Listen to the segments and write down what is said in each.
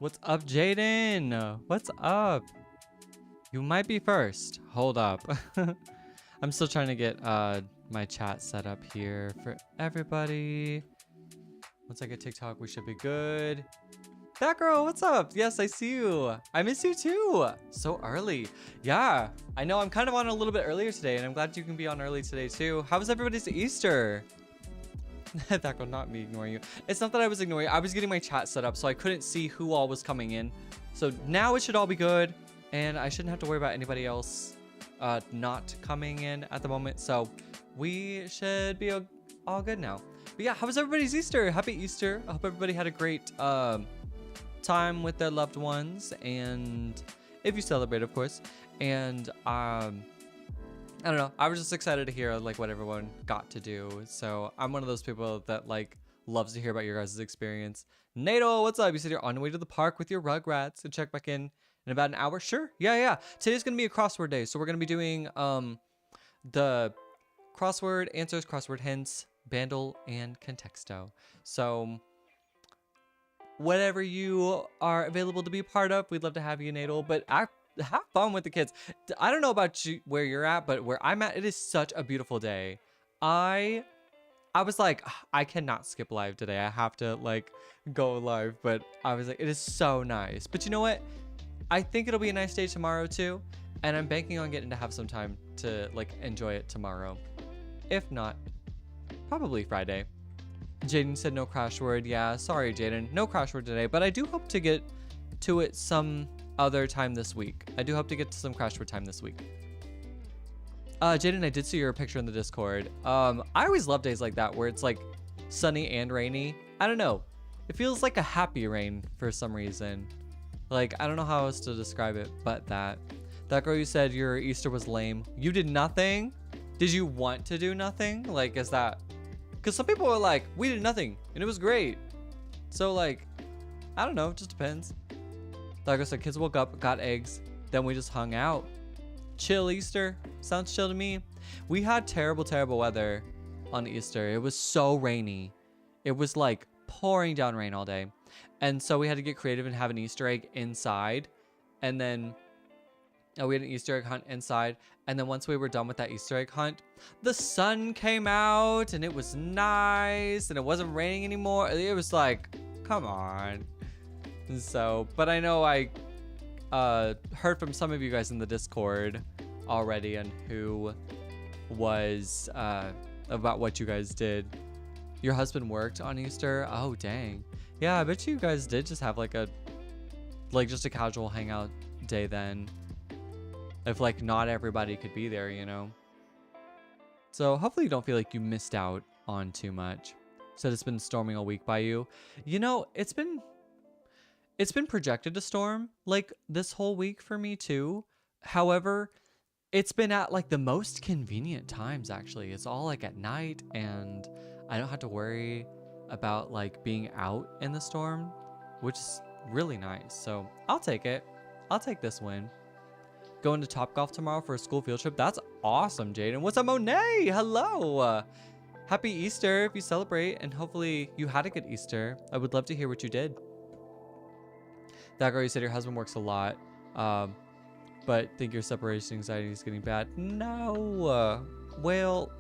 What's up, Jaden? What's up? You might be first. Hold up. I'm still trying to get my chat set up here for everybody. Once I get TikTok, we should be good. That girl, what's up? Yes, I see you. I miss you too. So early. Yeah, I know I'm kind of on a little bit earlier today, and I'm glad you can be on early today too. How was everybody's Easter? That girl, not me ignoring you. It's not that I was ignoring you. I was getting my chat set up, so I couldn't see who all was coming in. So now it should all be good, and I shouldn't have to worry about anybody else not coming in at the moment. So we should be all good now. But yeah, how was everybody's Easter? Happy Easter. I hope everybody had a great time with their loved ones, and if you celebrate, of course. And I don't know. I was just excited to hear like what everyone got to do. So I'm one of those people that like loves to hear about your guys' experience. Nato, what's up? You said you're on your way to the park with your Rugrats and check back in about an hour. Sure. Yeah. Today's gonna be a crossword day, so we're gonna be doing the crossword answers, crossword hints, Bandle, and Contexto. So whatever you are available to be a part of, we'd love to have you, Nato. But have fun with the kids. I don't know about you where you're at, but where I'm at, it is such a beautiful day. I was like, I cannot skip live today. I have to like go live, but I was like, it is so nice. But you know what? I think it'll be a nice day tomorrow too, and I'm banking on getting to have some time to like enjoy it tomorrow. If not, probably Friday. Jaden said no crash word. Yeah, sorry, Jaden, no crash word today, but I do hope to get to it some other time this week. I do hope to get to some crash word time this week. Jaden, I did see your picture in the Discord. I always love days like that where it's like sunny and rainy. I don't know. It feels like a happy rain for some reason. Like, I don't know how else to describe it, but that girl, you said your Easter was lame. You did nothing? Did you want to do nothing? Like, is that, because some people are like, we did nothing and it was great. So like, I don't know, it just depends. Like I said, kids woke up, got eggs, then we just hung out. Chill Easter. Sounds chill to me. We had terrible weather on Easter. It was so rainy. It was like pouring down rain all day. And so we had to get creative and have an Easter egg inside. And then we had an Easter egg hunt inside. And then once we were done with that Easter egg hunt, the sun came out and it was nice and it wasn't raining anymore. It was like, come on. So, but I know I heard from some of you guys in the Discord already on who was about what you guys did. Your husband worked on Easter? Oh, dang. Yeah, I bet you guys did just have like just a casual hangout day then. If like not everybody could be there, you know? So hopefully you don't feel like you missed out on too much. Said it's been storming all week by you. You know, it's been projected to storm like this whole week for me too. However, it's been at like the most convenient times actually. It's all like at night and I don't have to worry about like being out in the storm, which is really nice. So I'll take it. I'll take this win. Going to Topgolf tomorrow for a school field trip. That's awesome, Jaden. What's up, Monet? Hello. Happy Easter if you celebrate, and hopefully you had a good Easter. I would love to hear what you did. That girl, you said your husband works a lot, but think your separation anxiety is getting bad. No. Well,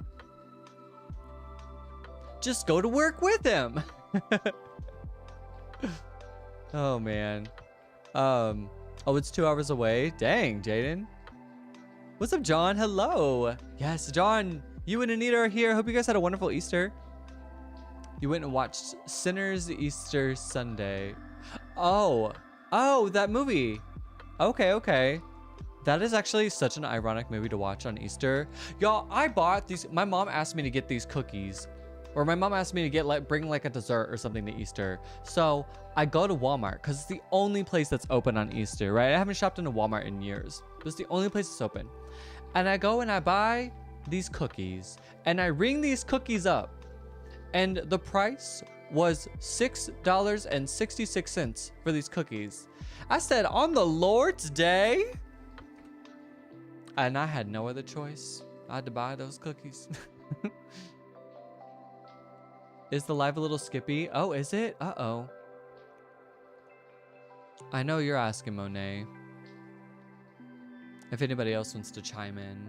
just go to work with him. Oh, man. Oh, it's 2 hours away. Dang, Jaden. What's up, John? Hello. Yes, John, you and Anita are here. Hope you guys had a wonderful Easter. You went and watched Sinners Easter Sunday. Oh, that movie. Okay. That is actually such an ironic movie to watch on Easter. Y'all, I bought these. My mom asked me to get these cookies. Or my mom asked me to get bring like a dessert or something to Easter. So I go to Walmart because it's the only place that's open on Easter, right? I haven't shopped in a Walmart in years. It's the only place that's open. And I go and I buy these cookies and I ring these cookies up. And the price was $6.66 for these cookies. I said, on the Lord's Day, And I had no other choice. I had to buy those cookies. Is the live a little skippy? Oh, is it? Uh-oh. I know you're asking, Monet. If anybody else wants to chime in.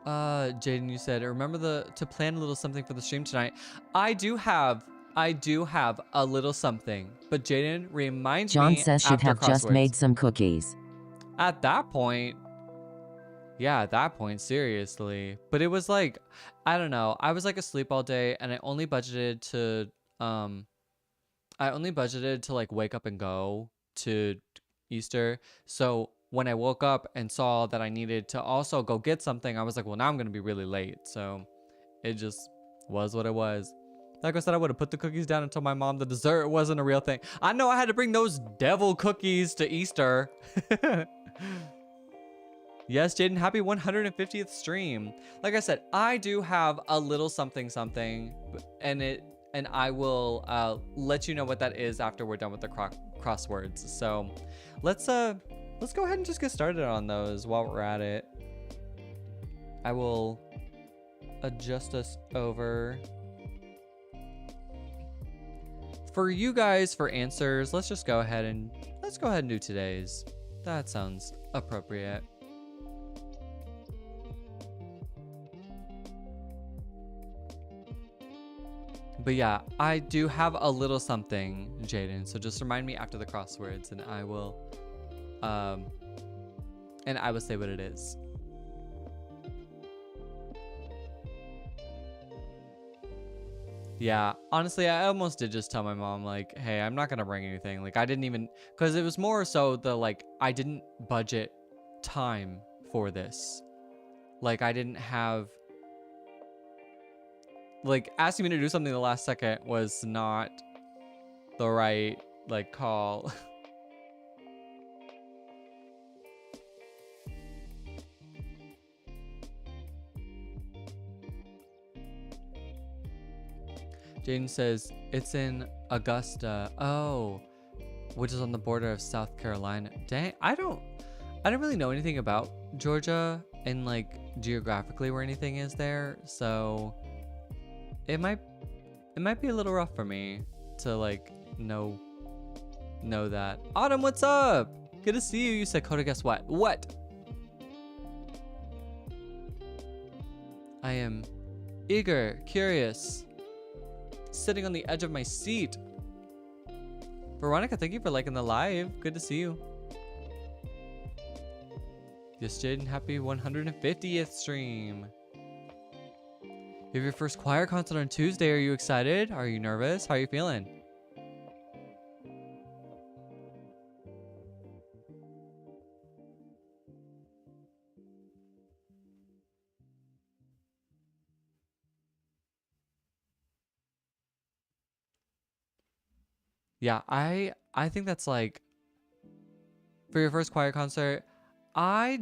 Jaden, you said, remember to plan a little something for the stream tonight. I do have a little something. But Jaden, remind John me says should after have just Crosswords. made some cookies. At that point, yeah, at that point, seriously. But it was like, I don't know. I was like asleep all day, and I only budgeted to like wake up and go to Easter. So when I woke up and saw that I needed to also go get something, I was like, well, now I'm gonna be really late. So it just was what it was. Like I said, I would have put the cookies down and told my mom the dessert wasn't a real thing. I know I had to bring those devil cookies to Easter. Yes, Jaden, happy 150th stream. Like I said, I do have a little something, and I will let you know what that is after we're done with the crosswords. So let's go ahead and just get started on those while we're at it. I will adjust us over. For you guys, for answers, let's go ahead and do today's. That sounds appropriate. But yeah, I do have a little something, Jaden. So just remind me after the crosswords, and I will say what it is. Yeah, honestly, I almost did just tell my mom, like, hey, I'm not gonna bring anything. Like, I didn't even, because it was more so the, like, I didn't budget time for this. Like, I didn't have, like, asking me to do something the last second was not the right, like, call. Jaden says, it's in Augusta. Oh, which is on the border of South Carolina. Dang, I don't really know anything about Georgia and, like, geographically where anything is there. So it might be a little rough for me to, like, know that. Autumn, what's up? Good to see you. You said, Coda, guess what? What? I am eager, curious, sitting on the edge of my seat. Veronica, thank you for liking the live. Good to see you. Yes, Jaden, happy 150th stream. You have your first choir concert on Tuesday. Are you excited? Are you nervous? How are you feeling? Yeah, I think that's, like, for your first choir concert, I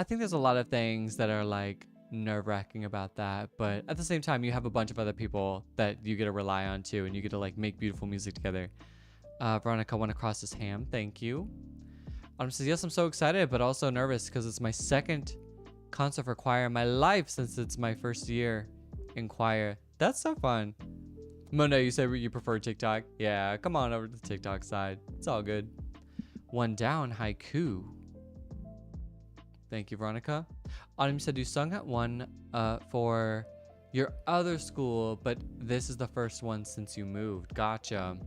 think there's a lot of things that are, like, nerve-wracking about that, but at the same time, you have a bunch of other people that you get to rely on too, and you get to, like, make beautiful music together. Veronica, want to cross this ham? Thank you. Autumn says, yes, I'm so excited, but also nervous because it's my second concert for choir in my life since it's my first year in choir. That's so fun. Monet, you said you prefer TikTok? Yeah, come on over to the TikTok side. It's all good. One down, haiku. Thank you, Veronica. Autumn said you sung at one for your other school, but this is the first one since you moved. Gotcha.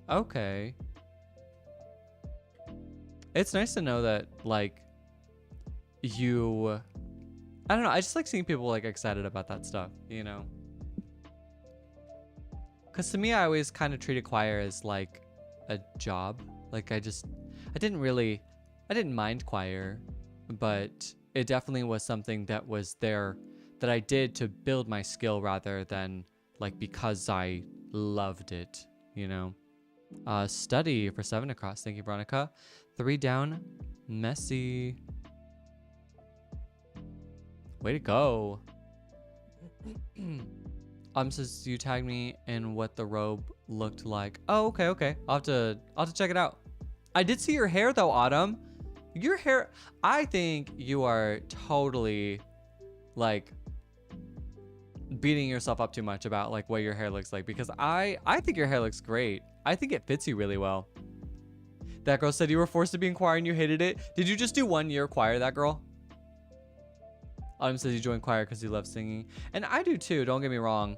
Okay. It's nice to know that, like, you... I don't know. I just like seeing people, like, excited about that stuff, you know? Because to me, I always kind of treated choir as, like, a job. Like, I didn't mind choir, but it definitely was something that was there that I did to build my skill rather than, like, because I loved it, you know? Study for 7 across. Thank you, Veronica. 3 down, messy. Way to go. Says you tagged me in what the robe looked like. Oh, okay, okay. I'll have to check it out. I did see your hair though, Autumn. Your hair, I think you are totally like beating yourself up too much about like what your hair looks like, because I think your hair looks great. I think it fits you really well. That girl said you were forced to be in choir and you hated it. Did you just do 1 year choir, that girl? Autumn says you joined choir because you love singing. And I do too, don't get me wrong.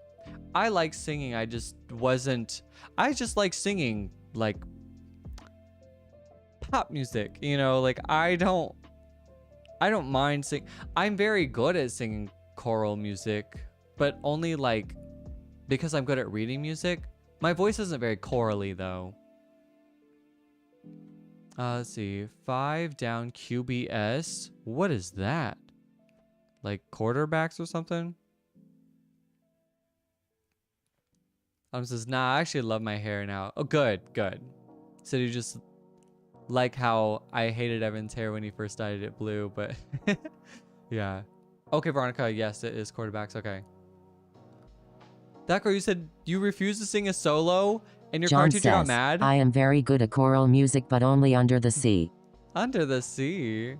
I like singing, I just like singing like pop music, you know, like I don't mind sing. I'm very good at singing choral music, but only like because I'm good at reading music. My voice isn't very chorally though. Let's see, 5 down QBS. What is that? Like quarterbacks or something? Says, nah, I actually love my hair now. Oh, good, good. So you just like how I hated Evan's hair when he first dyed it blue, but yeah. Okay, Veronica, yes, it is quarterbacks, okay. That girl, you said you refused to sing a solo and your choir teacher got mad? I am very good at choral music, but only under the sea. Under the sea?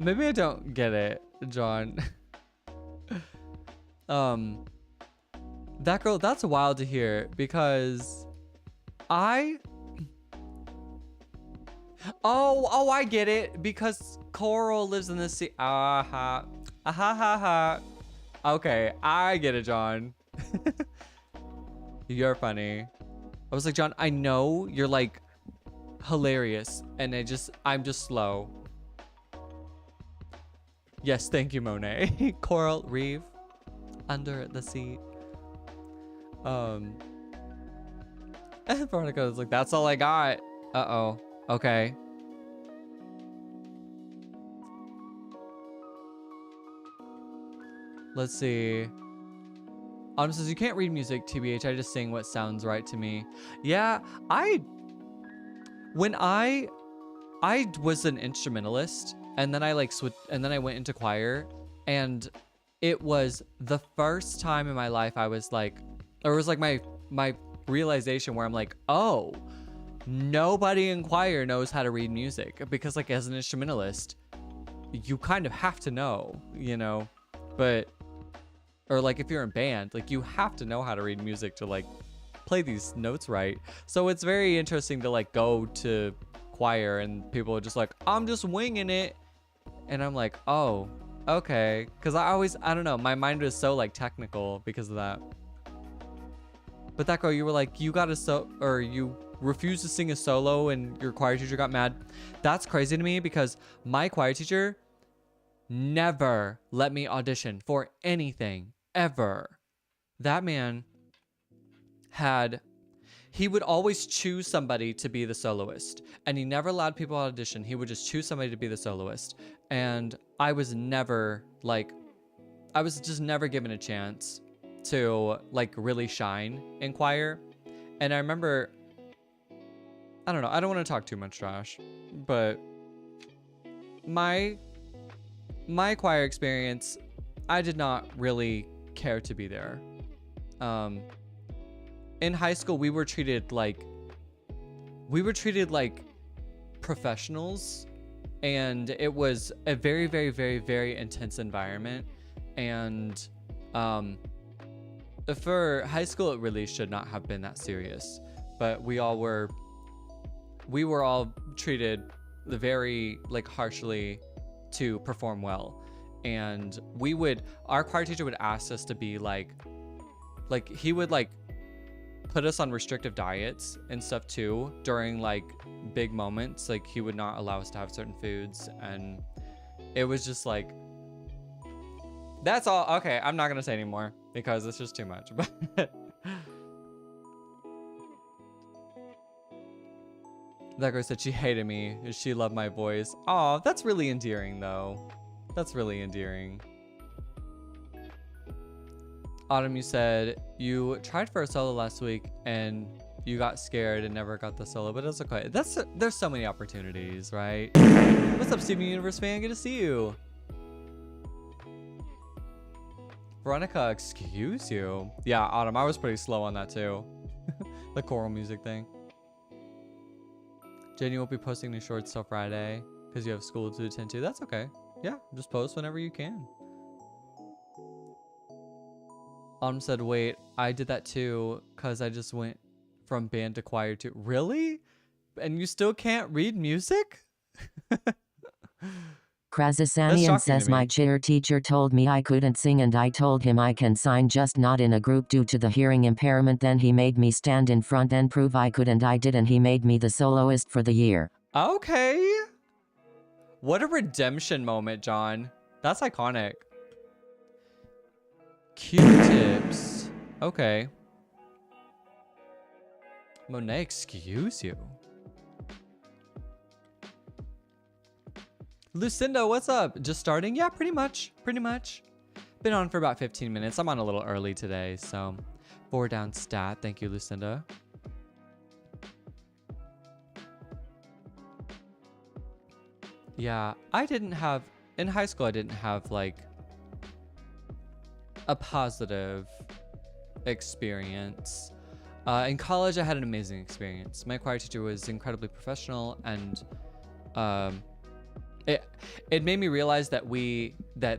Maybe I don't get it, John. That girl, that's wild to hear because I get it, because coral lives in the sea. Okay, I get it, John. You're funny. I was like, John, I know you're like hilarious, and I'm just slow. Yes, thank you, Monet. Coral reef under the sea. And Veronica was like, that's all I got. Uh-oh. Okay. Let's see. Autumn says, you can't read music, TBH. I just sing what sounds right to me. Yeah, when I was an instrumentalist, and then I like and then I went into choir, and it was the first time in my life I was like, or it was like my realization where I'm like, oh, nobody in choir knows how to read music, because like as an instrumentalist, you kind of have to know, you know, but, or like if you're in band, like you have to know how to read music to like play these notes right. So it's very interesting to like go to choir and people are just like, I'm just winging it. And I'm like, oh, okay. Because I don't know, my mind was so like technical because of that. But that girl, you were like, you refused to sing a solo and your choir teacher got mad. That's crazy to me, because my choir teacher never let me audition for anything, ever. That man he would always choose somebody to be the soloist, and he never allowed people to audition. He would just choose somebody to be the soloist. And I was just never given a chance to like really shine in choir. And I remember, I don't know, I don't want to talk too much trash, but my choir experience, I did not really care to be there. In high school, we were treated like professionals, and it was a very, very, very, very intense environment. And for high school, it really should not have been that serious, but we were all treated very like harshly to perform well. And our choir teacher would ask us to be like he would like put us on restrictive diets and stuff too during like big moments. Like he would not allow us to have certain foods, and it was just like, that's all. Okay, I'm not gonna say anymore because it's just too much. But that girl said she hated me, she loved my voice. Oh, that's really endearing though. That's really endearing. Autumn, you said you tried for a solo last week and you got scared and never got the solo, but it's okay. There's so many opportunities, right? What's up, Steven Universe fan? Good to see you. Veronica, excuse you. Yeah, Autumn, I was pretty slow on that too. The choral music thing. Jenny won't be posting new shorts till Friday because you have school to attend to. That's okay. Yeah, just post whenever you can. Autumn said, wait, I did that too because I just went from band to choir too. Really? And you still can't read music? That's Krasasanian shocking to says my me. cheer teacher told me I couldn't sing and I told him I can sign just not in a group due to the hearing impairment. Then he made me stand in front and prove I could and I did and he made me the soloist for the year. Okay. What a redemption moment, John. That's iconic. Q-tips. Okay. Monet, excuse you. Lucinda, what's up? Just starting? Yeah, pretty much. Pretty much. Been on for about 15 minutes. I'm on a little early today, so 4 down stat. Thank you, Lucinda. Yeah, I didn't have, in high school, I didn't have like a positive experience. In college, I had an amazing experience. My choir teacher was incredibly professional, and it made me realize that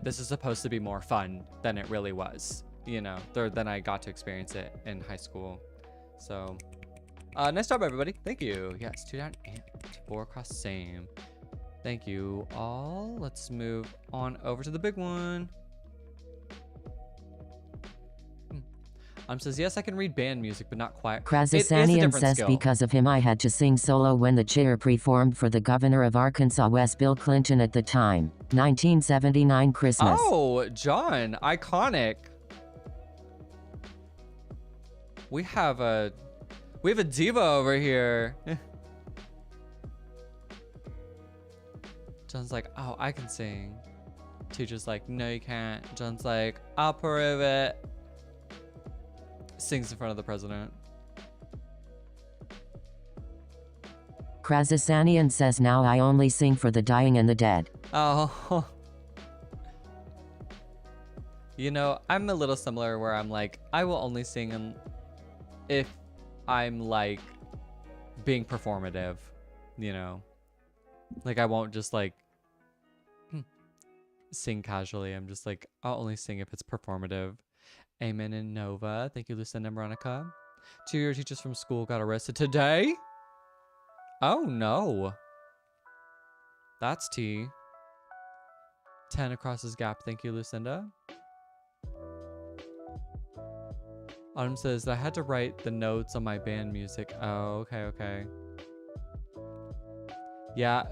this is supposed to be more fun than it really was. You know, than I got to experience it in high school. So, nice job, everybody. Thank you. Yes, 2 down and 4 across, same. Thank you all. Let's move on over to the big one. Says, yes, I can read band music, but not choir. Krasasanian says skill. because of him I had to sing solo when the chair performed for the governor of Arkansas, West Bill Clinton at the time. 1979 Christmas. Oh, John, iconic. We have a diva over here. John's like, oh, I can sing. Teacher's like, no, you can't. John's like, I'll prove it. Sings in front of the president. Krasasanian says now I only sing for the dying and the dead. Oh. You know, I'm a little similar where I'm like, I will only sing if I'm like being performative, you know. Like I won't just like sing casually. I'm just like, I'll only sing if it's performative. Amen and Nova. Thank you, Lucinda and Veronica. 2 of your teachers from school got arrested today? Oh, no. That's T. 10 across his gap. Thank you, Lucinda. Autumn says, I had to write the notes on my band music. Oh, okay, okay. Yeah,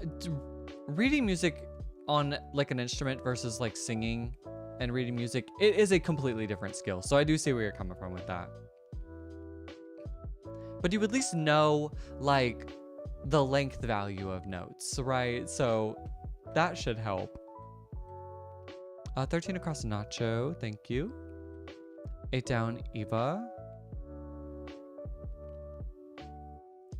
reading music on like an instrument versus like singing and reading music, it is a completely different skill. So I do see where you're coming from with that. But you at least know like the length value of notes, right? So that should help. 13 across Nacho, thank you. 8 down Eva.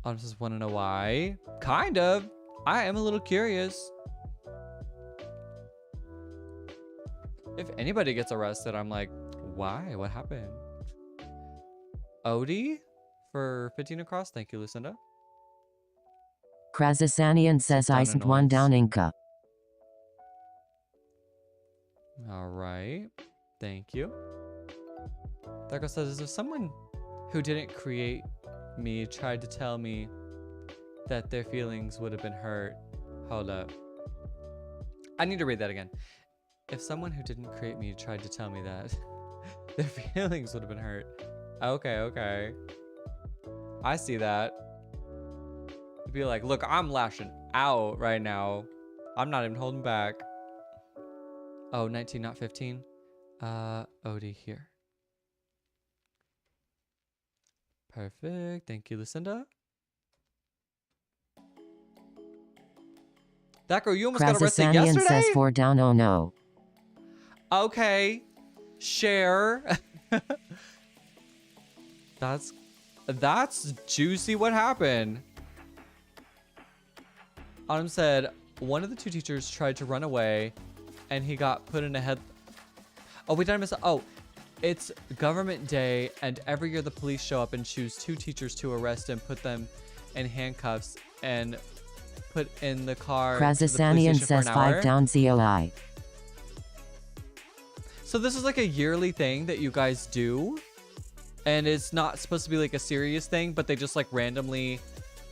I just want to know why. Kind of. I am a little curious. If anybody gets arrested, I'm like, why? What happened? Odie for 15 across. Thank you, Lucinda. Krasasanian says I sent 1 down Inca. All right. Thank you. Darko says, if someone who didn't create me tried to tell me that their feelings would have been hurt. Hold up. I need to read that again. If someone who didn't create me tried to tell me that their feelings would have been hurt. Okay, okay. I see that. Be like, look, I'm lashing out right now. I'm not even holding back. Oh, 19, not 15. Odie here. Perfect. Thank you, Lucinda. That girl, you almost got arrested yesterday? Says 4 down, oh no. Okay. Share. That's juicy. What happened? Autumn said, one of the 2 teachers tried to run away and he got put in a head. Oh, we didn't miss. Oh, It's government day, and every year the police show up and choose 2 teachers to arrest and put them in handcuffs and put in the car to the police Krasasanian station for says an 5 hour. down COI. So this is like a yearly thing that you guys do, and it's not supposed to be like a serious thing, but they just like randomly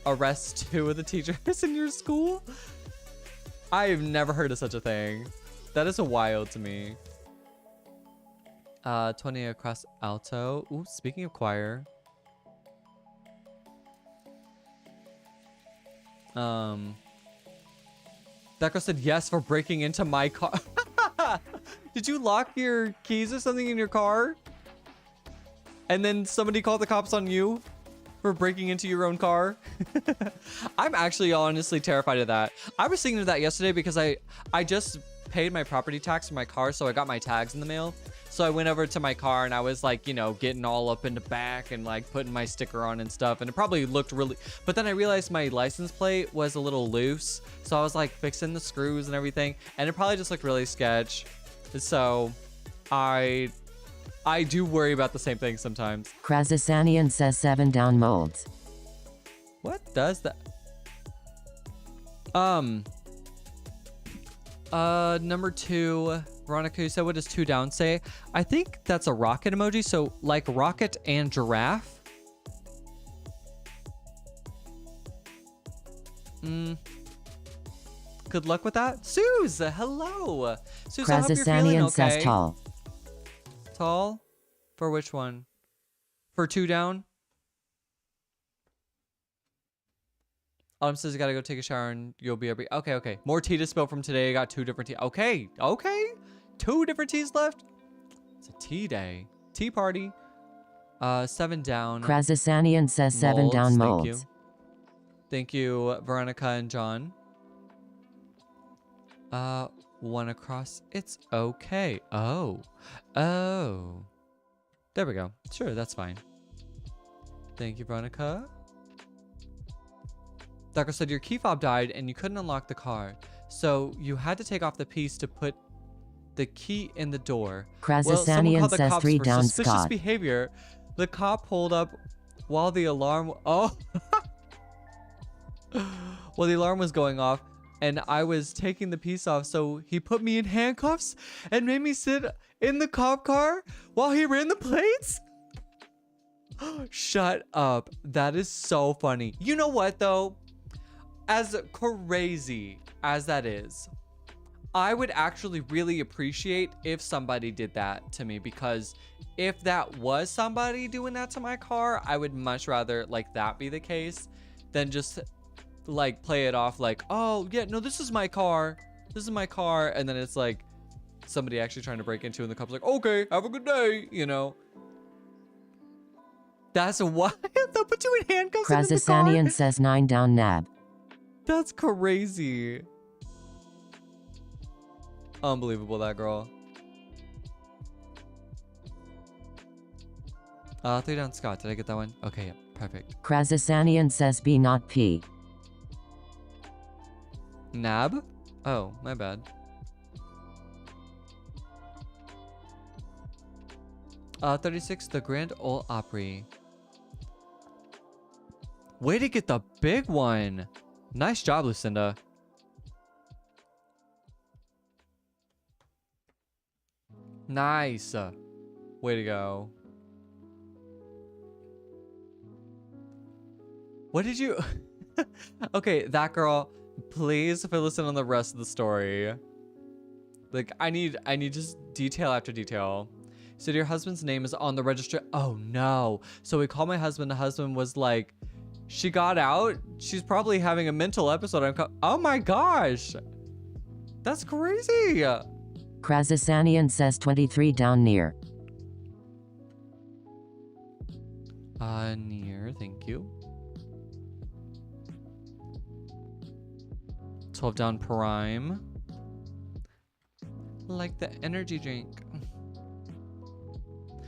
arrest 2 of the teachers in your school. I've never heard of such a thing. That is wild to me. 20 across alto. Ooh, speaking of choir. That girl said yes for breaking into my car. Did you lock your keys or something in your car? And then somebody called the cops on you for breaking into your own car? I'm actually honestly terrified of that. I was thinking of that yesterday because I just paid my property tax for my car, so I got my tags in the mail. So I went over to my car and I was like, you know, getting all up in the back and like putting my sticker on and stuff. And it probably looked really, but then I realized my license plate was a little loose. So I was like fixing the screws and everything. And it probably just looked really sketch. So I do worry about the same thing sometimes. Krasasanian says 7 down molds. What does that? Number 2, Veronica, you said, what does 2 down say? I think that's a rocket emoji. So like rocket and giraffe. Good luck with that. Suze, hello. Suze, I hope you're feeling Krasasanian okay. says tall. Tall? For which one? For 2 down? Autumn says you gotta go take a shower and you'll be able. Okay. More tea to spill from today. I got 2 different tea. Okay. 2 different teas left. It's a tea day. Tea party. 7 down. Krasasanian says 7 down molds. Thank you, Veronica and John. 1 across. It's okay. Oh. There we go. Sure, that's fine. Thank you, Veronica. Doctor said your key fob died and you couldn't unlock the car. So you had to take off the piece to put the key in the door. Krasasanian says 3 down suspicious Scott. behavior. The cop pulled up while the alarm... Oh. Well, the alarm was going off and I was taking the piece off. So he put me in handcuffs and made me sit in the cop car while he ran the plates. Shut up. That is so funny. You know what though? As crazy as that is, I would actually really appreciate if somebody did that to me, because if that was somebody doing that to my car, I would much rather like that be the case than just like play it off like, oh yeah, no, this is my car. This is my car. And then it's like somebody actually trying to break into it and the cop's like, okay, have a good day, you know. That's wild. They'll put you in handcuffs in the car. Krasasanian says 9 down nab. That's crazy. Unbelievable, that girl. 3 down Scott. Did I get that one? Okay, yeah, perfect. Krasasanian says B not P. Nab? Oh, my bad. 36, the Grand Ole Opry. Way to get the big one. Nice job, Lucinda. Nice. Way to go. What did you... Okay, that girl, please fill us in on the rest of the story. Like, I need just detail after detail. So your husband's name is on the register. Oh no. So we called my husband. The husband was like, she got out. She's probably having a mental episode. Oh my gosh. That's crazy. Krasasanian says 23 down near. Near, thank you. 12 down prime. Like the energy drink.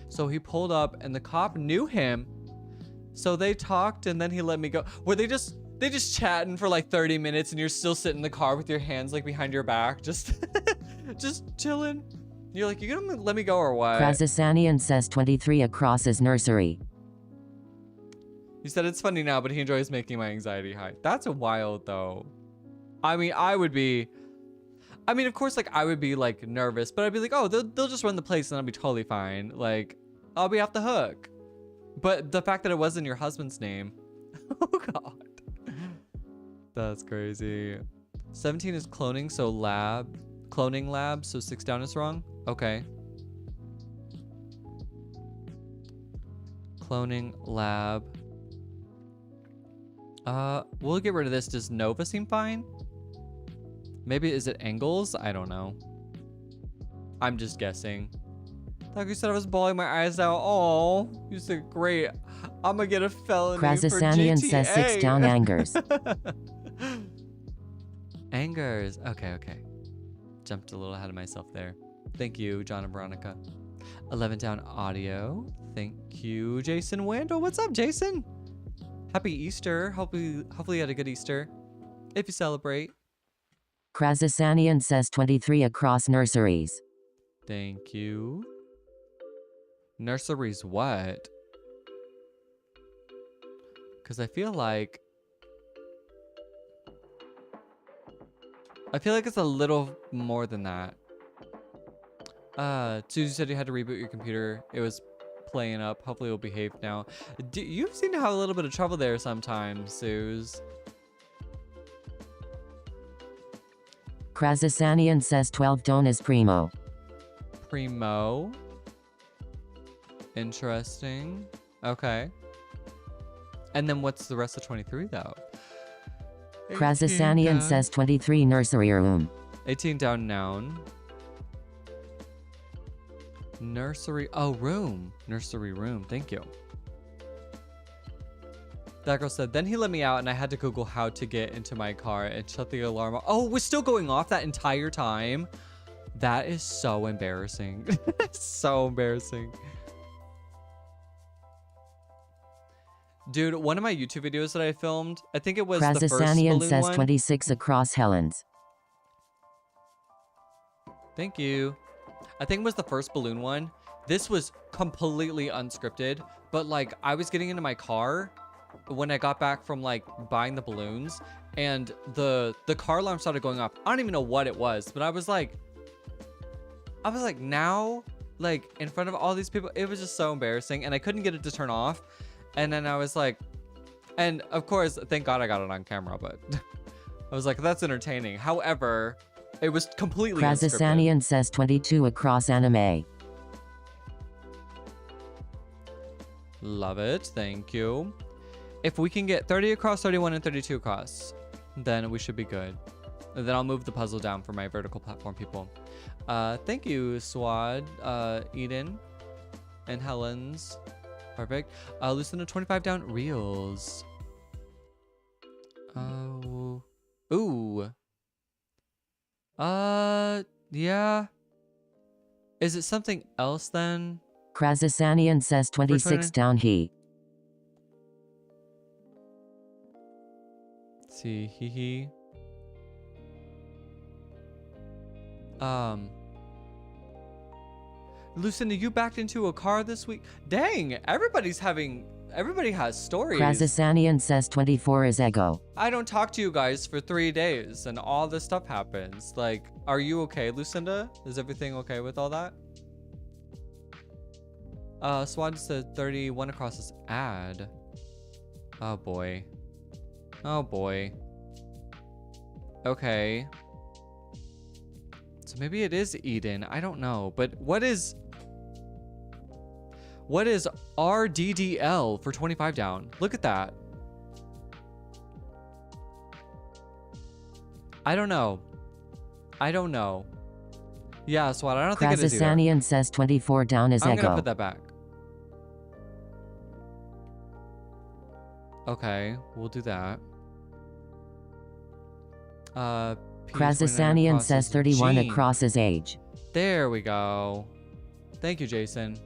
So he pulled up and the cop knew him. So they talked and then he let me go. Were they just chatting for like 30 minutes and you're still sitting in the car with your hands like behind your back, just just chilling, You're like, you gonna let me go or what? Krasasanian says 23 across is nursery. He said it's funny now, but he enjoys making my anxiety high. That's wild, though. I mean, of course, like, I would be, like, nervous, but I'd be like, oh, they'll just run the place and I'll be totally fine. Like, I'll be off the hook. But the fact that it wasn't your husband's name. Oh, God. That's crazy. 17 is cloning, so cloning lab, so 6 down is wrong. Okay. Cloning lab. We'll get rid of this. Does Nova seem fine? Maybe, is it angles? I don't know. I'm just guessing. Like you said, I was bawling my eyes out. Oh, you said great. I'm gonna get a felony Krasasanian for GTA. says 6 down angers. Angers. Okay. Jumped a little ahead of myself there. Thank you, John and Veronica. 11 down audio. Thank you, Jason Wendell. What's up, Jason? Happy Easter. Hopefully you had a good Easter. If you celebrate. Krasasanian says 23 across nurseries. Thank you. Nurseries what? Because I feel like it's a little more than that. Susie said you had to reboot your computer. It was playing up. Hopefully it'll behave now. You seem to have a little bit of trouble there sometimes, Suze. Krasasanian says 12 down is primo. Primo. Interesting. Okay. And then what's the rest of 23 though? Krasasanian says 23 nursery room. 18 down noun. Nursery. Oh, room. Nursery room. Thank you. That girl said, then he let me out and I had to Google how to get into my car and shut the alarm off. Oh, it was still going off that entire time. That is so embarrassing. So embarrassing. Dude, one of my YouTube videos that I filmed, I think it was the first balloon says one. 26 across Helen's. Thank you. I think it was the first balloon one. This was completely unscripted, but like I was getting into my car when I got back from like buying the balloons and the car alarm started going off. I don't even know what it was, but I was like now, like in front of all these people, it was just so embarrassing and I couldn't get it to turn off. And then I was like, and of course, thank God I got it on camera, but I was like, that's entertaining. However, it was completely Krasasanian says 22 across anime. Love it. Thank you. If we can get 30 across, 31, and 32 across, then we should be good. And then I'll move the puzzle down for my vertical platform people. Thank you, Swad, Eden, and Helen's. Perfect. Loosen the 25 down reels. Oh. Ooh. Yeah. Is it something else then? Krasasanian says 26 down he. Let's see, he. Lucinda, you backed into a car this week? Dang, everybody has stories. Krasasanian says 24 is ego. I don't talk to you guys for 3 days and all this stuff happens. Like, are you okay, Lucinda? Is everything okay with all that? Swan said 31 across this ad. Oh boy. Oh boy. Okay. So maybe it is Eden. I don't know. But what is RDDL for 25 down? Look at that. I don't know. Yeah, Swat, I don't think it is either. Krasasanian says 24 down is I'm ego. gonna put that back. Okay, we'll do that. Krasasanian says 31 Gene. across his age. There we go. Thank you, Jason.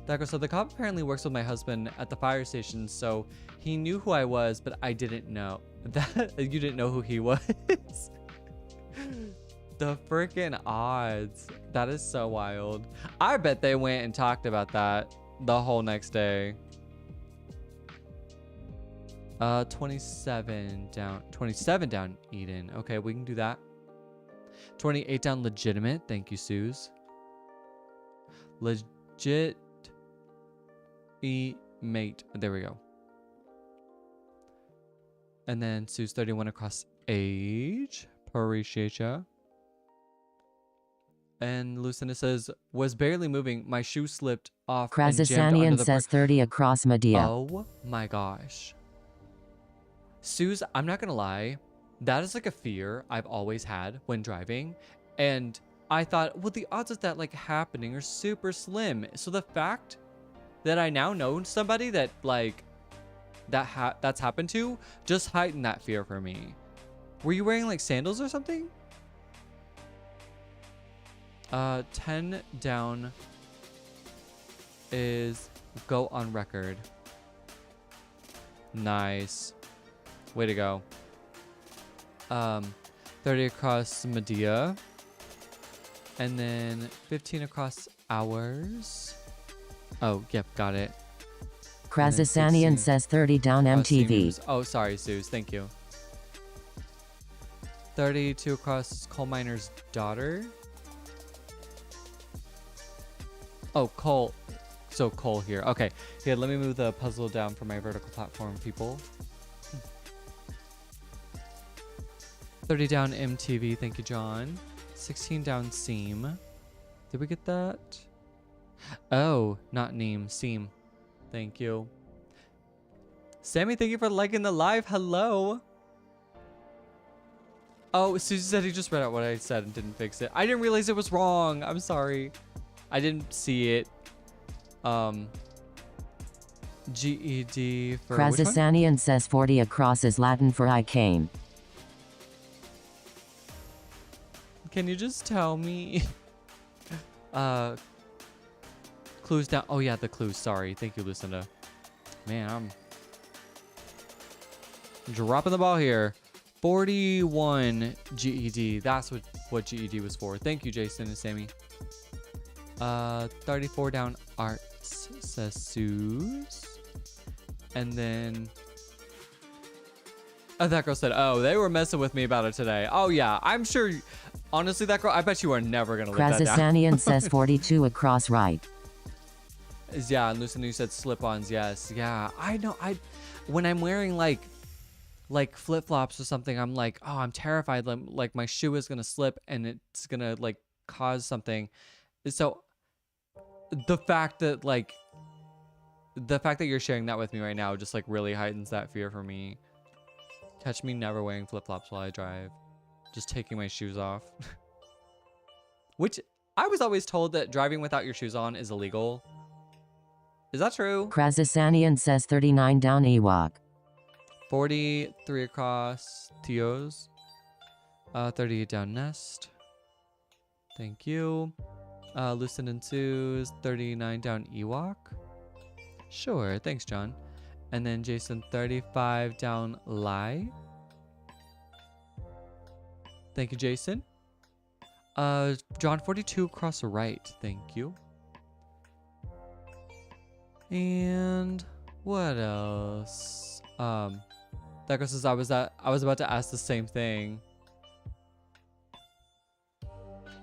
Dago, so the cop apparently works with my husband at the fire station, so he knew who I was, but I didn't know. That you didn't know who he was? The freaking odds. That is so wild. I bet they went and talked about that the whole next day. 27 down Eden. Okay, we can do that. 28 down legitimate. Thank you, Suze. Legit mate. There we go. And then Suze 31 across age. Appreciate ya. And Lucinda says, was barely moving. My shoe slipped off and jammed under Krazasanian the says 30 across Medea. Oh my gosh. Suze, I'm not gonna lie. That is like a fear I've always had when driving. And I thought, well, the odds of that like happening are super slim. So the fact that I now know somebody that like that's happened to just heightened that fear for me. Were you wearing like sandals or something? 10 down is go on record. Nice. Way to go. 30 across Medea. And then 15 across hours. Oh, yep, got it. Krazasanian says 30 down MTV. Oh, sorry, Suze. Thank you. 32 across coal miner's daughter. Oh, coal. So coal here. Okay. Here, let me move the puzzle down for my vertical platform, people. 30 down MTV. Thank you, John. 16 down seam. Did we get that? Oh, not neem. Seam. Thank you. Sammy, thank you for liking the live. Hello. Oh, Susie said he just read out what I said and didn't fix it. I didn't realize it was wrong. I'm sorry. I didn't see it. GED for Krazasanian says 40 across is Latin for I came. Can you just tell me? Clues down. Oh yeah, the clues. Sorry. Thank you, Lucinda. Man, I'm dropping the ball here. 41 GED. That's what GED was for. Thank you, Jason and Sammy. 34 down arts, says Suze. And then that girl said, oh, they were messing with me about it today. Oh yeah, I'm sure. Honestly, that girl, I bet you are never gonna live that down. Krazasanian says 42 across right. Yeah, and Lucinda, you said slip-ons. Yes, yeah. I know. When I'm wearing like flip-flops or something, I'm like, oh, I'm terrified. Like my shoe is gonna slip and it's gonna like cause something. So the fact that you're sharing that with me right now just like really heightens that fear for me. Catch me never wearing flip-flops while I drive. Just taking my shoes off. Which I was always told that driving without your shoes on is illegal. Is that true? Krazasanian says 39 down Ewok. 43 across Theos. 38 down Nest. Thank you. Lucid and Sue's 39 down Ewok. Sure, thanks, John. And then Jason 35 down Lie. Thank you, Jason. John 42 across right. Thank you. And what else? That girl says I was about to ask the same thing.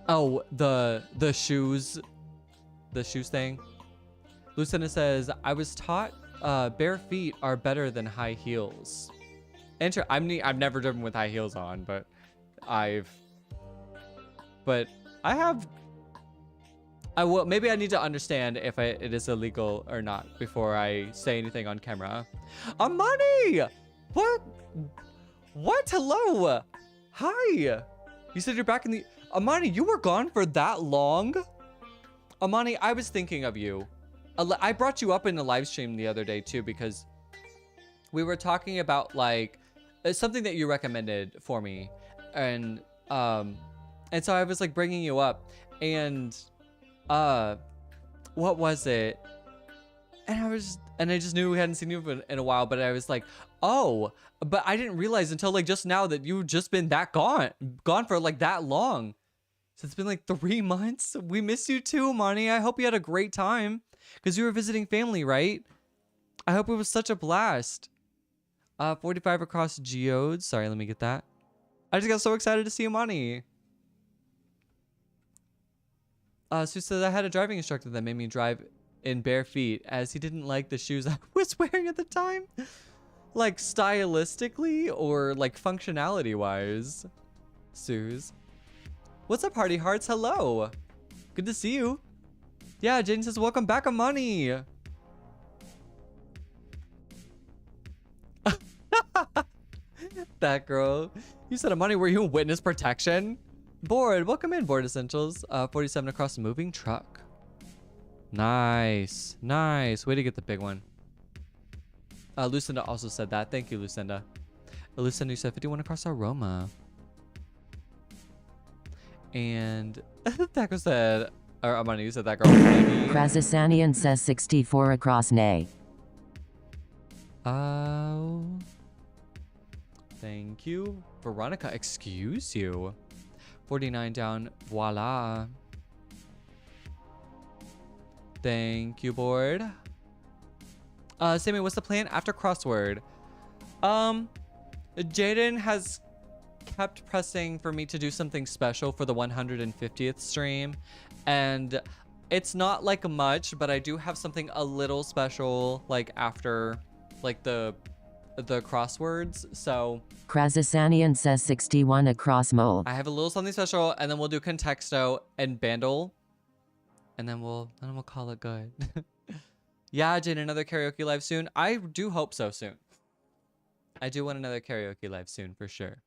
Oh, the shoes thing. Lucinda says I was taught bare feet are better than high heels. I've never driven with high heels on, but I will. Maybe I need to understand if it is illegal or not before I say anything on camera. Amani, what? Hello, hi. You said you're back in the. Amani, you were gone for that long? Amani, I was thinking of you. I brought you up in the live stream the other day too because we were talking about like something that you recommended for me, and so I was like bringing you up, and what was it? And I just knew we hadn't seen you in a while, but I was like, oh, but I didn't realize until like just now that you've just been that gone for like that long. So it's been like 3 months. We miss you too, Monty. I hope you had a great time because you were visiting family, right? I hope it was such a blast. 45 across geodes. Sorry, let me get that. I just got so excited to see you, Monty. Sue says I had a driving instructor that made me drive in bare feet as he didn't like the shoes I was wearing at the time. Like stylistically or like functionality wise. Suze. What's up, Party Hearts? Hello. Good to see you. Yeah, Jaden says welcome back, Amani. That girl. You said Amani, were you in witness protection? Board, welcome in, Board Essentials. 47 across the moving truck. Nice. Nice. Way to get the big one. Lucinda also said that. Thank you, Lucinda. Lucinda, you said 51 across Aroma. And Taco said, or Amani, you said that girl. Krazasanian says 64 across Nay. Oh. Thank you. Veronica, excuse you. 49 down. Voila. Thank you, board. Sammy, what's the plan after Crossword? Jaden has kept pressing for me to do something special for the 150th stream. And it's not like much, but I do have something a little special like after like the crosswords. So Krazasanian says 61 across Mole. I have a little something special, and then we'll do Contexto and Bandle, and then we'll call it good. Yeah, Jane, another karaoke live soon. I do hope so soon. I do want another karaoke live soon for sure.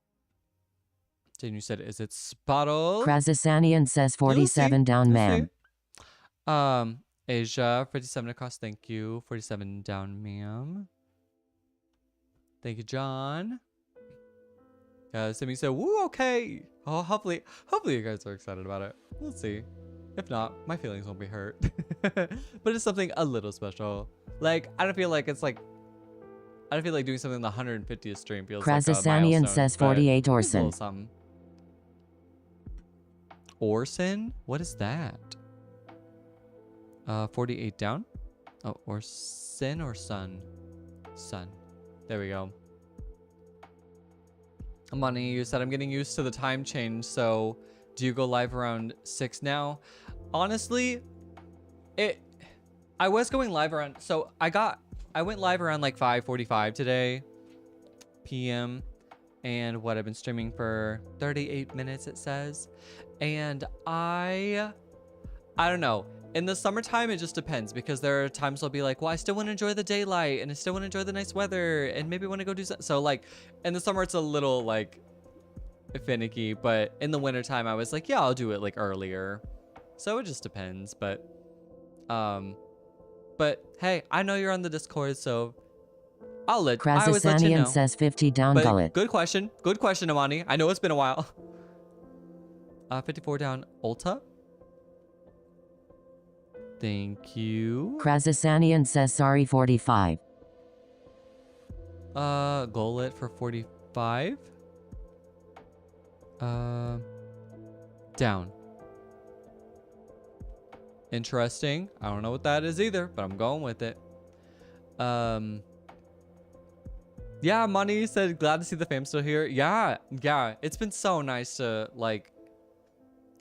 Jane, you said, is it Spottle? Krazasanian says 47 down, ma'am. Asia, 57 across. Thank you. 47 down, ma'am. Thank you, John. Simi said, woo, okay. Oh, hopefully you guys are excited about it. We'll see. If not, my feelings won't be hurt. But it's something a little special. Like, I don't feel like doing something on the 150th stream feels like a Krazasanian milestone, says 48 Orson. Something. Orson? What is that? 48 down? Oh, Orson or Sun? Sun. There we go. Money, you said I'm getting used to the time change, so do you go live around 6 now? Honestly, I was going live around, so I went live around like 5:45 today p.m. and what I've been streaming for 38 minutes it says. And I don't know. In the summertime, it just depends because there are times I'll be like, well, I still want to enjoy the daylight and I still want to enjoy the nice weather and maybe want to go do something. So like in the summer, it's a little like finicky, but in the wintertime, I was like, yeah, I'll do it like earlier. So it just depends. But hey, I know you're on the Discord, so I always let you know. Says 50 down, but gullet. Good question, Amani. I know it's been a while. 54 down, Ulta. Thank you. Krazasanian says sorry 45. Golet for 45. Down. Interesting. I don't know what that is either, but I'm going with it. Yeah, Money said glad to see the fam still here. Yeah. It's been so nice to like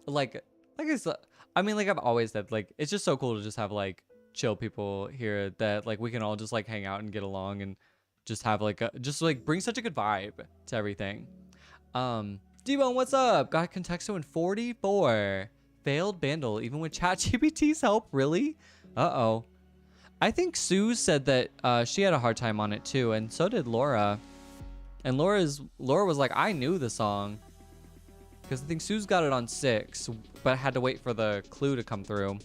it's, I mean, like I've always said, like it's just so cool to just have like chill people here that like we can all just like hang out and get along and just have like just like bring such a good vibe to everything. D-Bone, what's up? Got Contexto in 44. Failed Bandle, even with ChatGPT's help, really? Uh-oh. I think Sue said that she had a hard time on it too, and so did Laura. And Laura was like, I knew the song. Because I think Sue's got it on 6, but had to wait for the clue to come through.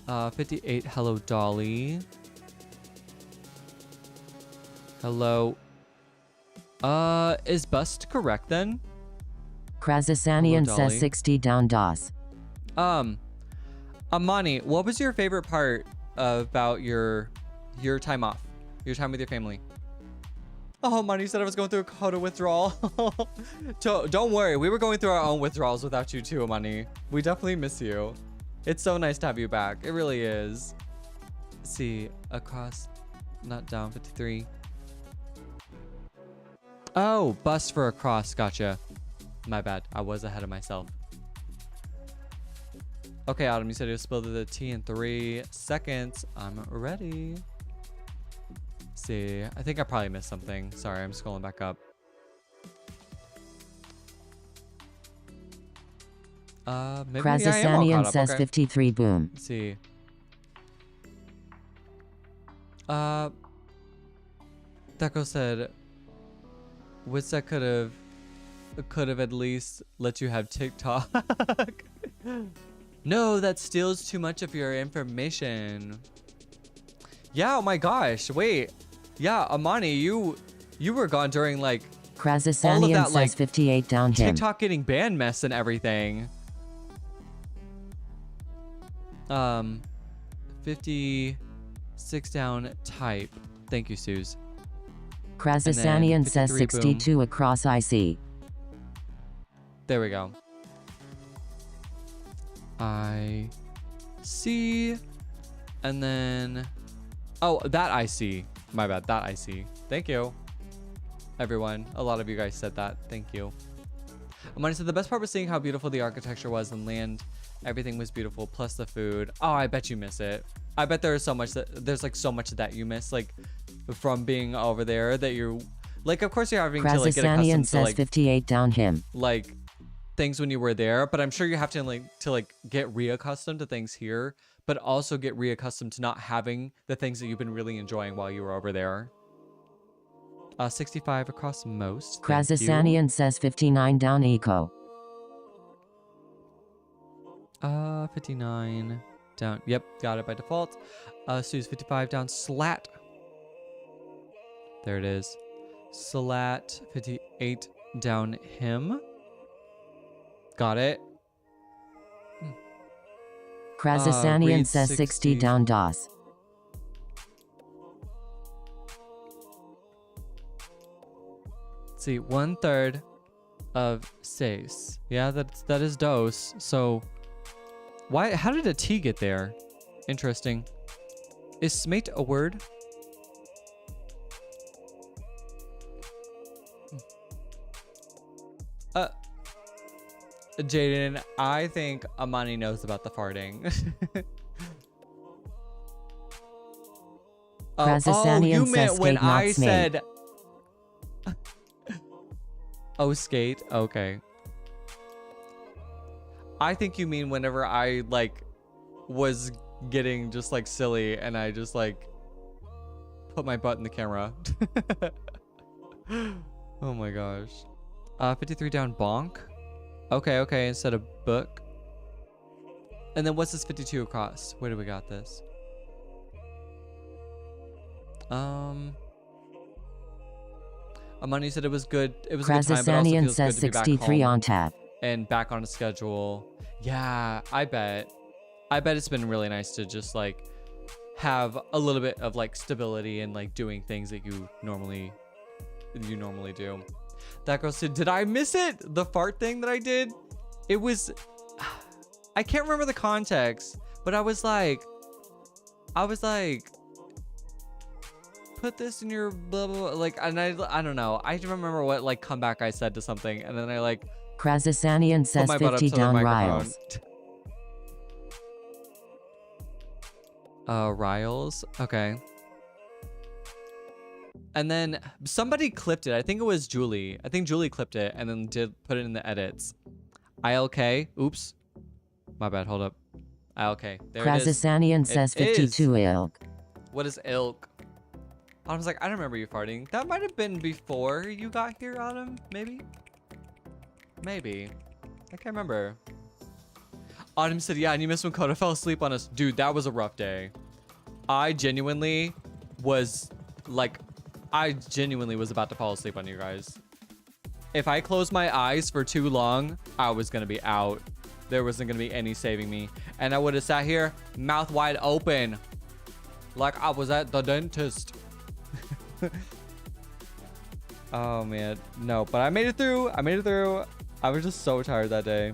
58, hello, Dolly. Hello. Is bust correct then? Krazasanian Hello, says Dolly. 60 down, DOS. Amani, what was your favorite part about your time off? Your time with your family? Oh, Money said I was going through a quota withdrawal. Don't worry. We were going through our own withdrawals without you too, Money. We definitely miss you. It's so nice to have you back. It really is. Let's see. Across. Not down. 53. Oh, bust for across. Gotcha. My bad. I was ahead of myself. Okay, Autumn, you said you'll spill the tea in 3 seconds. I'm ready. See, I think I probably missed something. Sorry, I'm scrolling back up. Maybe I am all Krazasanian caught up. says Okay. 53 boom. Let's see. Deco said, Witsa could have at least let you have TikTok. No, that steals too much of your information. Yeah, oh my gosh. Wait. Yeah, Amani, you were gone during like Krazasanian that, says like, 58 down him. TikTok getting banned mess and everything. 56 down type. Thank you, Suze. Krazasanian says 53 62 across IC. There we go. I see. And then, oh, that I see. My bad. That I see. Thank you, everyone. A lot of you guys said that. Thank you. Amani said the best part was seeing how beautiful the architecture was and land. Everything was beautiful, plus the food. Oh, I bet you miss it. I bet there is so much there's like so much that you miss, like from being over there that you're like, of course you're having to like get Krazasanian accustomed to says like 58 down him. like things when you were there, but I'm sure you have to get reaccustomed to things here, but also get reaccustomed to not having the things that you've been really enjoying while you were over there. 65 across most. Thank you. Krazasanian says 59 down eco. 59 down. Yep, got it by default. Sue's 55 down. Slat. There it is. Slat 58 down him. Got it. Krazasanian Reed says 60 60 down DOS. Let's see, 1/3 of 6. Yeah, that is dose. So why? How did a T get there? Interesting. Is smate a word? Jaden, I think Amani knows about the farting. Oh, Krazasanian you says meant when skate, not I smate. said. Oh, skate. Okay. I think you mean whenever I like was getting just like silly and I just like put my butt in the camera. Oh my gosh. 53 down bonk. Okay, instead of book. And then what's this 52 across? Where do we got this? Amani said it was good. It was a good time, but also Krazasanian feels good says to be back 63 home on tap. and back on a schedule. Yeah, I bet it's been really nice to just like have a little bit of like stability and like doing things that you normally do. That girl said, did I miss it? The fart thing that I did? It was, I can't remember the context, but I was like, put this in your blah, blah, blah. Like, and I don't know. I don't remember what like comeback I said to something. And then I like Krazasanian put says my butt up 50 to the down microphone. Riles. Riles. Okay. And then somebody clipped it. I think it was Julie. I think Julie clipped it and then put it in the edits. ILK. Oops. My bad. Hold up. ILK. There it is. Krazasanian says 52 ilk. What is ilk? I was like, I don't remember you farting. That might have been before you got here, Autumn. Maybe. I can't remember. Autumn said, yeah, and you missed when Coda fell asleep on us. Dude, that was a rough day. I genuinely was about to fall asleep on you guys. If I closed my eyes for too long, I was going to be out. There wasn't going to be any saving me. And I would have sat here, mouth wide open, like I was at the dentist. Oh man, no, but I made it through. I made it through. I was just so tired that day.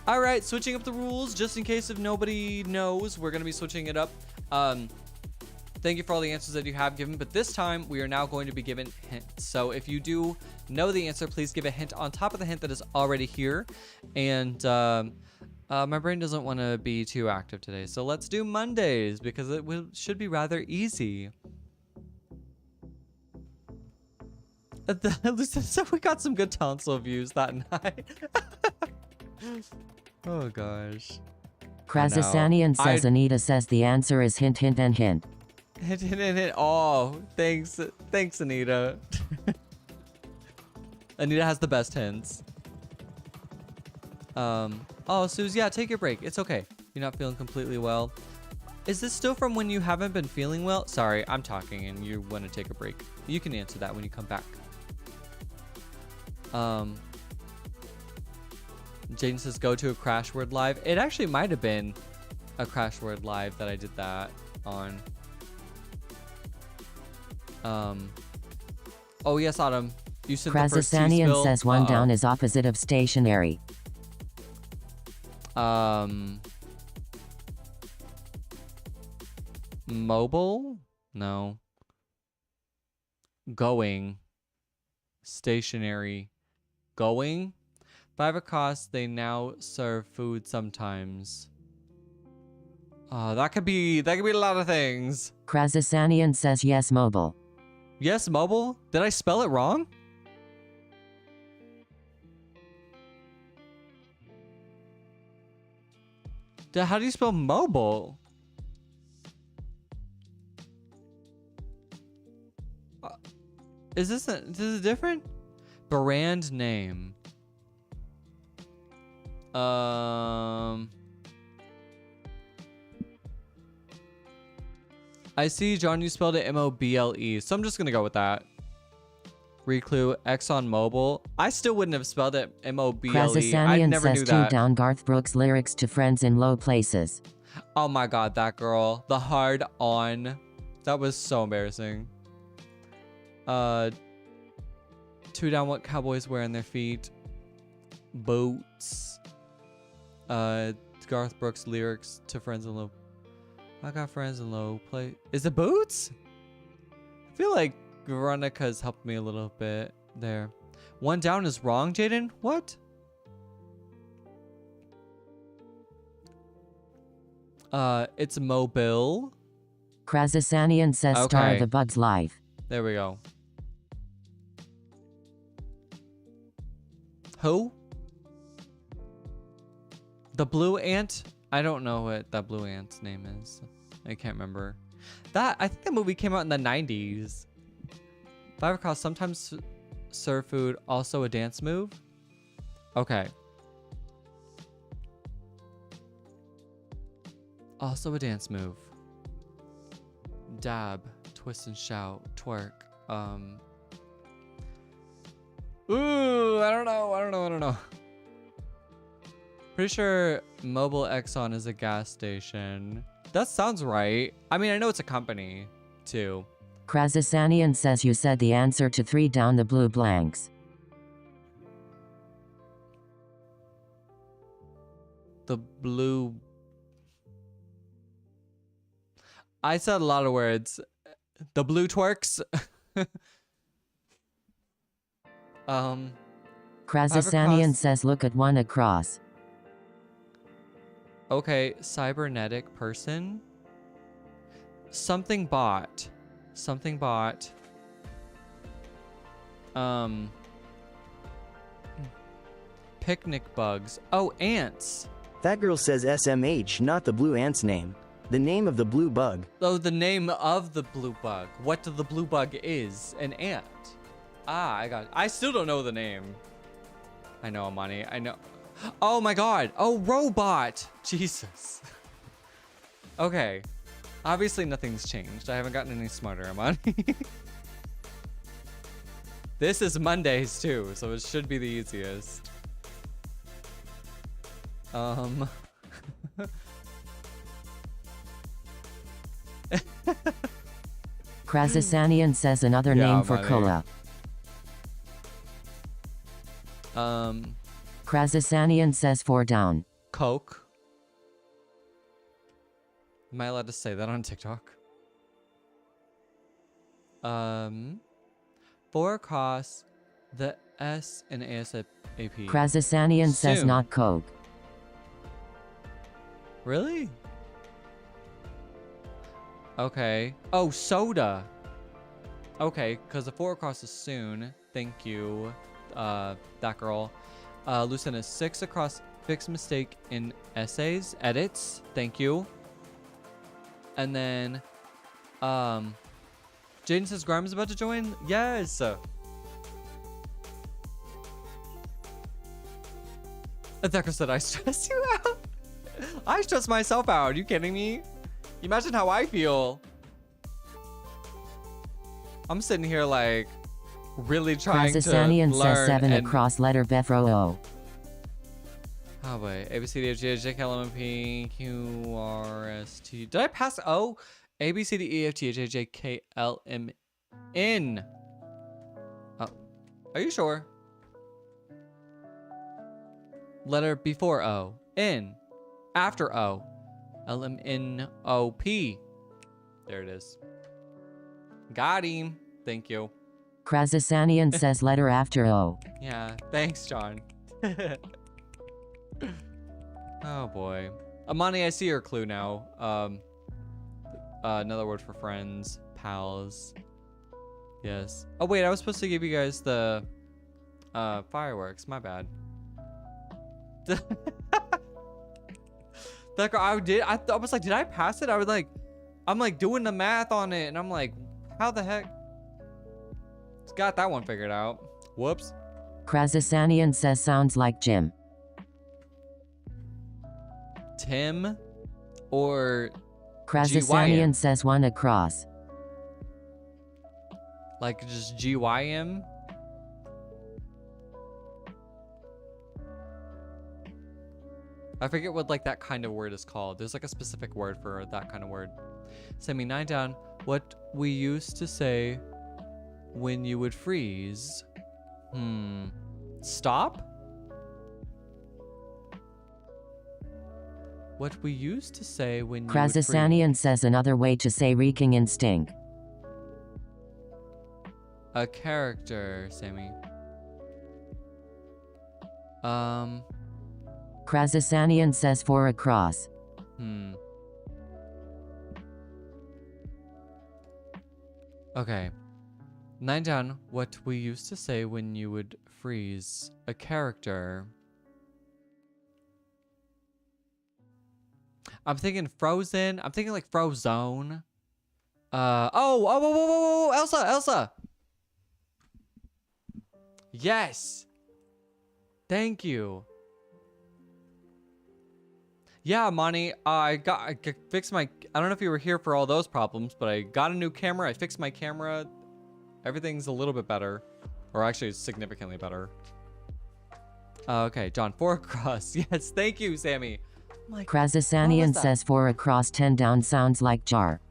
All right, switching up the rules just in case if nobody knows, we're gonna be switching it up. Thank you for all the answers that you have given, but this time we are now going to be given hints. So if you do know the answer, please give a hint on top of the hint that is already here. And my brain doesn't want to be too active today, so let's do Mondays because it should be rather easy. So we got some good tonsil views that night. Oh gosh. Krazasanian says Anita says the answer is hint, hint, and hint. Hint, hint, hint, hint. Oh, thanks, Anita. Anita has the best hints. Oh, Suze, yeah, take your break. It's okay. You're not feeling completely well. Is this still from when you haven't been feeling well? Sorry, I'm talking and you want to take a break. You can answer that when you come back. Jaden says go to a Crossword live. It actually might have been a Crossword live that I did that on. Oh yes, Autumn. You said the first Krazasanian says one down is opposite of stationary. Mobile? No. Going. Stationary. Going. 5 across, they now serve food sometimes. That could be a lot of things. Krazasanian says yes, mobile. Yes, mobile? Did I spell it wrong? How do you spell mobile? Is this different? Brand name. I see, John, you spelled it M-O-B-L-E, so I'm just gonna go with that. Reclue, Exxon Mobil. I still wouldn't have spelled it M-O-B-L-E. I never says knew that. 2 down Garth Brooks lyrics to friends in low places. Oh my god, that girl. The hard on. That was so embarrassing. 2 down, what cowboys wear on their feet. Boots. Garth Brooks lyrics to friends in low. I got friends in low place. Is it boots? I feel like Veronica's helped me a little bit there. 1 down is wrong, Jaden? What? It's mobile. Krazasanian says star the Bugs live. There we go. Who? The blue ant? I don't know what that blue ant's name is. I can't remember. I think that movie came out in the 90s. 5 across, sometimes serve food, also a dance move. Okay. Also a dance move. Dab, twist and shout, twerk. Ooh, I don't know. Pretty sure Mobile Exxon is a gas station. That sounds right. I mean, I know it's a company, too. Krazasanian says you said the answer to 3 down the blue blanks. The blue... I said a lot of words. The blue twerks. Krazasanian says look at 1 across. Okay, cybernetic person. Something bot. Something bot. Picnic bugs. Oh, ants. That girl says SMH, not the blue ant's name. The name of the blue bug. Oh, the name of the blue bug. What the blue bug is? An ant. Ah, I still don't know the name. I know, Amani. I know. Oh my god. Oh, robot. Jesus. Okay. Obviously nothing's changed. I haven't gotten any smarter, Amani. This is Mondays too, so it should be the easiest. Krazasanian says another name for cola. Krasasanian says 4 down. Coke. Am I allowed to say that on TikTok? 4 across the S in ASAP. Krasasanian says Soon. not Coke. Really? Okay. Oh, soda. Okay, because the 4 across is soon. Thank you, that girl. Lucen is 6 across. Fix mistake in essays. Edits. Thank you. And then, Jaden says Grimes is about to join. Yes. Atheka said I stress you out. I stress myself out. Are you kidding me? Imagine how I feel. I'm sitting here like really trying to Krasasanian learn. says 7 and across letter Befro O. Oh wait, A B C D F G H J K L M N P Q R S T. Did I pass O? A B C D E F G H I J K L M N. Oh, are you sure? Letter before O. N. After O. L M N O P. There it is. Got him. Thank you. Krasasanian says letter after O. Yeah, thanks, John. Oh boy. Amani, I see your clue now. Another word for friends, pals. Yes. Oh wait, I was supposed to give you guys the fireworks. My bad. That girl, I was like, did I pass it? I'm like doing the math on it, and I'm like, how the heck? It's got that one figured out. Whoops. Krasasanian says sounds like Jim. Tim or Krasasanian GYM? says 1 across. Like just GYM? I forget what like that kind of word is called. There's like a specific word for that kind of word. Send me 9 down. What we used to say when you would freeze. Stop? What we used to say when you would freeze. Krasasanian says another way to say reeking in stink. A character, Sammy. Krasasanian says 4 across. Okay. 9 down. What we used to say when you would freeze. A character. I'm thinking Frozen. I'm thinking like Frozone. Oh, Elsa. Yes. Thank you. Yeah, Monty, I fixed my, I don't know if you were here for all those problems, but I got a new camera. I fixed my camera. Everything's a little bit better. Or actually, it's significantly better. Okay, John, 4 across. Yes, thank you, Sammy. Like, Krasasanian says 4 across 10 down sounds like jar.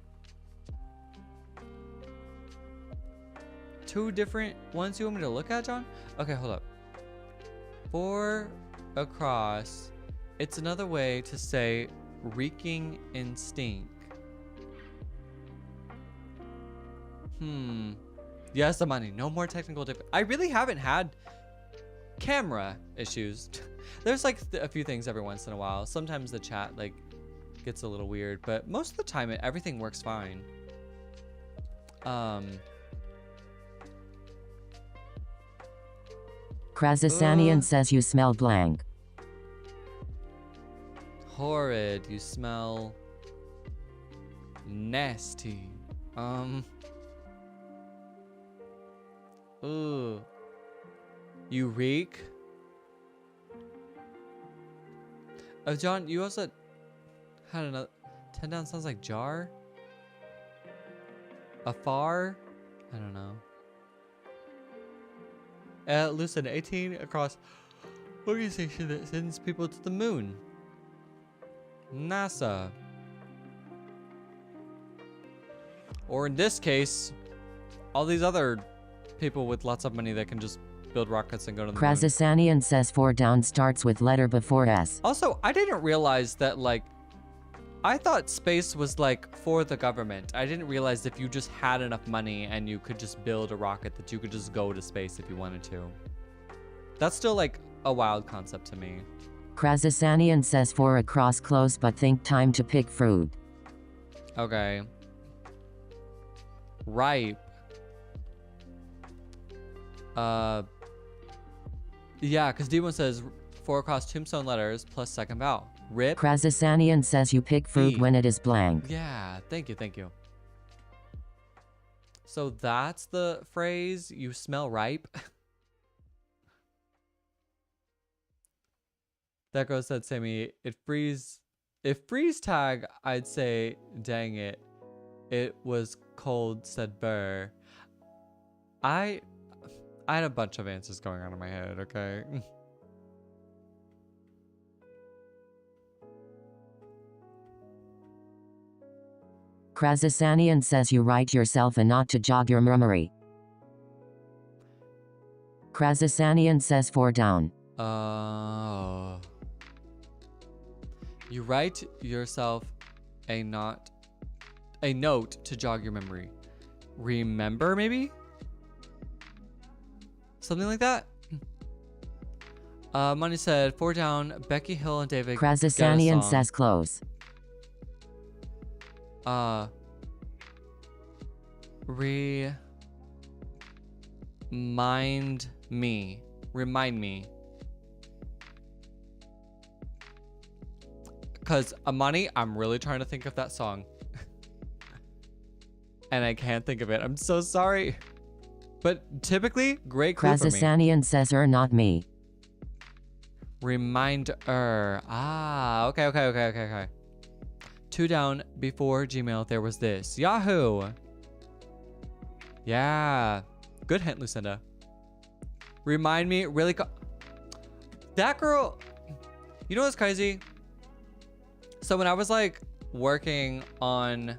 2 different ones you want me to look at, John? Okay, hold up. 4 across. It's another way to say reeking in stink. Yes, Amani, no more technical I really haven't had camera issues. There's like a few things every once in a while. Sometimes the chat like gets a little weird, but most of the time everything works fine. Krasasanian says you smell blank. Horrid, you smell nasty. Ooh. You reek? Oh, John, you also had another 10 down sounds like jar? Afar? I don't know. Lucid 18 across organization that sends people to the moon. NASA. Or in this case, all these other people with lots of money that can just build rockets and go to the moon. Krasasanian says 4 down starts with letter before S. Also, I didn't realize that, like, I thought space was like for the government. I didn't realize if you just had enough money and you could just build a rocket that you could just go to space if you wanted to. That's still like a wild concept to me. Krasasanian says 4 across close but think time to pick fruit. Okay. Ripe. Yeah, because D1 says 4 across tombstone letters plus second vowel. Rip. Krasasanian says you pick fruit when it is blank. Yeah, thank you, thank you. So that's the phrase, you smell ripe. That girl said, Sammy, if freeze tag, I'd say, dang it. It was cold, said Burr. I had a bunch of answers going on in my head, okay? Krasasanian says you write yourself a knot to jog your memory. Krasasanian says 4 down. You write yourself a note to jog your memory. Remember, maybe? Something like that? Money said 4 down, Becky Hill and David. Krasasanian says close. Remind me. Because Amani, I'm really trying to think of that song. And I can't think of it. I'm so sorry. But typically, great clue for me. Krasasanian says not me. Reminder. Ah, okay. 2 down, before Gmail, there was this. Yahoo! Yeah. Good hint, Lucinda. Remind me, really. That girl. You know what's crazy? So when I was like working on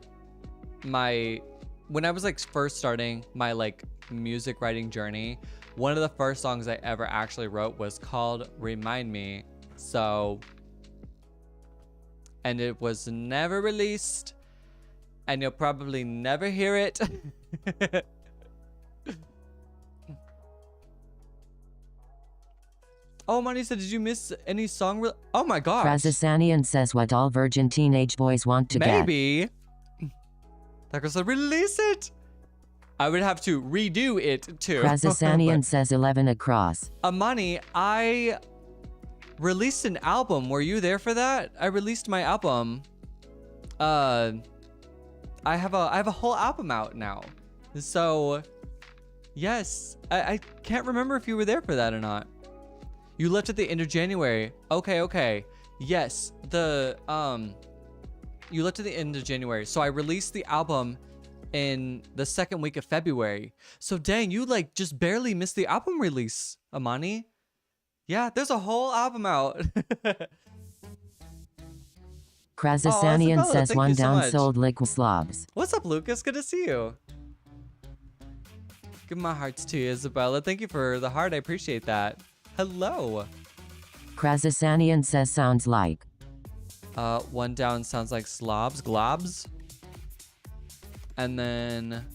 when I was like first starting my like music writing journey, one of the first songs I ever actually wrote was called Remind Me. So, and it was never released, and you'll probably never hear it. Oh, Money said, did you miss any song? Oh my gosh. Krasasanian says what all virgin teenage boys want to get. Maybe. That girl said, release it. I would have to redo it too. Krasasanian says 11 across. Amani, I released an album. Were you there for that? I released my album. I have a whole album out now. So, yes. I can't remember if you were there for that or not. You left at the end of January. Okay. Yes, you left at the end of January. So I released the album in the second week of February. So dang, you like just barely missed the album release, Amani. Yeah, there's a whole album out. Krasasanian says 1 down sold liquid slobs. What's up, Lucas? Good to see you. Give my hearts to you, Isabella. Thank you for the heart. I appreciate that. Hello. Krasasanian says sounds like. 1 down sounds like globs. And then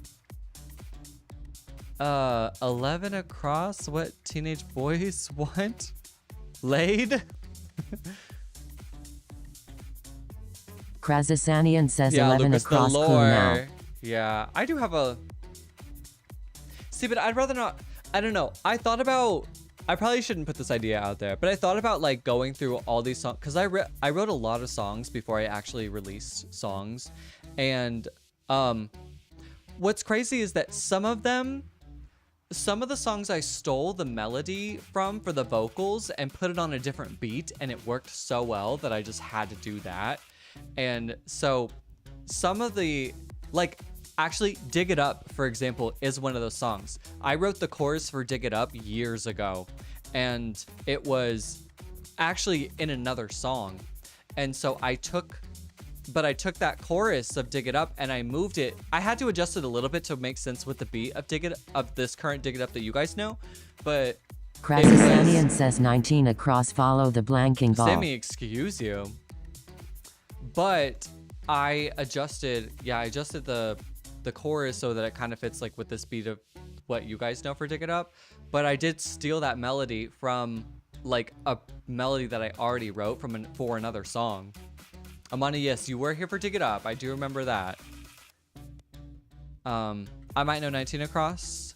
11 across, what teenage boys want? Laid? Krasasanian says yeah, 11 Lucas, across the clue lore. now. Yeah, I do have a... See, but I'd rather not... I don't know. I probably shouldn't put this idea out there, but I thought about like going through all these songs, because I wrote a lot of songs before I actually released songs. And what's crazy is that some of the songs I stole the melody from for the vocals and put it on a different beat, and it worked so well that I just had to do that. And so some of the, like, actually Dig It Up, for example, is one of those songs. I wrote the chorus for Dig It Up years ago, and it was actually in another song. And so I took but I took that chorus of Dig It Up and I moved it. I had to adjust it a little bit to make sense with the beat of this current Dig It Up that you guys know, but Krasasanian says 19 across, follow the blanking ball. Sammy, excuse you. But I adjusted the chorus so that it kind of fits like with this beat of what you guys know for Dig It Up. But I did steal that melody from like a melody that I already wrote for another song. Amani, yes, you were here for Dig It Up. I do remember that. I might know 19 across.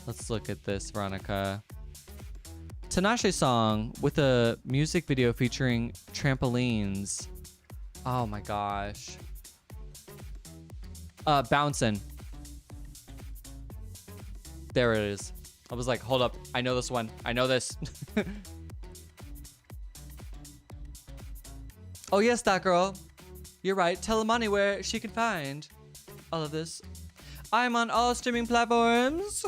Let's look at this, Veronica. Tinashe song with a music video featuring trampolines. Oh my gosh. Bouncin'. There it is. I was like, hold up. I know this one. I know this. Oh yes, that girl. You're right. Tell Amani where she can find all of this. I'm on all streaming platforms.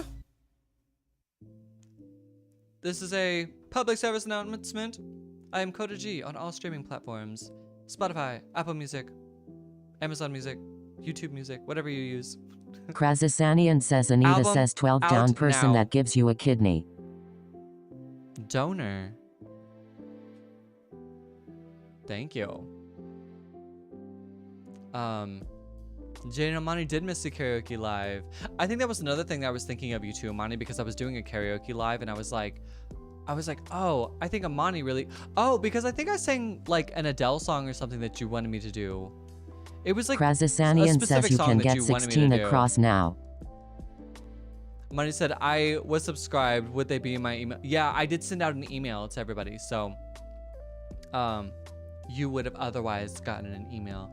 This is a public service announcement. I am Coda G on all streaming platforms. Spotify, Apple Music, Amazon Music, YouTube Music, whatever you use. Krasasanian says Anita Album says 12 down person now. that gives you a kidney. Donor. Thank you. Jane and Amani did miss the karaoke live. I think that was another thing that I was thinking of you too, Amani, because I was doing a karaoke live and I was like, oh, I think Amani really, because I think I sang like an Adele song or something that you wanted me to do. It was like Krasasanian says you can get 16 across now. Amani said, I was subscribed. Would they be in my email? Yeah, I did send out an email to everybody. So, you would have otherwise gotten an email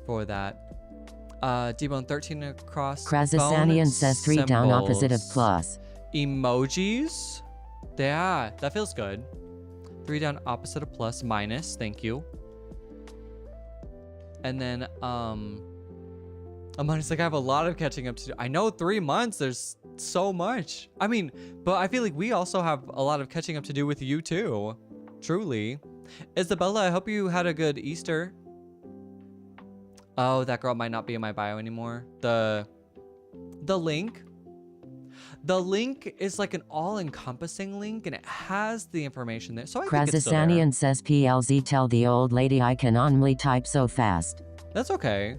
for that. D-Bone 13 across. Krasasanian says 3 down opposite of plus. Emojis. Yeah, that feels good. 3 down opposite of plus minus. Thank you. And then, Amani's like, I have a lot of catching up to do. I know 3 months. There's so much. I mean, but I feel like we also have a lot of catching up to do with you too. Truly. Isabella, I hope you had a good Easter. Oh, that girl might not be in my bio anymore. The link. The link is like an all-encompassing link, and it has the information there. So I think it's still there. Krasasanian says PLZ tell the old lady I can only type so fast. That's okay.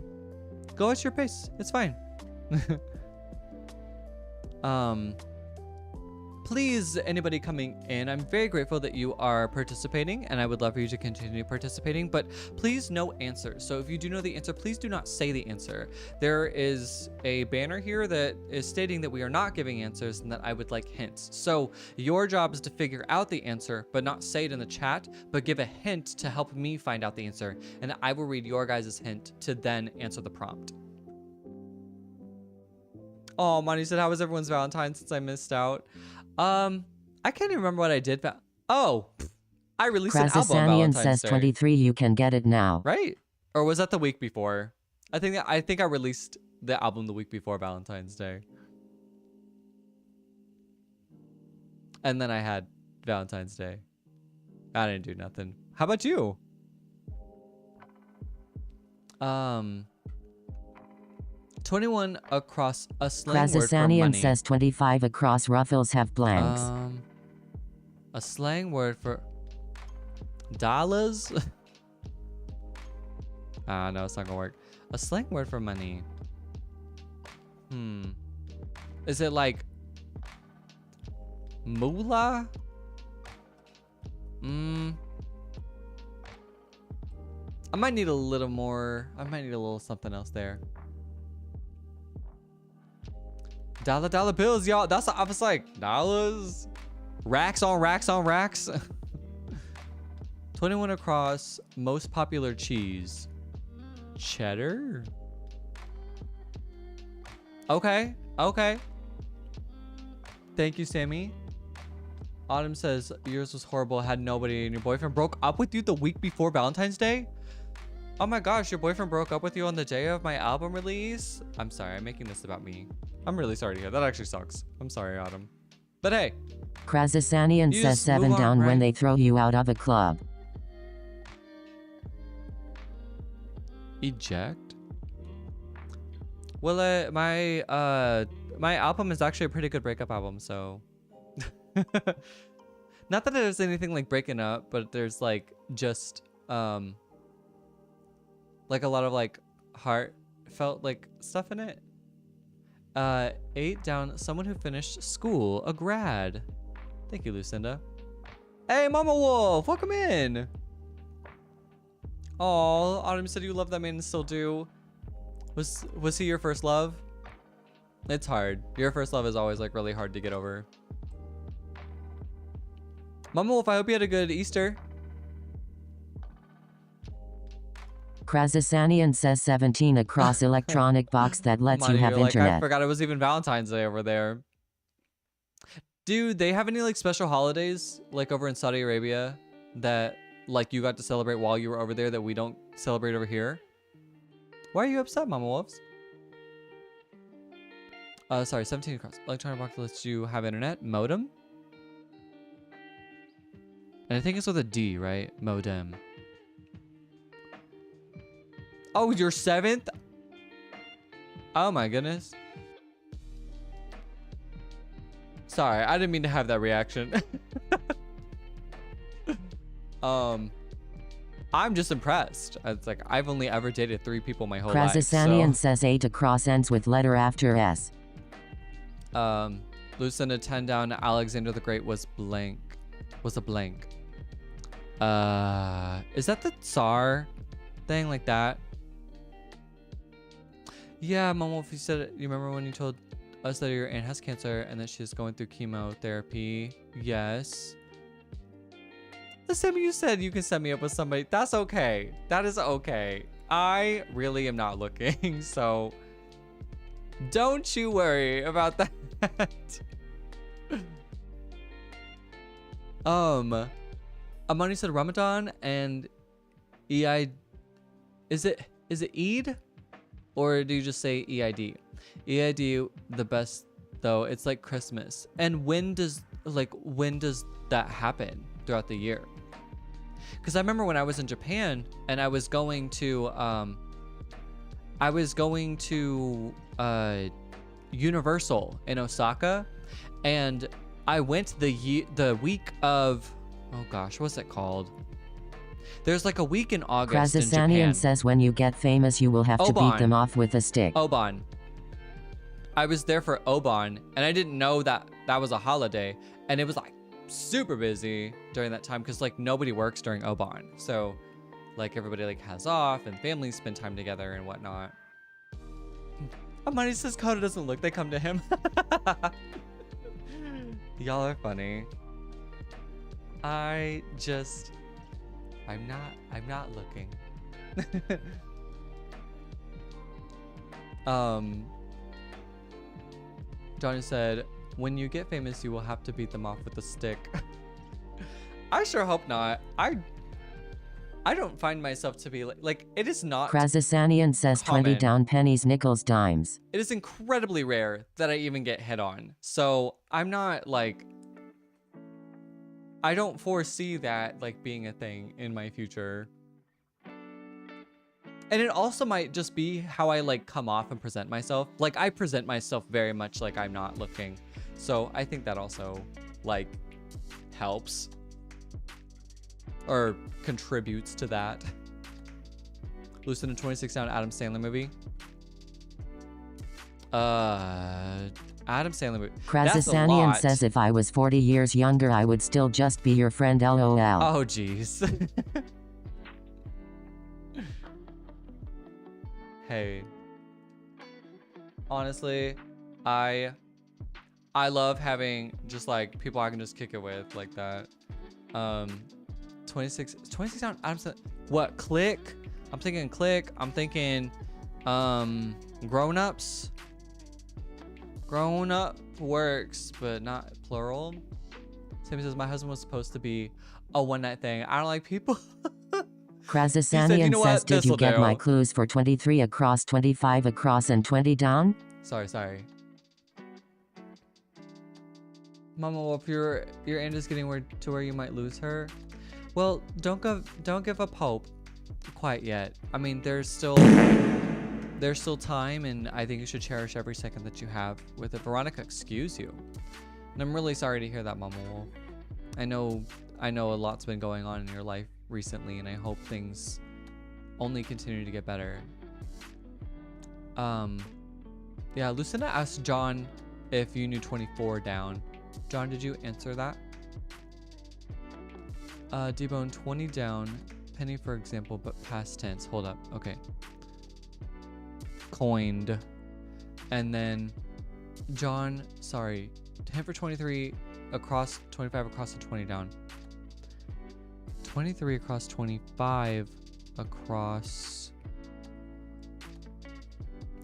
Go at your pace. It's fine. Please, anybody coming in, I'm very grateful that you are participating, and I would love for you to continue participating, but please no answers. So if you do know the answer, please do not say the answer. There is a banner here that is stating that we are not giving answers and that I would like hints. So your job is to figure out the answer, but not say it in the chat, but give a hint to help me find out the answer, and I will read your guys' hint to then answer the prompt. Oh, Monty said, how was everyone's Valentine since I missed out? I can't even remember what I did. Oh, I released an album on Krasasanian Valentine's says Day. 23 you can get it now. Right? Or was that the week before? I think I released the album the week before Valentine's Day. And then I had Valentine's Day. I didn't do nothing. How about you? 21 across a slang word for Krasasanian money. says 25 across ruffles have blanks. A slang word for dollars? No, it's not gonna work. A slang word for money. Is it like moolah? I might need a little more. I might need a little something else there. Dollar bills, y'all. That's I was like, dollars, racks on racks on racks. 21 across, most popular cheese. Cheddar. Okay. Thank you, Sammy. Autumn says yours was horrible, had nobody, and your boyfriend broke up with you the week before Valentine's Day. Oh my gosh, your boyfriend broke up with you on the day of my album release? I'm sorry, I'm making this about me. I'm really sorry to hear. That actually sucks. I'm sorry, Autumn. But hey. Krasasanian says 7 down when they throw you out of a club. Eject? Well, my album is actually a pretty good breakup album, so. Not that there's anything like breaking up, but there's like just like a lot of like heartfelt like stuff in it. 8 down, someone who finished school, a grad. Thank you, Lucinda. Hey, Mama Wolf, welcome in. Oh, Autumn said you love that man and still do. Was he your first love? It's hard. Your first love is always like really hard to get over. Mama Wolf, I hope you had a good Easter. Krazasanian says 17 across electronic box that lets Monty, you have you're like, internet. I forgot it was even Valentine's Day over there. Dude, they have any like special holidays like over in Saudi Arabia that like you got to celebrate while you were over there that we don't celebrate over here? Why are you upset, Mama Wolves? Sorry, 17 across. Electronic box lets you have internet. Modem? And I think it's with a D, right? Modem. Oh, you're 7th? Oh my goodness. Sorry, I didn't mean to have that reaction. I'm just impressed. It's like I've only ever dated 3 people my whole life. Krazasanian says 8 across ends with letter after S. Lucinda 10 down. Alexander the Great was blank. Was a blank. Is that the Tsar thing like that? Yeah, Mom Wolf, you said it. You remember when you told us that your aunt has cancer and that she's going through chemotherapy? Yes. The same you said you can set me up with somebody. That's okay. That is okay. I really am not looking, so don't you worry about that. Amani said Ramadan and EI. Is it Eid? Or do you just say EID? EID, the best though. It's like Christmas. And when does that happen throughout the year? Because I remember when I was in Japan and I was going to Universal in Osaka, and I went the week of, oh gosh, what's it called? There's like a week in August in Japan. Krazasanian says when you get famous you will have to beat them off with a stick. Obon. I was there for Obon, and I didn't know that that was a holiday, and it was like super busy during that time because like nobody works during Obon, so like everybody like has off and families spend time together and whatnot. Amani says Koda doesn't look, they come to him. Y'all are funny. I'm not looking. Johnny said, when you get famous, you will have to beat them off with a stick. I sure hope not. I don't find myself to be like it is not Krazasanian says common. 20 down pennies, nickels, dimes. It is incredibly rare that I even get hit on. So I'm not like, I don't foresee that like being a thing in my future. And it also might just be how I like come off and present myself. Like I present myself very much like I'm not looking. So I think that also like helps or contributes to that. Lucinda 26 down, Adam Sandler movie. Adam Sandler movie. Krazasanian says if I was 40 years younger I would still just be your friend, lol. Oh jeez. Hey, honestly, I love having just like people I can just kick it with like that. 26 down. What? Click? I'm thinking Click. I'm thinking Grown Ups. Grown Up works, but not plural. Sammy says my husband was supposed to be a one-night thing. I don't like people. Krazasanian says, did you get my clues for 23 across, 25 across, and 20 down? Sorry. Mama, well, if your aunt is getting to where you might lose her, well, don't give up hope. quite yet. I mean, there's still time, and I think you should cherish every second that you have with it. Veronica, excuse you. And I'm really sorry to hear that, Mama Wolf. I know a lot's been going on in your life recently, and I hope things only continue to get better. Yeah, Lucinda asked John if you knew 24 down. John, did you answer that? D-Bone, 20 down. Penny, for example, but past tense. Hold up. Okay. Coined. And then John, sorry. 10 for 23 across, 25 across, and 20 down. 23 across, 25 across.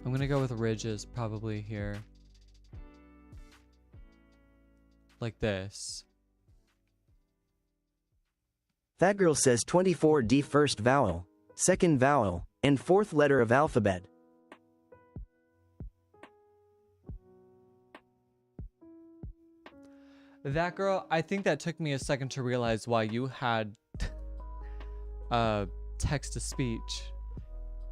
I'm gonna go with ridges probably here. Like this. That girl says 24D first vowel, second vowel, and fourth letter of alphabet. That girl, I think that took me a second to realize why you had text to speech.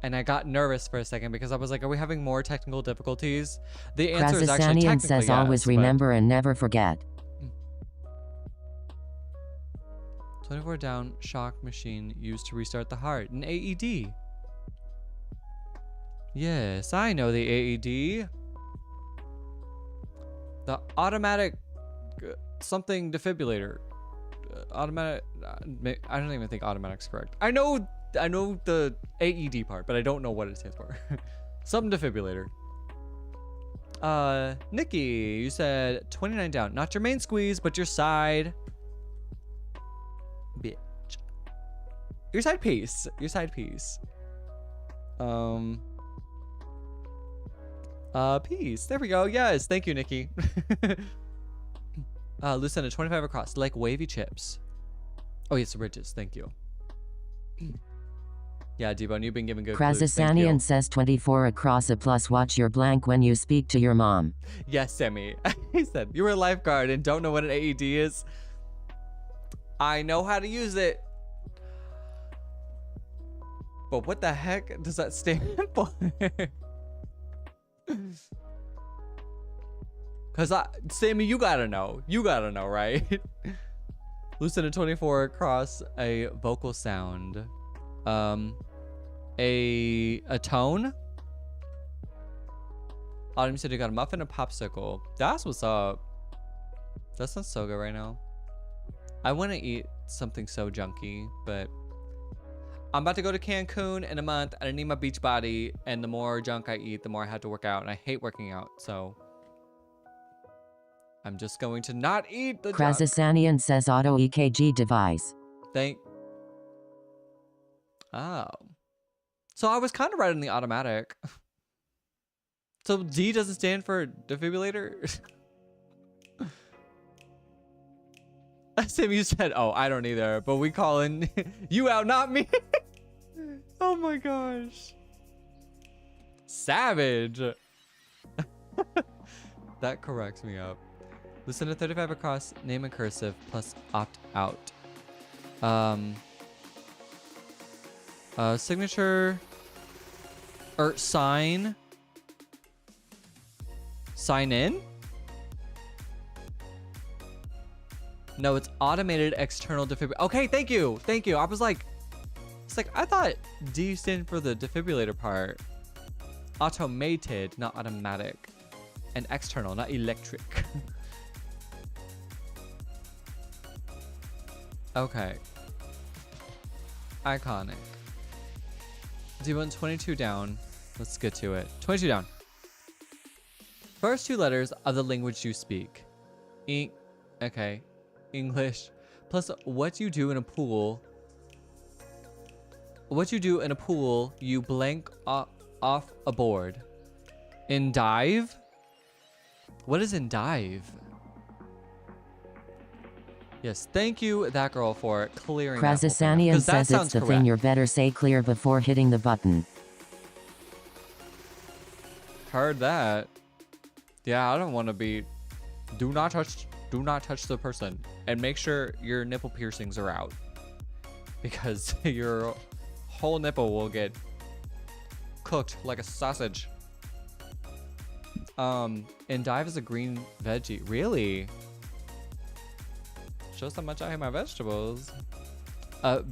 And I got nervous for a second because I was like, are we having more technical difficulties? The answer is actually technically says yes, always remember and never forget. 24 down, shock machine used to restart the heart. An AED. Yes, I know the AED. The automatic something defibrillator. Automatic. I don't even think automatic's correct. I know the AED part, but I don't know what it stands for. Something defibrillator. Nikki, you said 29 down. Not your main squeeze, but your side. Bitch. Your side piece. Your side piece. Piece. There we go. Yes. Thank you, Nikki. Lucinda, 25 across. Like wavy chips. Oh, yes, ridges. Thank you. Yeah, D-Bone, you've been giving good clues. Krazasanian says 24 across a plus watch your blank when you speak to your mom. Yes, Sammy. He said, you were a lifeguard and don't know what an AED is. I know how to use it. But what the heck does that stand for? Because Sammy, you gotta know. You gotta know, right? Lucinda 24 across a vocal sound. A tone. Autumn said you got a muffin and a popsicle. That's what's up. That sounds so good right now. I want to eat something so junky, but I'm about to go to Cancun in a month and I need my beach body, and the more junk I eat, the more I have to work out, and I hate working out, so I'm just going to not eat the junk. Krazasanian says auto EKG device. Oh. So I was kind of right on the automatic. So D doesn't stand for defibrillator? Sam, you said, oh, I don't either, but we calling you out, not me. Oh my gosh. Savage. That corrects me up. Listen to 35 across, name in cursive, plus opt out. Signature or sign in. No, it's automated external defibrillator. Okay, thank you. I was like, I thought D stood for the defibrillator part. Automated, not automatic, and external, not electric. Okay. Iconic. Do you want 22 down? Let's get to it. 22 down. First two letters of the language you speak. Okay. English. Plus what you do in a pool. What you do in a pool, you blank off a board. In dive? What is in dive? Yes, thank you, that girl, for clearing that. Krazasanian says it's the thing you're better say clear before hitting the button. Heard that. Yeah, I don't want to be. Do not touch the person, and make sure your nipple piercings are out, because you're whole nipple will get cooked like a sausage. Endive is a green veggie. Really? Shows how much I hate my vegetables.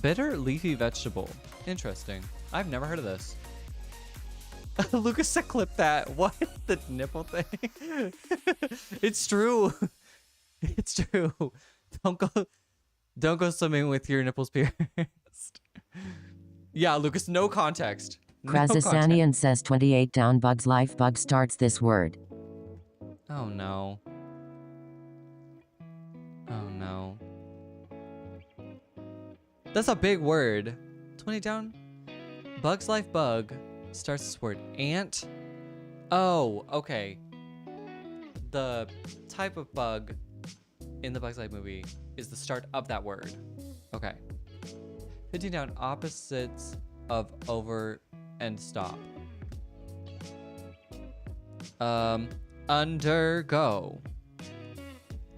Bitter leafy vegetable. Interesting. I've never heard of this. Lucas said clip that. What? The nipple thing? It's true. It's true. Don't go swimming with your nipples pierced. Yeah, Lucas, no context. No context. Krazasanian says 28 down. Bug's life. Bug starts this word. Oh no. Oh no. That's a big word. 20 down. Bug's life. Bug starts this word. Ant. Oh, okay. The type of bug in the Bug's Life movie is the start of that word. Okay. 15 down. Opposites of over and stop. Undergo.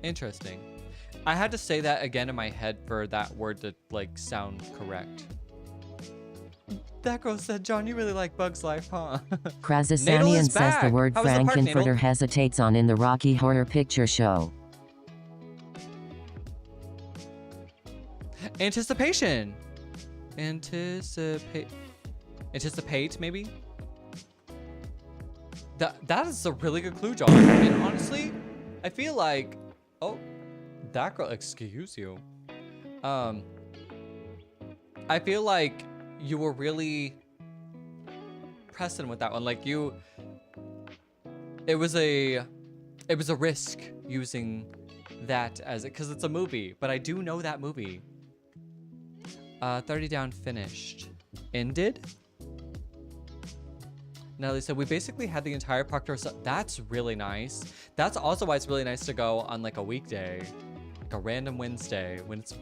Interesting. I had to say that again in my head for that word to like sound correct. That girl said, John, you really like Bug's Life, huh? Krazasanian says the word How was the park, Frankenfurter Nadel? hesitates on in the Rocky Horror Picture Show. Anticipation. Anticipate, maybe? That is a really good clue, John. And honestly, I feel like... Oh, that girl, excuse you. I feel like you were really pressing with that one. Like you... It was a risk using that as it... Because it's a movie, but I do know that movie. 30 down, finished. Ended? Natalie said, we basically had the entire park to ourselves. That's really nice. That's also why it's really nice to go on like a weekday. Like a random Wednesday when it's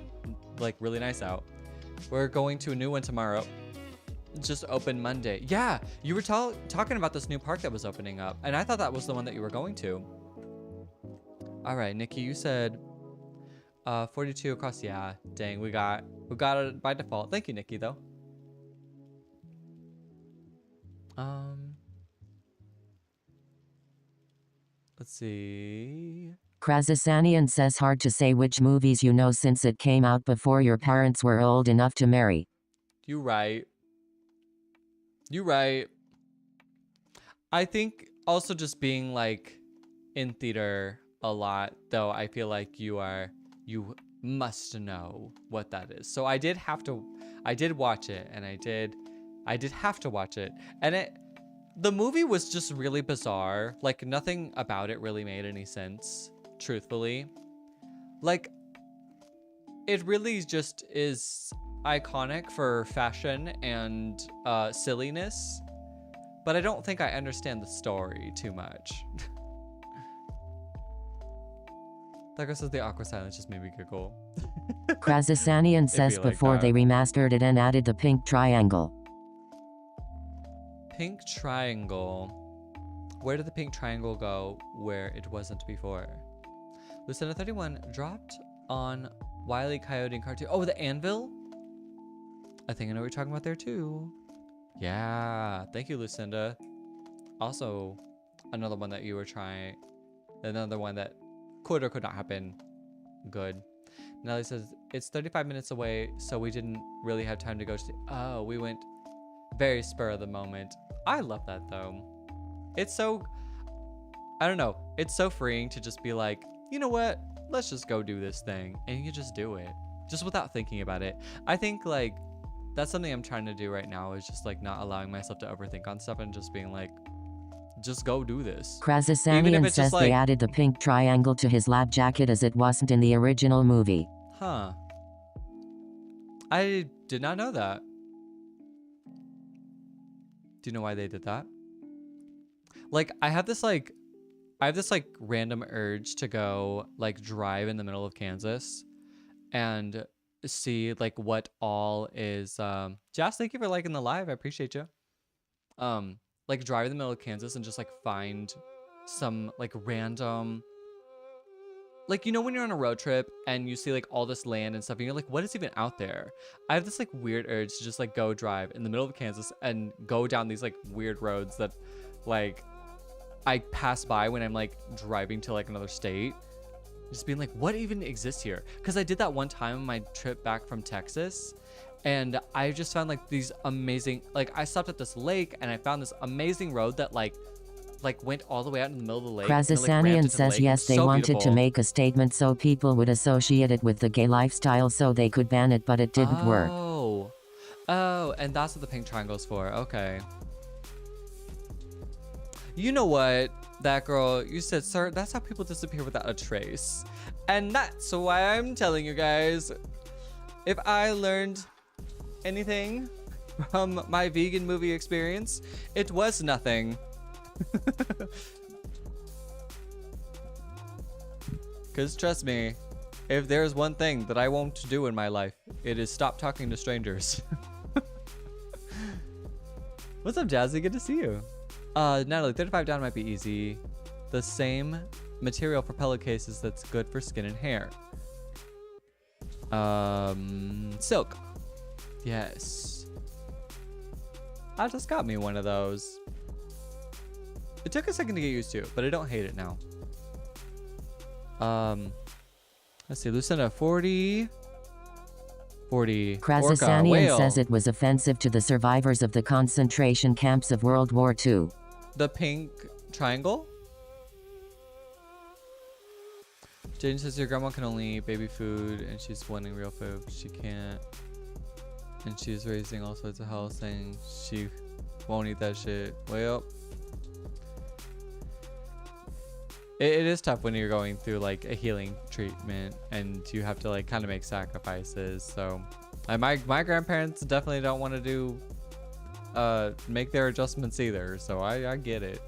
like really nice out. We're going to a new one tomorrow. Just opened Monday. Yeah, you were talking about this new park that was opening up. And I thought that was the one that you were going to. All right, Nikki, you said 42 across. Yeah, dang, we got it by default. Thank you, Nikki, though. Let's see. Krazasanian says hard to say which movies you know since it came out before your parents were old enough to marry. You right. You right. I think also just being like in theater a lot, though, I feel like you must know what that is. So I did watch it, and I did have to watch it. And the movie was just really bizarre. Like nothing about it really made any sense, truthfully. Like it really just is iconic for fashion and silliness, but I don't think I understand the story too much. Like I said, the awkward silence just made me giggle. Krazasanian says like before that. they remastered it and added the pink triangle. Pink triangle. Where did the pink triangle go where it wasn't before? Lucinda 31 dropped on Wile E. Coyote and Cartoon. Oh, the anvil? I think I know what you're talking about there too. Yeah, thank you, Lucinda. Also, another one that you were trying. Another one that could or could not happen. Good. Nelly says, it's 35 minutes away, so we didn't really have time to go to... Oh, we went very spur of the moment. I love that, though. It's so... I don't know. It's so freeing to just be like, you know what? Let's just go do this thing. And you just do it. Just without thinking about it. I think, like, that's something I'm trying to do right now is just, like, not allowing myself to overthink on stuff and just being like, just go do this. Krazasanian says they added the pink triangle to his lab jacket as it wasn't in the original movie. Huh. I did not know that. Do you know why they did that? Like, I have this random urge to go like drive in the middle of Kansas and see like what all is Josh, thank you for liking the live. I appreciate you. Like drive in the middle of Kansas and just like find some like random like, you know when you're on a road trip and you see like all this land and stuff and you're like, what is even out there? I have this like weird urge to just like go drive in the middle of Kansas and go down these like weird roads that like I pass by when I'm like driving to like another state. Just being like, what even exists here? Because I did that one time on my trip back from Texas, and I just found like these amazing, like I stopped at this lake and I found this amazing road that like went all the way out in the middle of the lake. Krazasanian says yes, they wanted to make a statement so people would associate it with the gay lifestyle so they could ban it, but it didn't work. Oh, and that's what the pink triangle's for. Okay. You know what, that girl, you said, sir, that's how people disappear without a trace. And that's why I'm telling you guys, if I learned anything from my vegan movie experience, it was nothing. Because trust me, if there's one thing that I won't do in my life, it is stop talking to strangers. What's up, Jazzy? Good to see you. Natalie, 35 down might be easy. The same material for pillowcases that's good for skin and hair. Silk. Yes. I just got me one of those. It took a second to get used to, but I don't hate it now. Let's see, Lucinda, 40. 40. Krazasanian says it was offensive to the survivors of the concentration camps of World War II. The pink triangle? Jaden says your grandma can only eat baby food and she's wanting real food. She can't. And she's raising all sorts of hell saying she won't eat that shit. Well, it is tough when you're going through like a healing treatment and you have to like kind of make sacrifices. So my grandparents definitely don't want to do make their adjustments either, so I get it.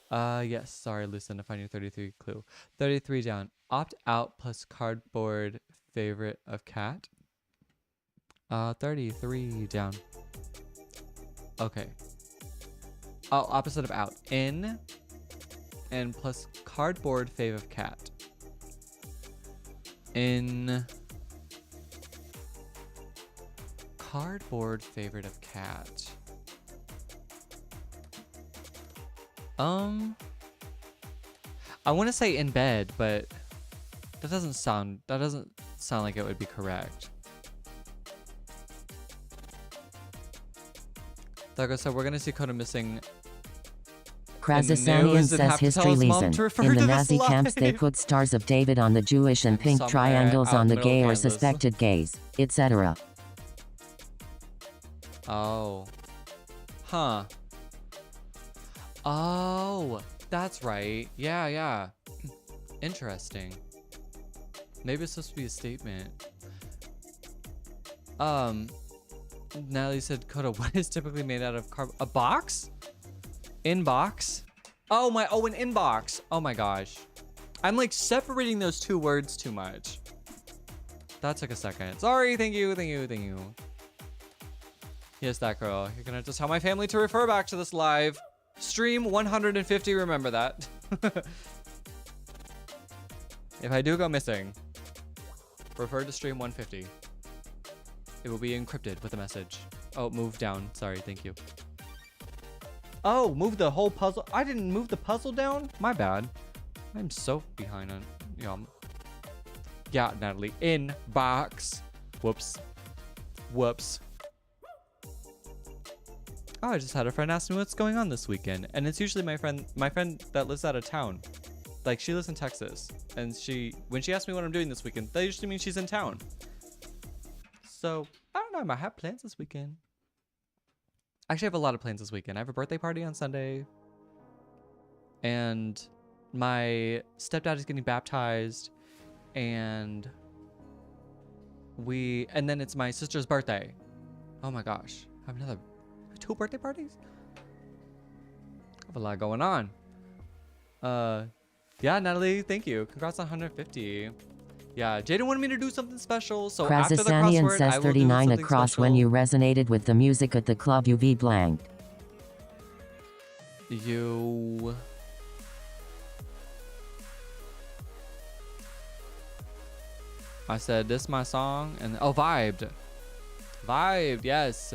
Yes, sorry, Lucinda, find your 33 clue. 33 down. Opt out plus cardboard favorite of cat. 33 down. Okay. Oh, opposite of out. In and plus cardboard fave of cat. In cardboard favorite of cat. I want to say in bed, but that doesn't sound like it would be correct. Douglas said we're gonna see Coda missing. Krazasanian says history lesson. In the Nazi camps they put stars of David on the Jewish and pink triangles on the gay or suspected gays, etc. Oh. Huh. Oh, that's right. Yeah. Interesting. Maybe it's supposed to be a statement. Natalie said, Coda, what is typically made out of cardboard? A box? Inbox? Oh, an inbox. Oh my gosh. I'm like separating those two words too much. That took a second. Sorry, thank you. Yes, that girl. You're gonna have to tell my family to refer back to this live. Stream 150, remember that. If I do go missing, refer to stream 150. It will be encrypted with a message. Oh, move down. Sorry, thank you. Oh, move the whole puzzle. I didn't move the puzzle down? My bad. I'm so behind on... Yeah, Natalie. Inbox. Whoops. Oh, I just had a friend ask me what's going on this weekend. And it's usually my friend that lives out of town. Like, she lives in Texas. And when she asks me what I'm doing this weekend, that usually means she's in town. So, I don't know. I might have plans this weekend. Actually, I have a lot of plans this weekend. I have a birthday party on Sunday. And my stepdad is getting baptized. And then it's my sister's birthday. Oh my gosh. I have 2 birthday parties? I have a lot going on. Yeah, Natalie, thank you. Congrats on 150. Yeah, Jaden wanted me to do something special, so after the crossword, says I will do 39 something across special. when you resonated with the music at the club UV blank. I said, this is my song. And oh, vibed. Vibed, yes.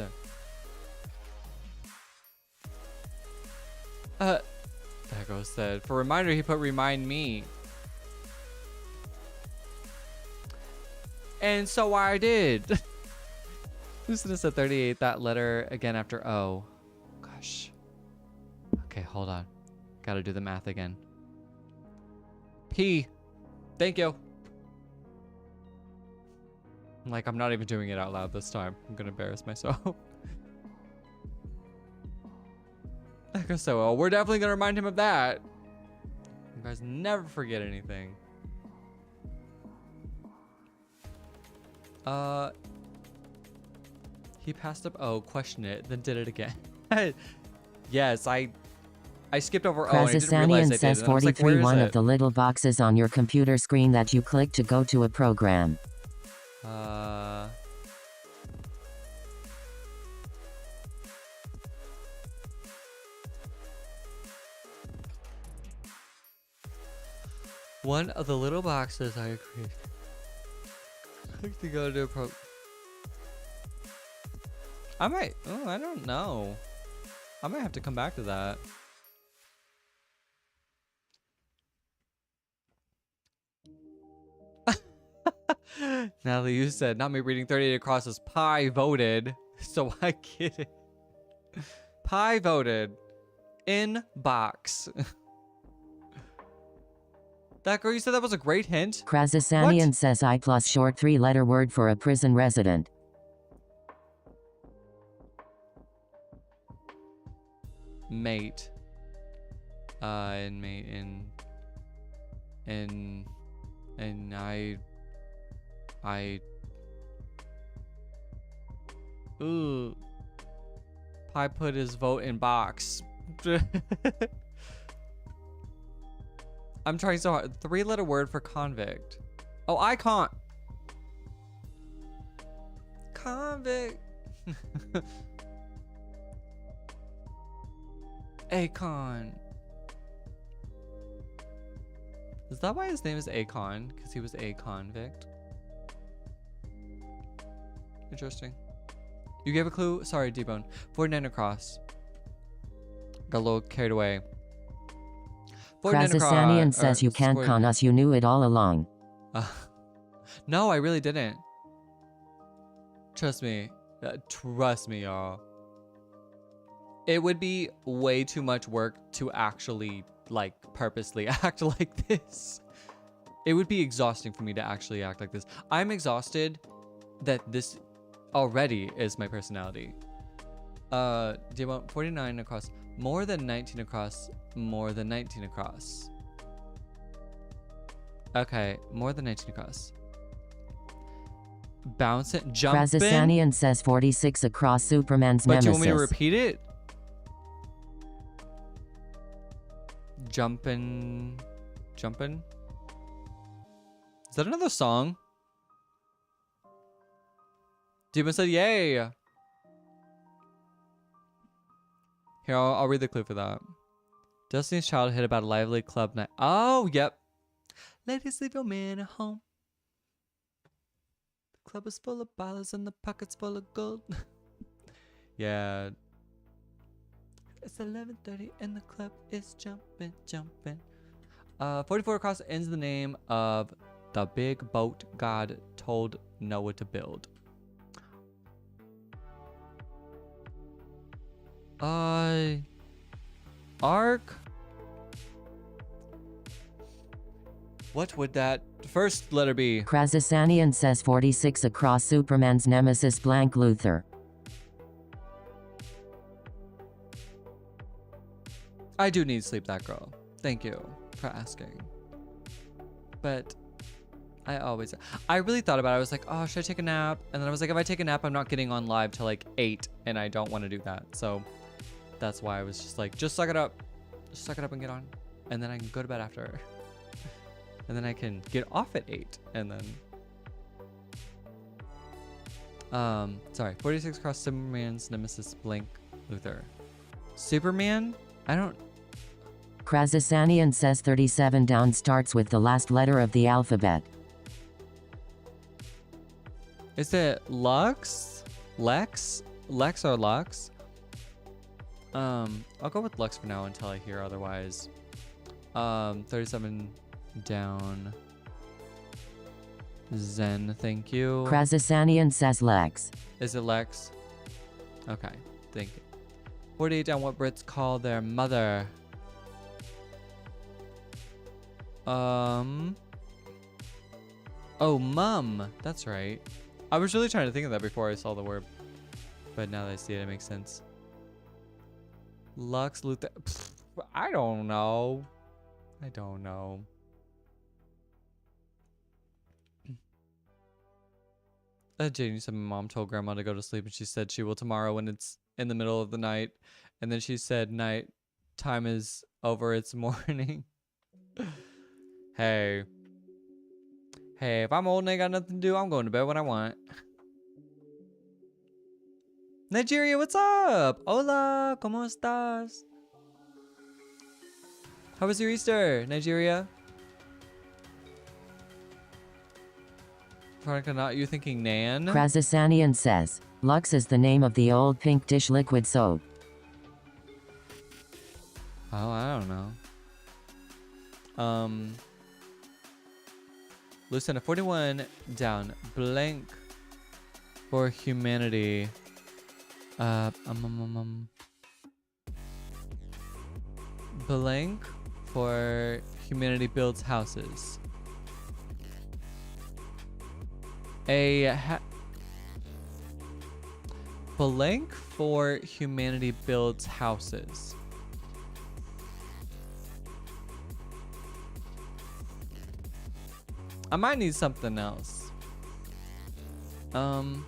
Dago said, for reminder, he put remind me. And so I did. Lucina said 38, that letter again after O. Gosh. Okay, hold on. Gotta do the math again. P. Thank you. Like, I'm not even doing it out loud this time. I'm gonna embarrass myself. So well, we're definitely gonna remind him of that. You guys never forget anything. He passed up O, questioned it, then did it again. Yes, I skipped over O and I didn't realize I did. Says 43 like, one of the little boxes on your computer screen that you click to go to a program. One of the little boxes I created. Click to go to a program. I might. Oh, I don't know. I might have to come back to that. Natalie, you said not me reading 38 across as Pi voted, so I get it. Pi voted in box. That girl, you said that was a great hint. Krazasanian says I plus short 3-letter word for a prison resident. Mate. Inmate and I ooh. Pi put his vote in box. I'm trying so hard. 3-letter word for convict. Oh, icon. Convict. Akon. Is that why his name is Akon? Because he was a convict? Interesting. You gave a clue? Sorry, D-Bone. 49 across. Got a little carried away. Krazasanian says you can't con us, you knew it all along. No, I really didn't. Trust me. Trust me, y'all. It would be way too much work to actually, like, purposely act like this. It would be exhausting for me to actually act like this. I'm exhausted that this already is my personality. Do you want 49 across? More than 19 across. More than 19 across. Okay, more than 19 across. Bounce it, jump in. Krazasanian says 46 across, Superman's But nemesis. do you want me to repeat it? Jumpin'. Jumpin'? Is that another song? Demon said yay! Here, I'll read the clue for that. Destiny's Child hit about a lively club night. Oh, yep. Ladies, leave your man at home. The club is full of ballers and the pockets full of gold. Yeah. It's 11:30 and the club is jumping, jumping. 44 across ends the name of the big boat God told Noah to build. Ark? What would that first letter be? Krazasanian says 46 across, Superman's nemesis blank Luthor. I do need sleep, that girl. Thank you for asking. But I really thought about it. I was like, oh, should I take a nap? And then I was like, if I take a nap, I'm not getting on live till like 8, and I don't want to do that. So that's why I was just like, just suck it up. Just suck it up and get on. And then I can go to bed after. And then I can get off at 8. And then... sorry. 46 across, Superman's nemesis, blank Luthor. Superman? I don't... Krazasanian says 37 down starts with the last letter of the alphabet. Is it Lux? Lex? Lex or Lux? I'll go with Lux for now until I hear otherwise. 37 down. Zen, thank you. Krazasanian says Lex. Is it Lex? Okay, thank you. 48 down, what Brits call their mother. Oh, mum. That's right. I was really trying to think of that before I saw the word. But now that I see it, it makes sense. Lux, Luther. Pfft, I don't know. I don't know. Jane said my mom told grandma to go to sleep and she said she will tomorrow when it's in the middle of the night. And then she said night time is over, it's morning. Hey. Hey, if I'm old and ain't got nothing to do, I'm going to bed when I want. Nigeria, what's up? Hola, ¿cómo estás? How was your Easter, Nigeria? Veronica, not you thinking Nan? Krazasanian says, Lux is the name of the old pink dish liquid soap. Oh, I don't know. Lucinda, 41 down. Blank for humanity. Blank for humanity builds houses. Blank for humanity builds houses. I might need something else. And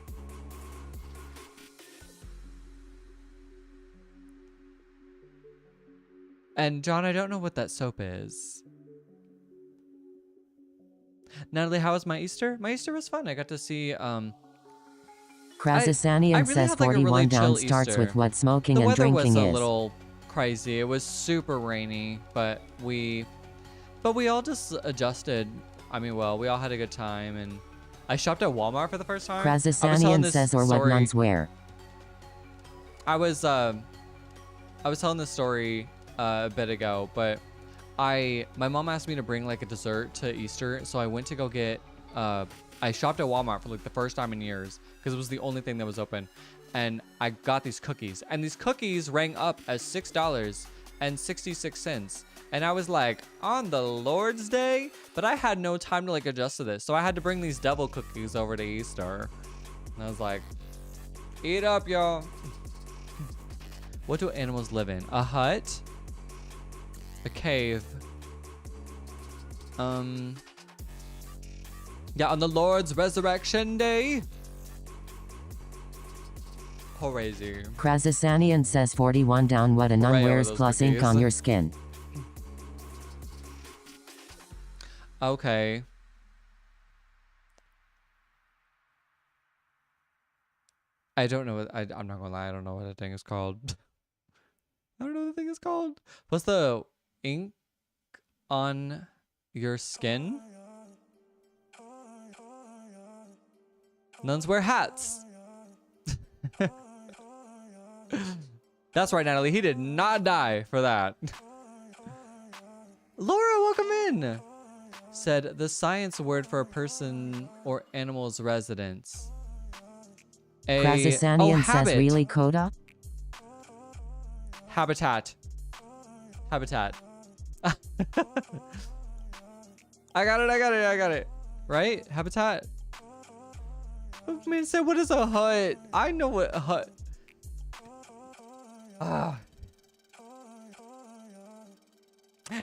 John, I don't know what that soap is. Natalie, how was my Easter? My Easter was fun. I got to see Krazasanian I really says had, like, a 41 really down chill starts Easter. with what smoking The and weather was drinking a is. little crazy. It was super rainy, but we all just adjusted. I mean, well, we all had a good time, and I shopped at Walmart for the first time. Krazasanian says or what nuns wear. I was telling this story a bit ago, but my mom asked me to bring like a dessert to Easter, so I went to go get I shopped at Walmart for like the first time in years because it was the only thing that was open, and I got these cookies, and these cookies rang up as $6.66, and I was like, on the Lord's Day, but I had no time to like adjust to this, so I had to bring these devil cookies over to Easter, and I was like, eat up, y'all. What do animals live in? A hut? A cave? Yeah, on the Lord's resurrection day? Crazy. Krazasanian says 41 down what a nun Hooray over wears those plus ink cookies. on your skin. Okay. I don't know what I'm not gonna lie, I don't know what that thing is called. I don't know what the thing is called. What's the ink on your skin? Nuns wear hats. That's right, Natalie. He did not die for that. Laura, welcome in. Said the science word for a person or animal's residence. Krazasanian says habit. really Coda? Habitat. Habitat. I got it. Right? Habitat. I mean, say, what is a hut? I know what a hut.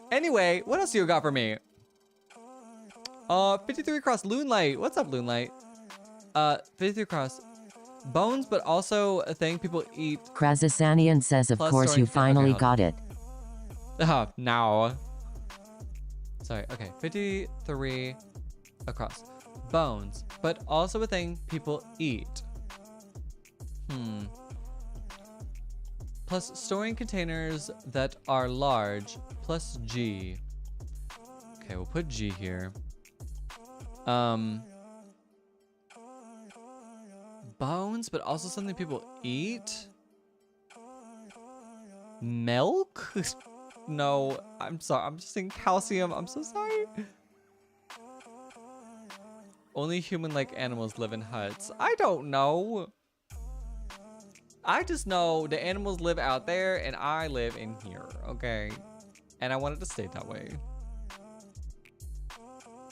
Anyway, what else you got for me? 53 cross Loonlight. What's up, Loonlight? 53 cross bones, but also a thing people eat. Krazasanian says of Plus course storing you thing- finally okay, got it. Now. Sorry, okay. 53 across. Bones, but also a thing people eat. Plus storing containers that are large, plus G. Okay, we'll put G here. bones, but also something people eat? Milk? No, I'm sorry. I'm just saying calcium. I'm so sorry. Only human-like animals live in huts. I don't know. I just know the animals live out there and I live in here, okay? And I wanted to stay that way.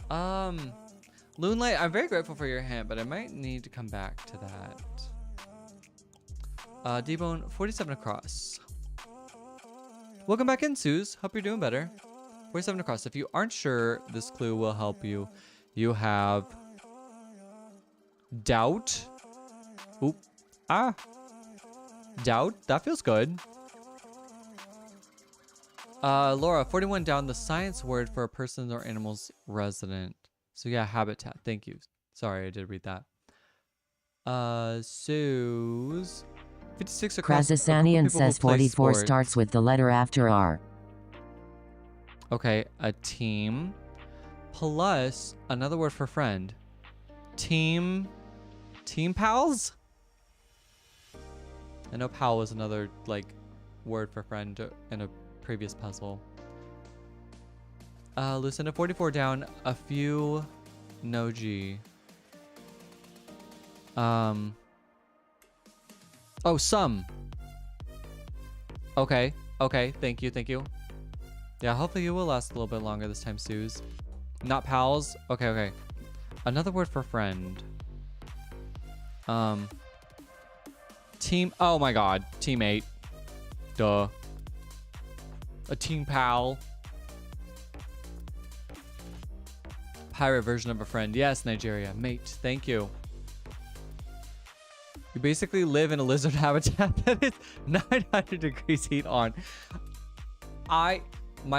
Loonlight, I'm very grateful for your hint, but I might need to come back to that. D-Bone, 47 across. Welcome back in, Suze. Hope you're doing better. 47 across. If you aren't sure, this clue will help you. You have doubt. Oop. Ah. Doubt. That feels good. Laura, 41 down. The science word for a person or animal's resident. So yeah, habitat. Thank you. Sorry, I did read that. Suze. 56 across. Krasasanian says 44 starts with the letter after R. Okay, a team. Plus another word for friend. Team pals? I know pal was another like word for friend in a previous puzzle. Lucinda, 44 down, a few no G. Oh, some. Okay, thank you. Yeah, hopefully you will last a little bit longer this time, Suze. Not pals? Okay. Another word for friend. Team, oh my god, teammate. Duh. A team pal. Pirate version of a friend. Yes, Nigeria. Mate, thank you. You basically live in a lizard habitat that is 900 degrees heat on. My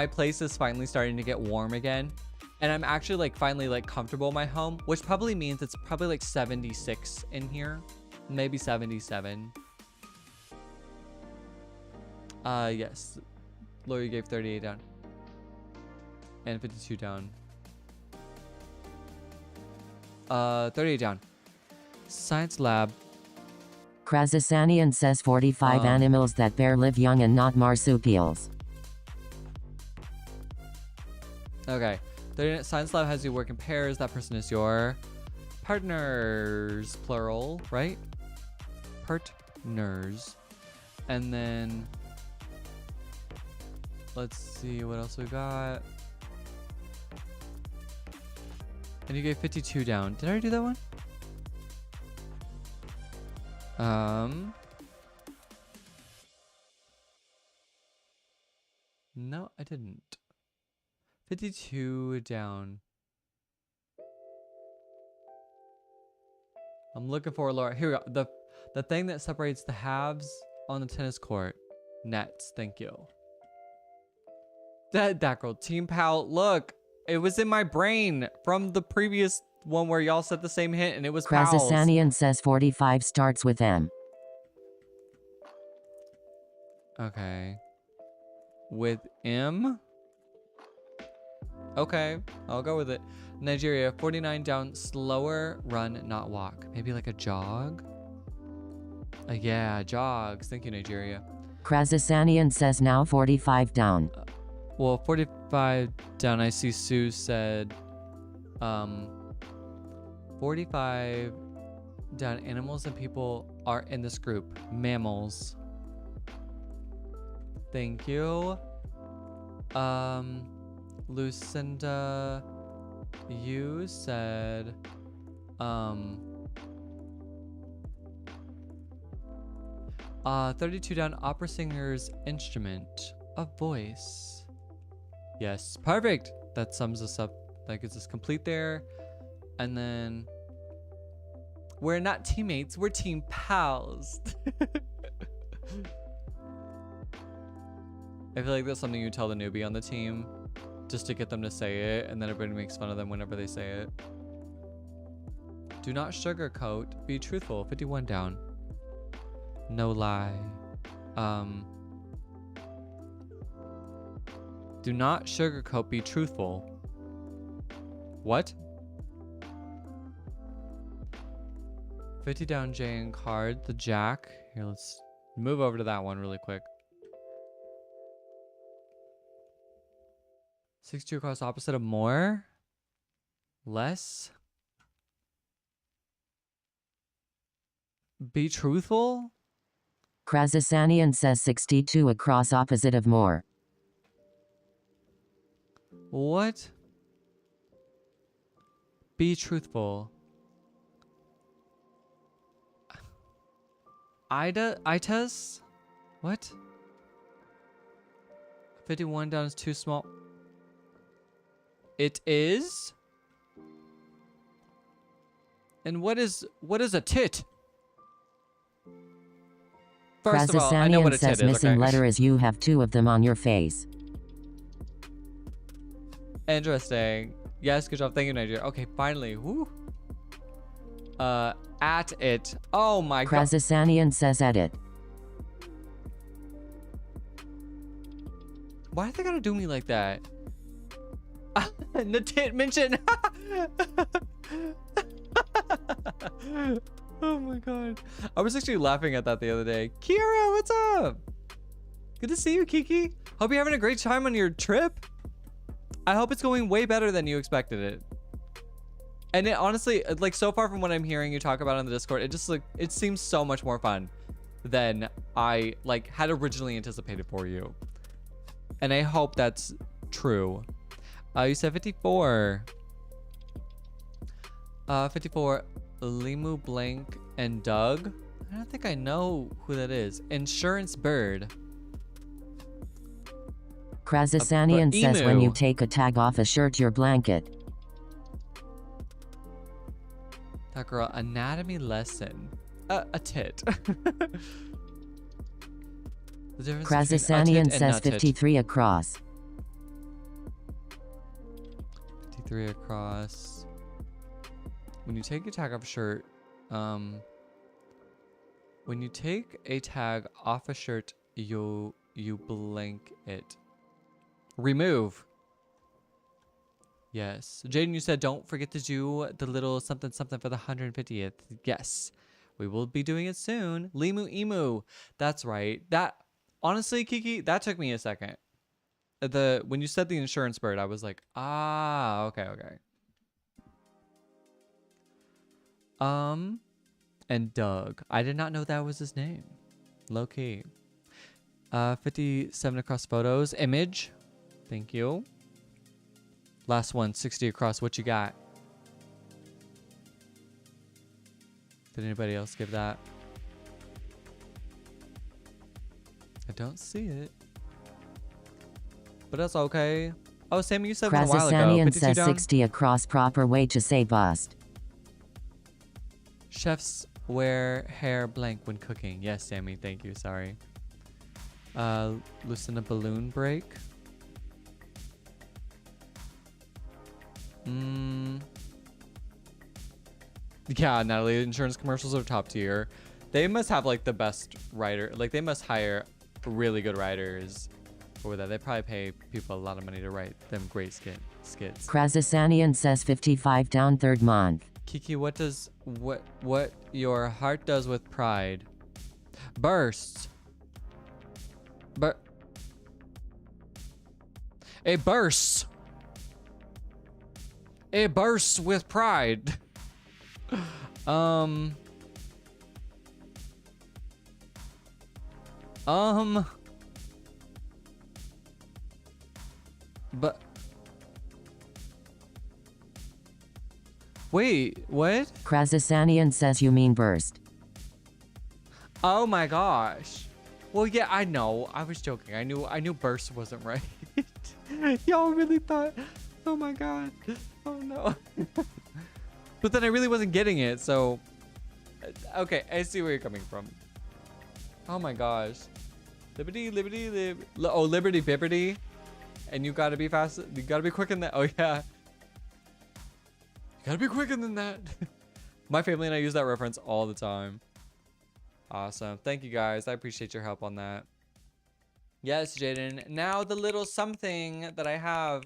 place is finally starting to get warm again. And I'm actually like finally like comfortable in my home, which probably means it's probably like 76 in here. Maybe 77. Yes. Lori gave 38 down. And 52 down. 38 down. Science lab. Krasasanian says 45 animals that bear live young and not marsupials. Okay. Science lab has you work in pairs. That person is your partners, plural, right? Partners. And then let's see what else we got. And you gave 52 down. Did I already do that one? No, I didn't. 52 down. I'm looking for Laura. Here we go. The thing that separates the halves on the tennis court. Nets. Thank you. That girl. Team pal. Look, it was in my brain from the previous one where y'all said the same hint and it was pals. Krasasanian says 45 starts with M. Okay. With M? Okay, I'll go with it. Nigeria, 49 down, slower run, not walk. Maybe like a jog? Yeah, jogs. Thank you, Nigeria. Krasasanian says now 45 down. Well, 45 down, I see Sue said 45 down, animals and people are in this group. Mammals. Thank you. Lucinda, you said 32 down, opera singer's instrument, a voice. Yes, perfect. That sums us up. That gets us complete there. And then we're not teammates, we're team pals. I feel like that's something you tell the newbie on the team just to get them to say it, and then everybody makes fun of them whenever they say it. Do not sugarcoat, be truthful. 51 down. No lie. Do not sugarcoat, be truthful. What? 50 down Jane card, the jack. Here, let's move over to that one really quick. 62 across, opposite of more. Less. Be truthful. Krasasanian says 62 across, opposite of more. What? Be truthful. Itas? What? 51 down is too small. It is? And what is a tit? First of all, I know what a tit says is. missing Okay. letter is you have 2 of them on your face. Interesting. Yes, good job. Thank you, Nigeria. Okay, finally. Woo. At it. Oh my god. Krasasanian says edit. Why are they gonna do me like that? The tit mention. Oh my god. I was actually laughing at that the other day. Kira, what's up? Good to see you, Kiki. Hope you're having a great time on your trip. I hope it's going way better than you expected it. And it honestly, like, so far from what I'm hearing you talk about on the Discord, it just, like, it seems so much more fun than I, like, had originally anticipated for you. And I hope that's true. You said 54. 54, Limu, Blank, and Doug. I don't think I know who that is. Insurance Bird. Krasasanian says when you emu. take a tag off a shirt, your blanket. That girl, anatomy lesson. A tit. The difference between a tit Krasasanian and says not tit. 53 across. 53 across. When you take a tag off a shirt, when you take a tag off a shirt, you blank it. Remove. Yes. Jaden, you said don't forget to do the little something something for the 150th. Yes. We will be doing it soon. Limu Emu. That's right. That honestly, Kiki, that took me a second. When you said the insurance bird, I was like, ah, okay. And Doug. I did not know that was his name. Low key. 57 across photos. Image. Thank you. Last one, 60 across. What you got? Did anybody else give that? I don't see it. But that's okay. Oh, Sammy, you said one a while ago. Krasasanian 52 says down? 60 across, proper way to say bust. Chefs wear hair blank when cooking. Yes, Sammy, thank you. Sorry. Loosen a balloon break. Yeah, Natalie, insurance commercials are top tier. They must have like the best writer. Like they must hire really good writers for that. They probably pay people a lot of money to write them great skits. Krasasanian says 55 down, 3rd month. Kiki, what your heart does with pride? Bursts. It bursts. It bursts with pride. But wait, what? Krasasanian says you mean burst. Oh my gosh. Well, yeah, I know. I was joking. I knew burst wasn't right. Y'all really thought, oh my god. Oh no. But then I really wasn't getting it, so okay, I see where you're coming from. Oh my gosh. Liberty, oh, Liberty Bibbity. And you gotta be fast. You gotta be quicker than that. Oh yeah. You gotta be quicker than that. My family and I use that reference all the time. Awesome. Thank you guys. I appreciate your help on that. Yes, Jaden. Now the little something that I have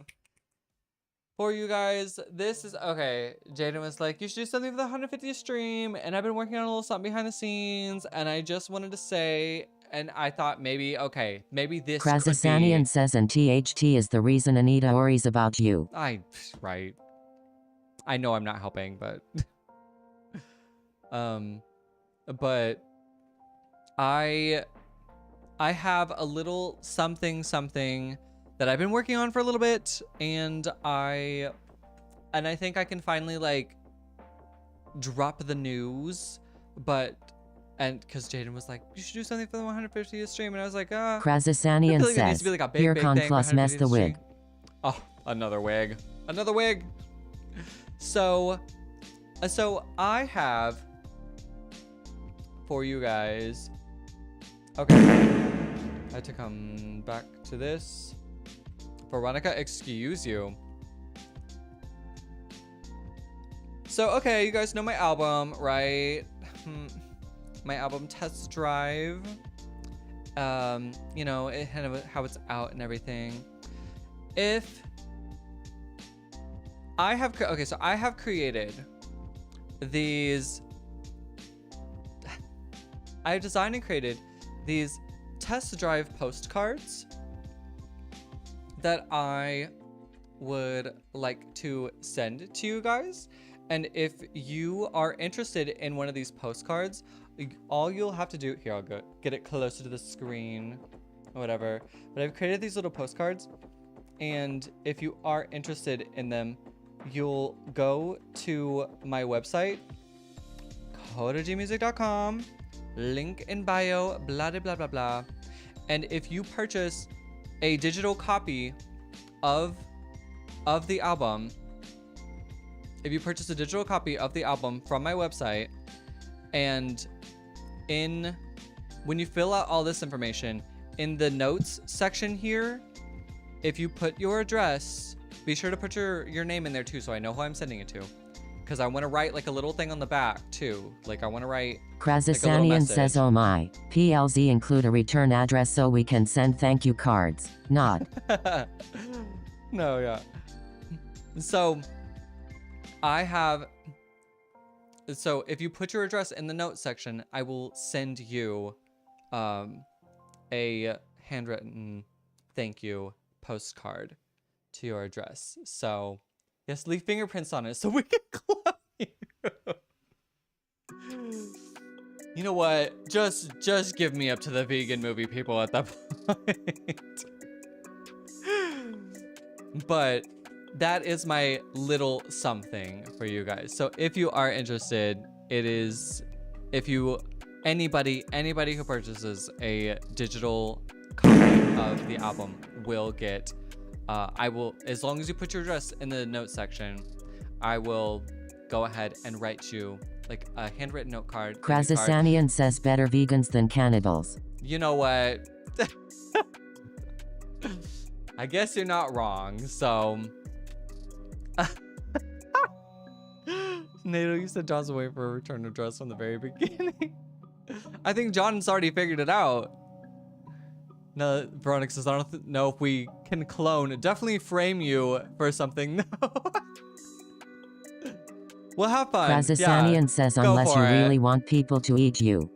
for you guys. This is okay. Jaden was like, you should do something for the 150th stream, and I've been working on a little something behind the scenes, and I just wanted to say, and I thought maybe, okay, maybe this could Krazasanian be. says and THT is the reason Anita worries about you. Right. I know I'm not helping, but but I have a little something that I've been working on for a little bit, and I think I can finally like drop the news, and because Jaden was like, you should do something for the 150th stream, and I was like, I Krazasanian feel like it needs says, to be like a big here thing. plus mess the wig. Oh, another wig. So I have for you guys. Okay, I had to come back to this. Veronica, excuse you. So, okay, you guys know my album, right? My album Test Drive. You know, how it's out and everything. I have created these. I have designed and created these test drive postcards that I would like to send to you guys. And if you are interested in one of these postcards, all you'll have to do, here, I'll go get it closer to the screen or whatever. But I've created these little postcards, and if you are interested in them, you'll go to my website, kodajmusic.com, link in bio, blah, blah, blah, blah, blah. And if you purchase a digital copy of the album, from my website, and when you fill out all this information, in the notes section here, if you put your address, be sure to put your name in there too, so I know who I'm sending it to. Because I want to write like a little thing on the back too. Like I want to write Krazasanian like says, oh my, PLZ include a return address so we can send thank you cards. Not. No, yeah. So if you put your address in the notes section, I will send you a handwritten thank you postcard to your address. So yes, leave fingerprints on it so we can clone you. You know what? Just give me up to the vegan movie people at that point. But that is my little something for you guys. So if you are interested, anybody who purchases a digital copy of the album will get, as long as you put your address in the notes section, I will go ahead and write you like a handwritten note card. Krazasanian says better vegans than cannibals. You know what? I guess you're not wrong. So, Nato, you said John's away for a return address from the very beginning. I think John's already figured it out. No, Veronica says, I don't know if we can clone. Definitely frame you for something. No. We'll have fun. Krazasanian says, unless you really want people to eat you.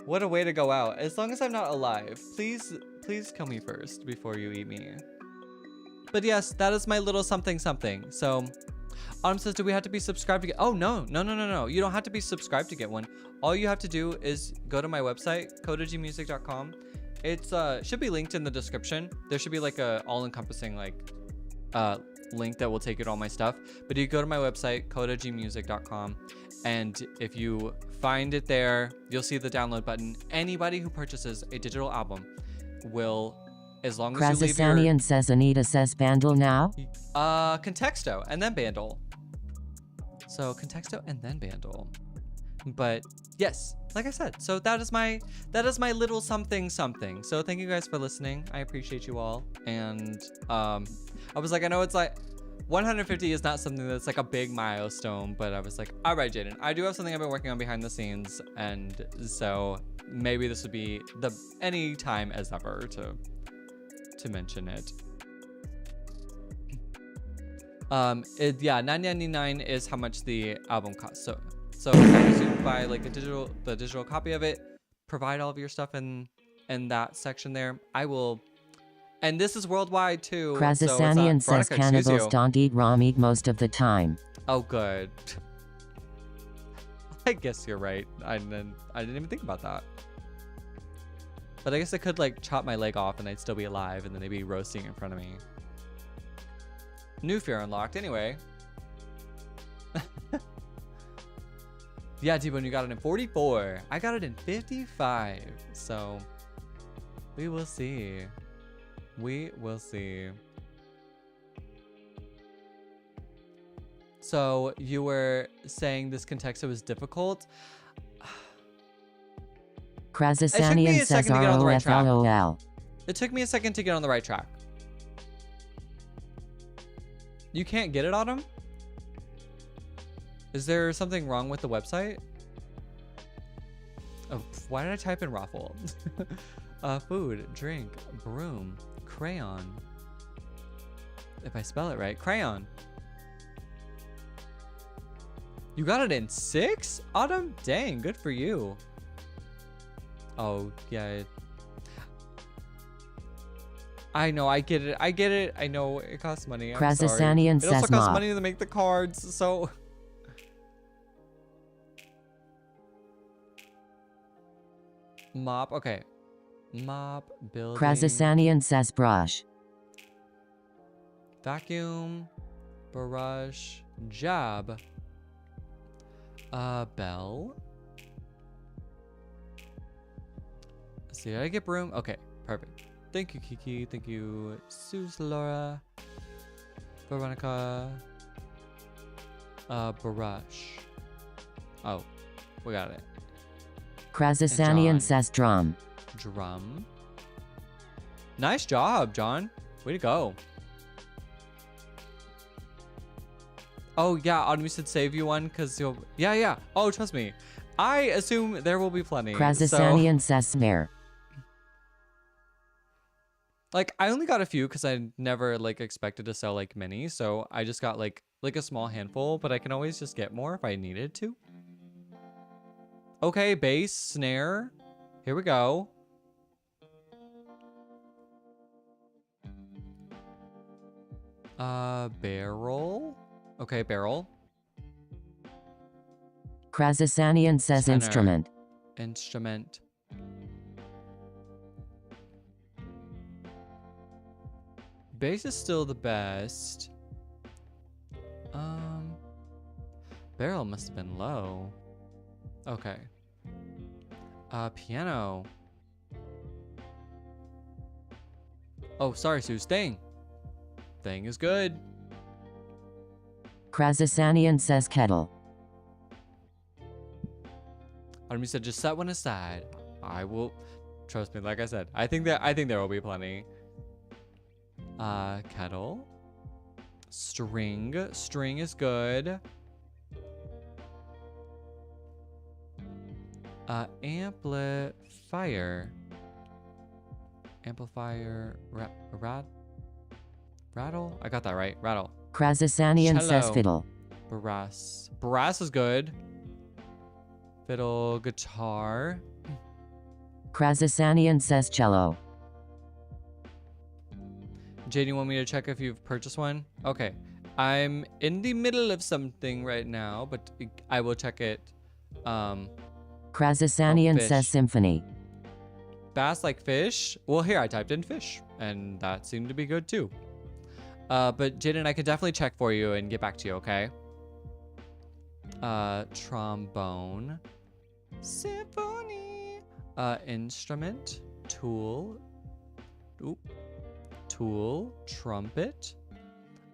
What a way to go out. As long as I'm not alive, please kill me first before you eat me. But yes, that is my little something. So, Autumn says, do we have to be subscribed to get? Oh, no. You don't have to be subscribed to get one. All you have to do is go to my website, kodajmusic.com. It's should be linked in the description. There should be like a all-encompassing like link that will take you to all my stuff. But you go to my website, kodajmusic.com, and if you find it there, you'll see the download button. Anybody who purchases a digital album will, as long as you leave your... Krazasanian says, Anita says Bandle now? Contexto and then Bandle. So Contexto and then Bandle. But yes, like I said, so that is my little something. So thank you guys for listening. I appreciate you all. And I was like, I know it's like 150 is not something that's like a big milestone, but I was like, all right, Jaden, I do have something I've been working on behind the scenes, and so maybe this would be the any time as ever to mention it. Yeah, $9.99 is how much the album costs. So as long as you buy like the digital copy of it, provide all of your stuff in that section there. I will. And this is worldwide too. So it's Krasasanian not, says Veronica, excuse cannibals you. don't eat raw meat most of the time. Oh, good. I guess you're right. I didn't even think about that. But I guess I could like chop my leg off and I'd still be alive, and then they'd be roasting in front of me. New fear unlocked. Anyway. Yeah, T-Bone, you got it in 44. I got it in 55. So we will see. We will see. So you were saying this contexto was difficult. Krasasanian says ROFLOL. It took me a second to get on the right track. You can't get it, Autumn? Is there something wrong with the website? Oh, why did I type in raffle? Food, drink, broom, crayon. If I spell it right, crayon. You got it in 6? Autumn? Dang, good for you. Oh, yeah. I know, I get it. I get it. I know it costs money. I'm sorry. Krasasanian It also says costs mop. money to make the cards, so... Mop, okay. Mop, building. Krasasanian says brush. Vacuum, brush, job. Bell. Let's see, did I get broom? Okay, perfect. Thank you, Kiki. Thank you, Suze, Laura, Veronica. Brush. Oh, we got it. Krasasanian says drum. Drum. Nice job, John. Way to go. Oh, yeah, Autumn said save you one because you'll... Yeah. Oh, trust me. I assume there will be plenty. Krasasanian says snare. Like, I only got a few because I never, like, expected to sell, like, many. So I just got, like a small handful. But I can always just get more if I needed to. Okay, bass, snare. Here we go. Barrel. Okay, barrel. Krasasanian says Tenor. instrument. Instrument. Bass is still the best. Barrel must have been low. Okay. Piano. Oh, sorry, Sue. Thing. Thing is good. Krasasanian says kettle. Army said just set one aside. I will. Trust me, like I said, I think there will be plenty. Kettle. String. String is good. Amplifier. Amplifier. Rattle? I got that right. Rattle. Krasasanian says Cello. fiddle. Brass. Brass is good. Fiddle. Guitar. Krasasanian says cello. Jade, you want me to check if you've purchased one? Okay. I'm in the middle of something right now, but I will check it. Krasasanian fish. says symphony. Bass like fish? Well, here, I typed in fish, and that seemed to be good too. But Jaden, I can definitely check for you and get back to you, okay? Trombone. Symphony. Instrument. Tool. Oop. Tool. Trumpet.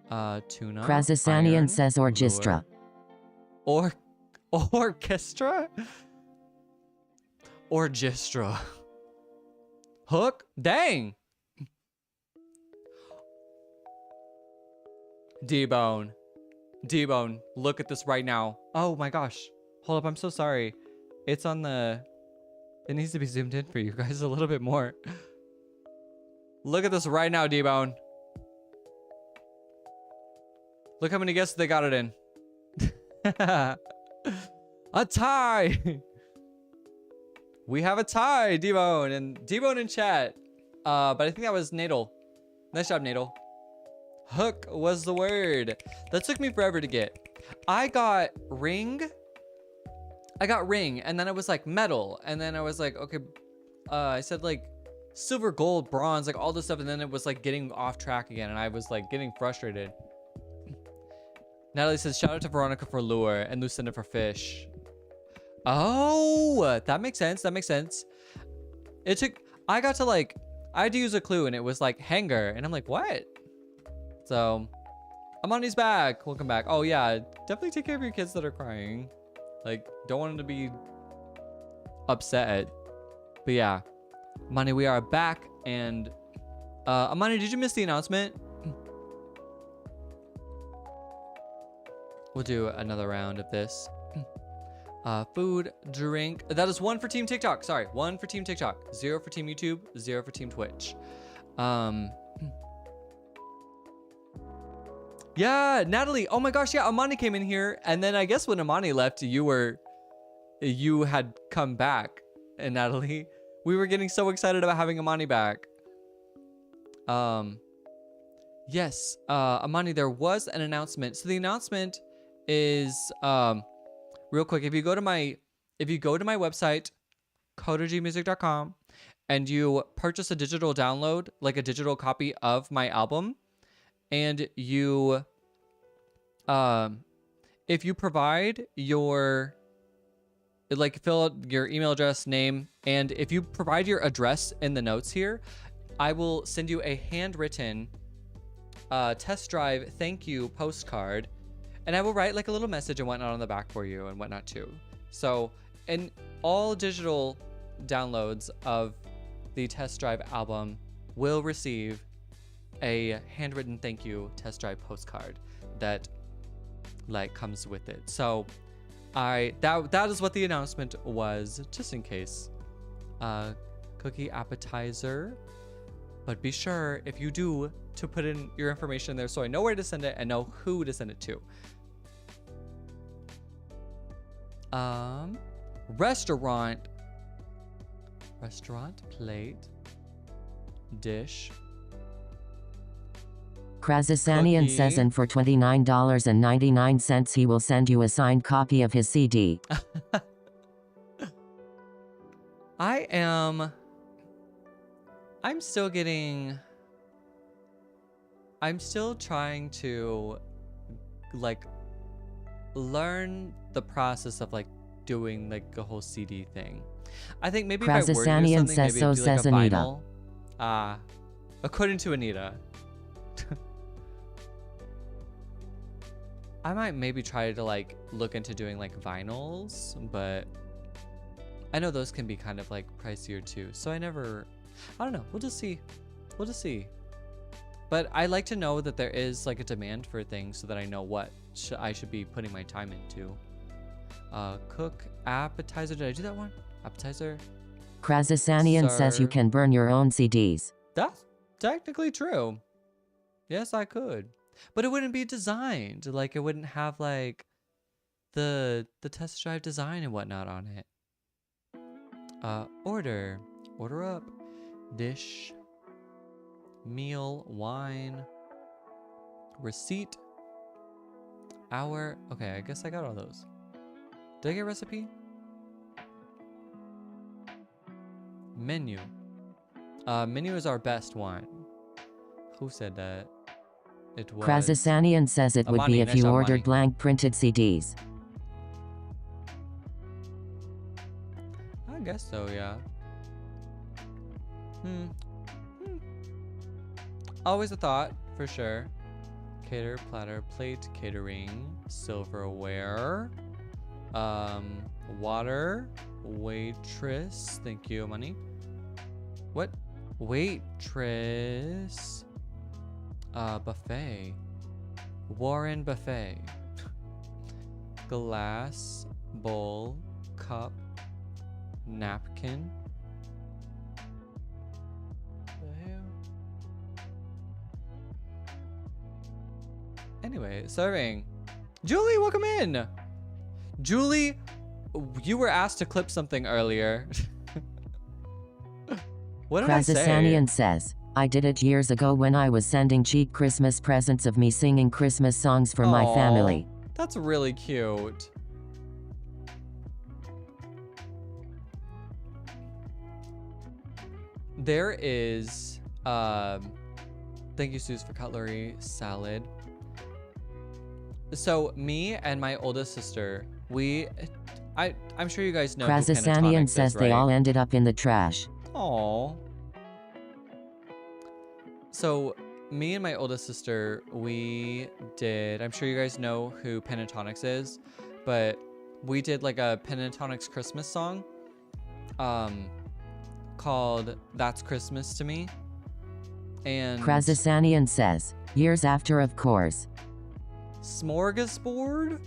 Tuna. Krasasanian iron, says orchestra. lure. Orchestra? Orchestra. Hook? Dang! D-Bone. D-Bone, look at this right now. Oh my gosh. Hold up, I'm so sorry. It's on the... It needs to be zoomed in for you guys a little bit more. Look at this right now, D-Bone. Look how many guesses they got it in. A tie. We have a tie, D-Bone, and D-Bone in chat. But I think that was Nadal. Nice job, Nadal. Hook was the word. That took me forever to get. I got ring, and then I was like metal, and then I was like, okay, I said like silver, gold, bronze, like all this stuff, and then it was like getting off track again, and I was like getting frustrated. Natalie says, shout out to Veronica for lure and Lucinda for fish. Oh, that makes sense. That makes sense. I had to use a clue, and it was like hanger, and I'm like, what? So, Amani's back. Welcome back. Oh yeah, definitely take care of your kids that are crying. Like, don't want them to be upset. But yeah, Amani, we are back, and Amani, did you miss the announcement? We'll do another round of this. Food, drink. That is 1 for Team TikTok. Sorry, 1 for Team TikTok. 0 for Team YouTube. 0 for Team Twitch. Yeah, Natalie. Oh my gosh, yeah, Amani came in here, and then I guess when Amani left, you had come back, and Natalie, we were getting so excited about having Amani back. Yes, Amani, there was an announcement. So the announcement is real quick. If you go to my website, codergmusic.com, and you purchase a digital download, like a digital copy of my album, and you if you provide your, like, fill out your email address, name, and if you provide your address in the notes here, I will send you a handwritten test drive thank you postcard, and I will write like a little message and whatnot on the back for you and whatnot too. So, and all digital downloads of the test drive album will receive a handwritten thank you test drive postcard that like comes with it. So that is what the announcement was, just in case. Cookie appetizer, but be sure if you do to put in your information there so I know where to send it and know who to send it to. Restaurant, plate, dish. Krazasanian says, and for $29.99 he will send you a signed copy of his CD. I'm still trying to like learn the process of like doing like a whole CD thing. I think maybe if I were to do something, says maybe so, do like says a Anita. vinyl. According to Anita. I might maybe try to like look into doing like vinyls, but I know those can be kind of like pricier too. So I don't know. We'll just see. But I like to know that there is like a demand for things so that I know what I should be putting my time into. Cook, appetizer. Did I do that one? Appetizer. Krazasanian says you can burn your own CDs. That's technically true. Yes, I could. But it wouldn't be designed. Like, it wouldn't have like the test drive design and whatnot on it. Order up. Dish, meal, wine, receipt, hour. Okay, I guess I got all those. Did I get recipe? Menu. Menu is our best wine. Who said that? It was Krazasanian says it would Amani, be if nice you job, ordered Amani. blank printed CDs. I guess so, yeah. Always a thought, for sure. Cater, platter, plate, catering, silverware, water, waitress. Thank you, money. What? Waitress. Buffet. Warren Buffet. Glass, bowl, cup, napkin. Anyway, serving. Julie, welcome in. Julie, you were asked to clip something earlier. What did I say? Krazasanian says, I did it years ago when I was sending cheap Christmas presents of me singing Christmas songs for my Aw, family. That's really cute. There is, thank you, Suze, for cutlery salad. So me and my oldest sister, I'm sure you guys know who Krazasanian Pentatonics says is, they right? all ended up in the trash. Aww. So me and my oldest sister, we did, I'm sure you guys know who Pentatonics is, but we did like a Pentatonics Christmas song called That's Christmas to Me. And Krazasanian says, years after, of course. Smorgasbord?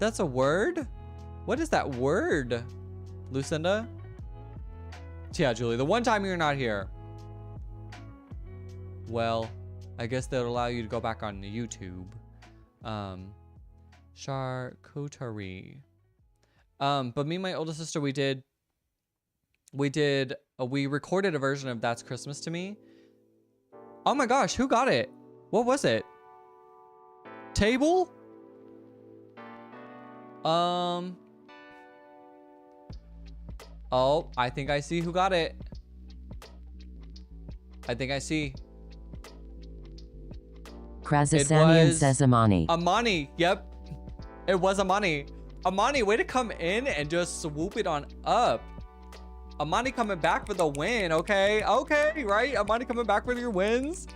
That's a word? What is that word, Lucinda? Yeah, Julie, the one time you're not here. Well, I guess that'll allow you to go back on the YouTube. Charcuterie. But me and my older sister, we recorded a version of That's Christmas to Me. Oh my gosh, who got it? What was it? Table? Oh, I think I see who got it. I think I see. Krazasanian says Amani. Amani, yep. It was Amani. Amani, way to come in and just swoop it on up. Amani coming back for the win, okay? Okay, right? Amani coming back with your wins.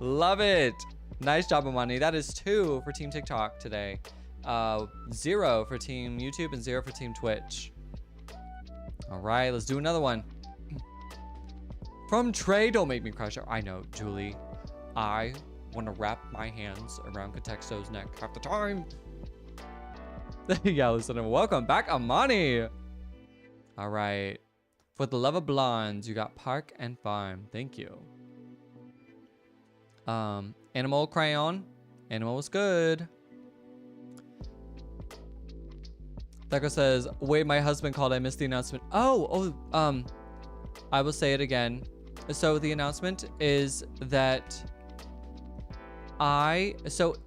Love it. Nice job, Amani. That is 2 for Team TikTok today. 0 for Team YouTube and 0 for Team Twitch. All right, let's do another one. From Trey, don't make me crush her. I know, Julie. I want to wrap my hands around Contexto's neck half the time. Yeah, listen, welcome back, Amani. All right. For the love of blondes, you got Park and Farm. Thank you. Animal Crayon. Animal was good. Deco says, wait, my husband called. I missed the announcement. I will say it again. So the announcement is that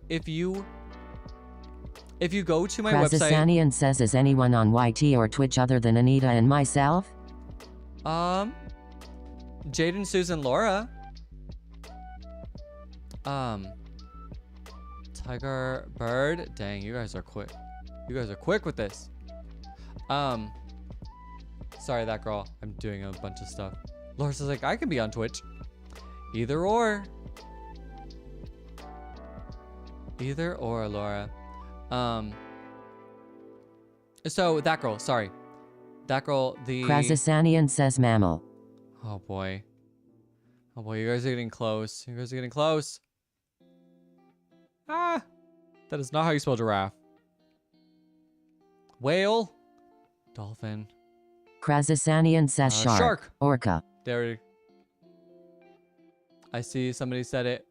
if you go to my website. Krazasanian says, is anyone on YT or Twitch other than Anita and myself? Jaden, Susan, Laura. Tiger, Bird. Dang, you guys are quick. You guys are quick with this. Sorry, that girl. I'm doing a bunch of stuff. Laura says, like, I can be on Twitch. Either or. Either or, Laura. So that girl, sorry. That girl, the... Krazasanian says mammal. Oh, boy. Oh, boy, you guys are getting close. You guys are getting close. Ah! That is not how you spell giraffe. Whale. Dolphin. Krazasanian says shark. Shark. Orca. There. I see somebody said it.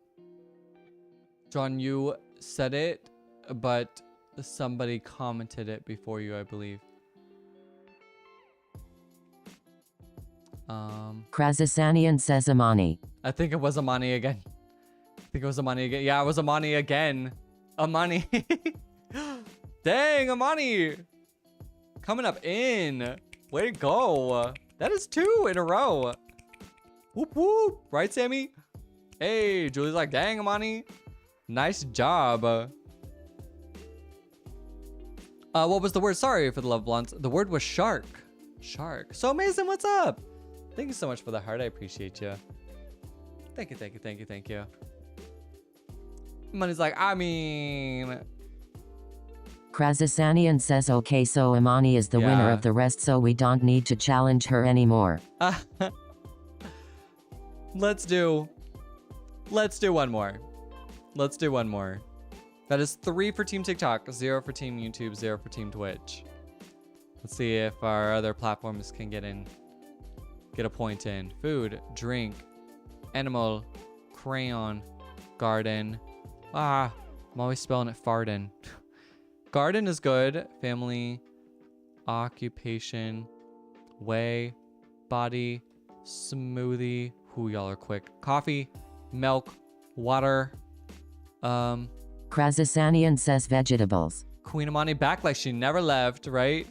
John, you said it, but somebody commented it before you, I believe. Krazasanian says Amani. I think it was Amani again. Yeah, it was Amani again. Amani. Dang, Amani. Coming up in. Way to go. That is 2 in a row. Whoop, whoop. Right, Sammy? Hey, Julie's like, dang, Amani. Nice job. What was the word? Sorry for the love blondes. The word was shark. Shark. So amazing. What's up? Thank you so much for the heart. I appreciate you. Thank you, thank you, thank you, thank you. Money's like, I mean... Krazasanian says okay, so Amani is the winner of the rest, so we don't need to challenge her anymore. Let's do one more. Let's do one more. That is 3 for Team TikTok, 0 for Team YouTube, 0 for Team Twitch. Let's see if our other platforms can get a point in. Food, drink, animal, crayon. Garden. Ah, I'm always spelling it farden. Garden is good. Family. Occupation. Way. Body. Smoothie. Who y'all are quick. Coffee. Milk. Water. Krasasanian says vegetables. Queen Amani back like she never left, right?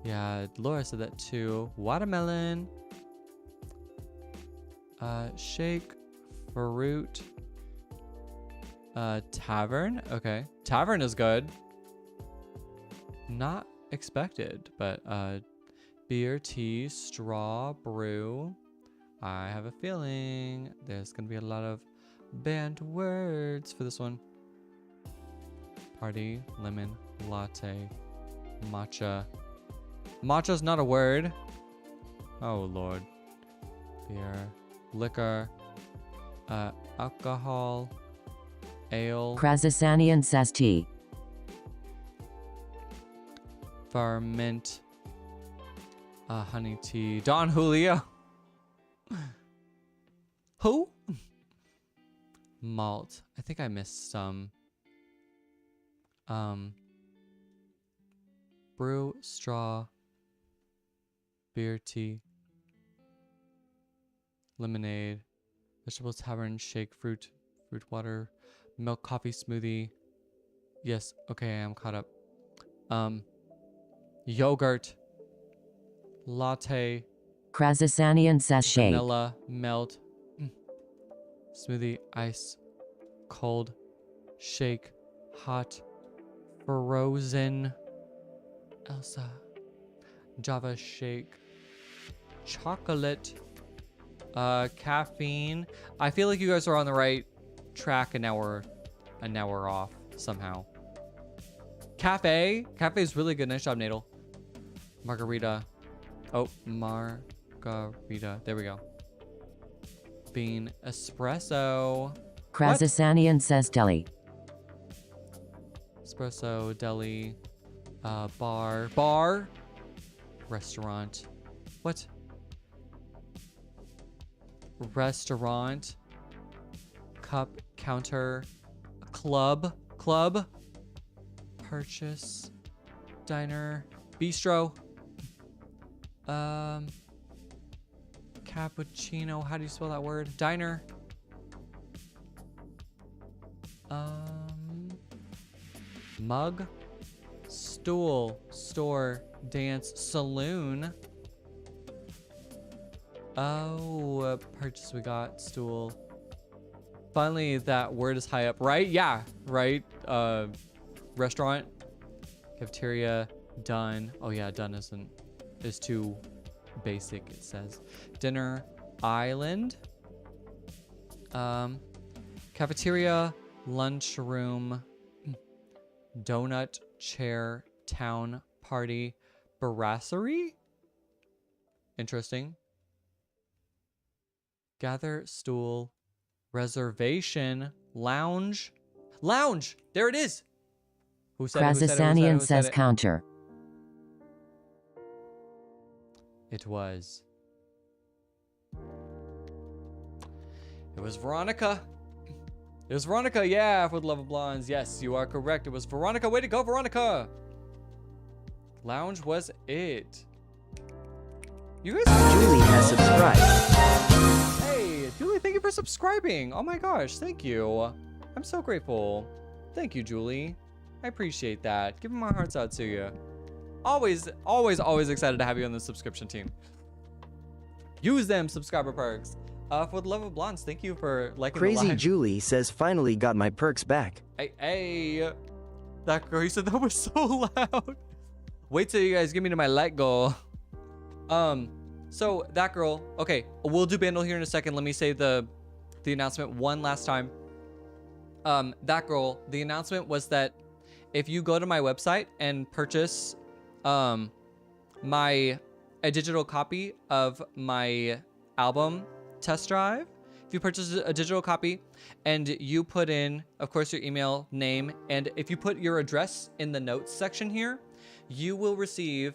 Yeah, Laura said that too. Watermelon. Shake. Fruit. Tavern. Okay. Tavern is good. Not expected, but beer, tea, straw, brew. I have a feeling there's gonna be a lot of banned words for this one. Party, lemon, latte, matcha. Matcha's not a word. Oh lord. Beer, liquor, alcohol, ale. Krasasanian says tea. Ferment. Honey tea. Don Julio. Who? Malt. I think I missed some. Brew, straw, beer, tea, lemonade, vegetable tavern, shake, fruit water, milk, coffee, smoothie. Yes, okay, I'm caught up. Yogurt, latte, Krasasanian says shake. vanilla, melt, smoothie, ice, cold, shake, hot, frozen, Elsa, Java shake, chocolate, caffeine. I feel like you guys are on the right track, and now we're off somehow. Cafe is really good. Nice job, Nadal. Margarita. Oh, margarita. There we go. Bean, espresso. Krasasanian says deli. Espresso, deli, bar, restaurant. What? Restaurant, cup, counter, club, purchase, diner, bistro, cappuccino. How do you spell that word? Diner. Mug, stool, store, dance, saloon. Oh, purchase, we got stool. Finally, that word is high up, right? Yeah, right. Restaurant, cafeteria, done. Oh yeah, done is too basic, it says. Dinner, island, cafeteria, lunchroom, donut, chair, town, party, brasserie. Interesting. Gather, stool, reservation, lounge. There it is. Who said it? Krasasanian says it? counter. It was Veronica. It was Veronica, yeah, for the love of blondes. Yes, you are correct. It was Veronica. Way to go, Veronica. Lounge was it. You guys. Julie has subscribed. Hey, Julie, thank you for subscribing. Oh my gosh, thank you. I'm so grateful. Thank you, Julie. I appreciate that. Giving my hearts out to you. Always excited to have you on the subscription team. Use them subscriber perks. For the love of blondes, thank you for liking the Crazy live. Julie says finally got my perks back. Hey, that girl, you said that was so loud. Wait till you guys give me to my let go. So that girl, okay, we'll do Bandle here in a second. Let me say the announcement one last time. That girl, the announcement was that if you go to my website and purchase a digital copy of my album Test Drive, if you purchase a digital copy and you put in, of course, your email, name, and if you put your address in the notes section here, you will receive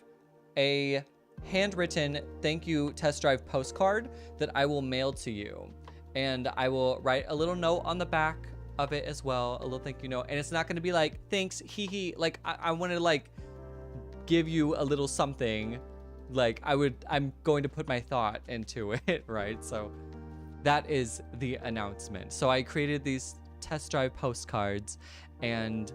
a handwritten thank you test drive postcard that I will mail to you. and I will write a little note on the back of it as well, a little thank you note. And it's not going to be like, thanks, hee hee. Like, I want to like give you a little something. Like, I'm going to put my thought into it, right? So that is the announcement. So I created these test drive postcards, and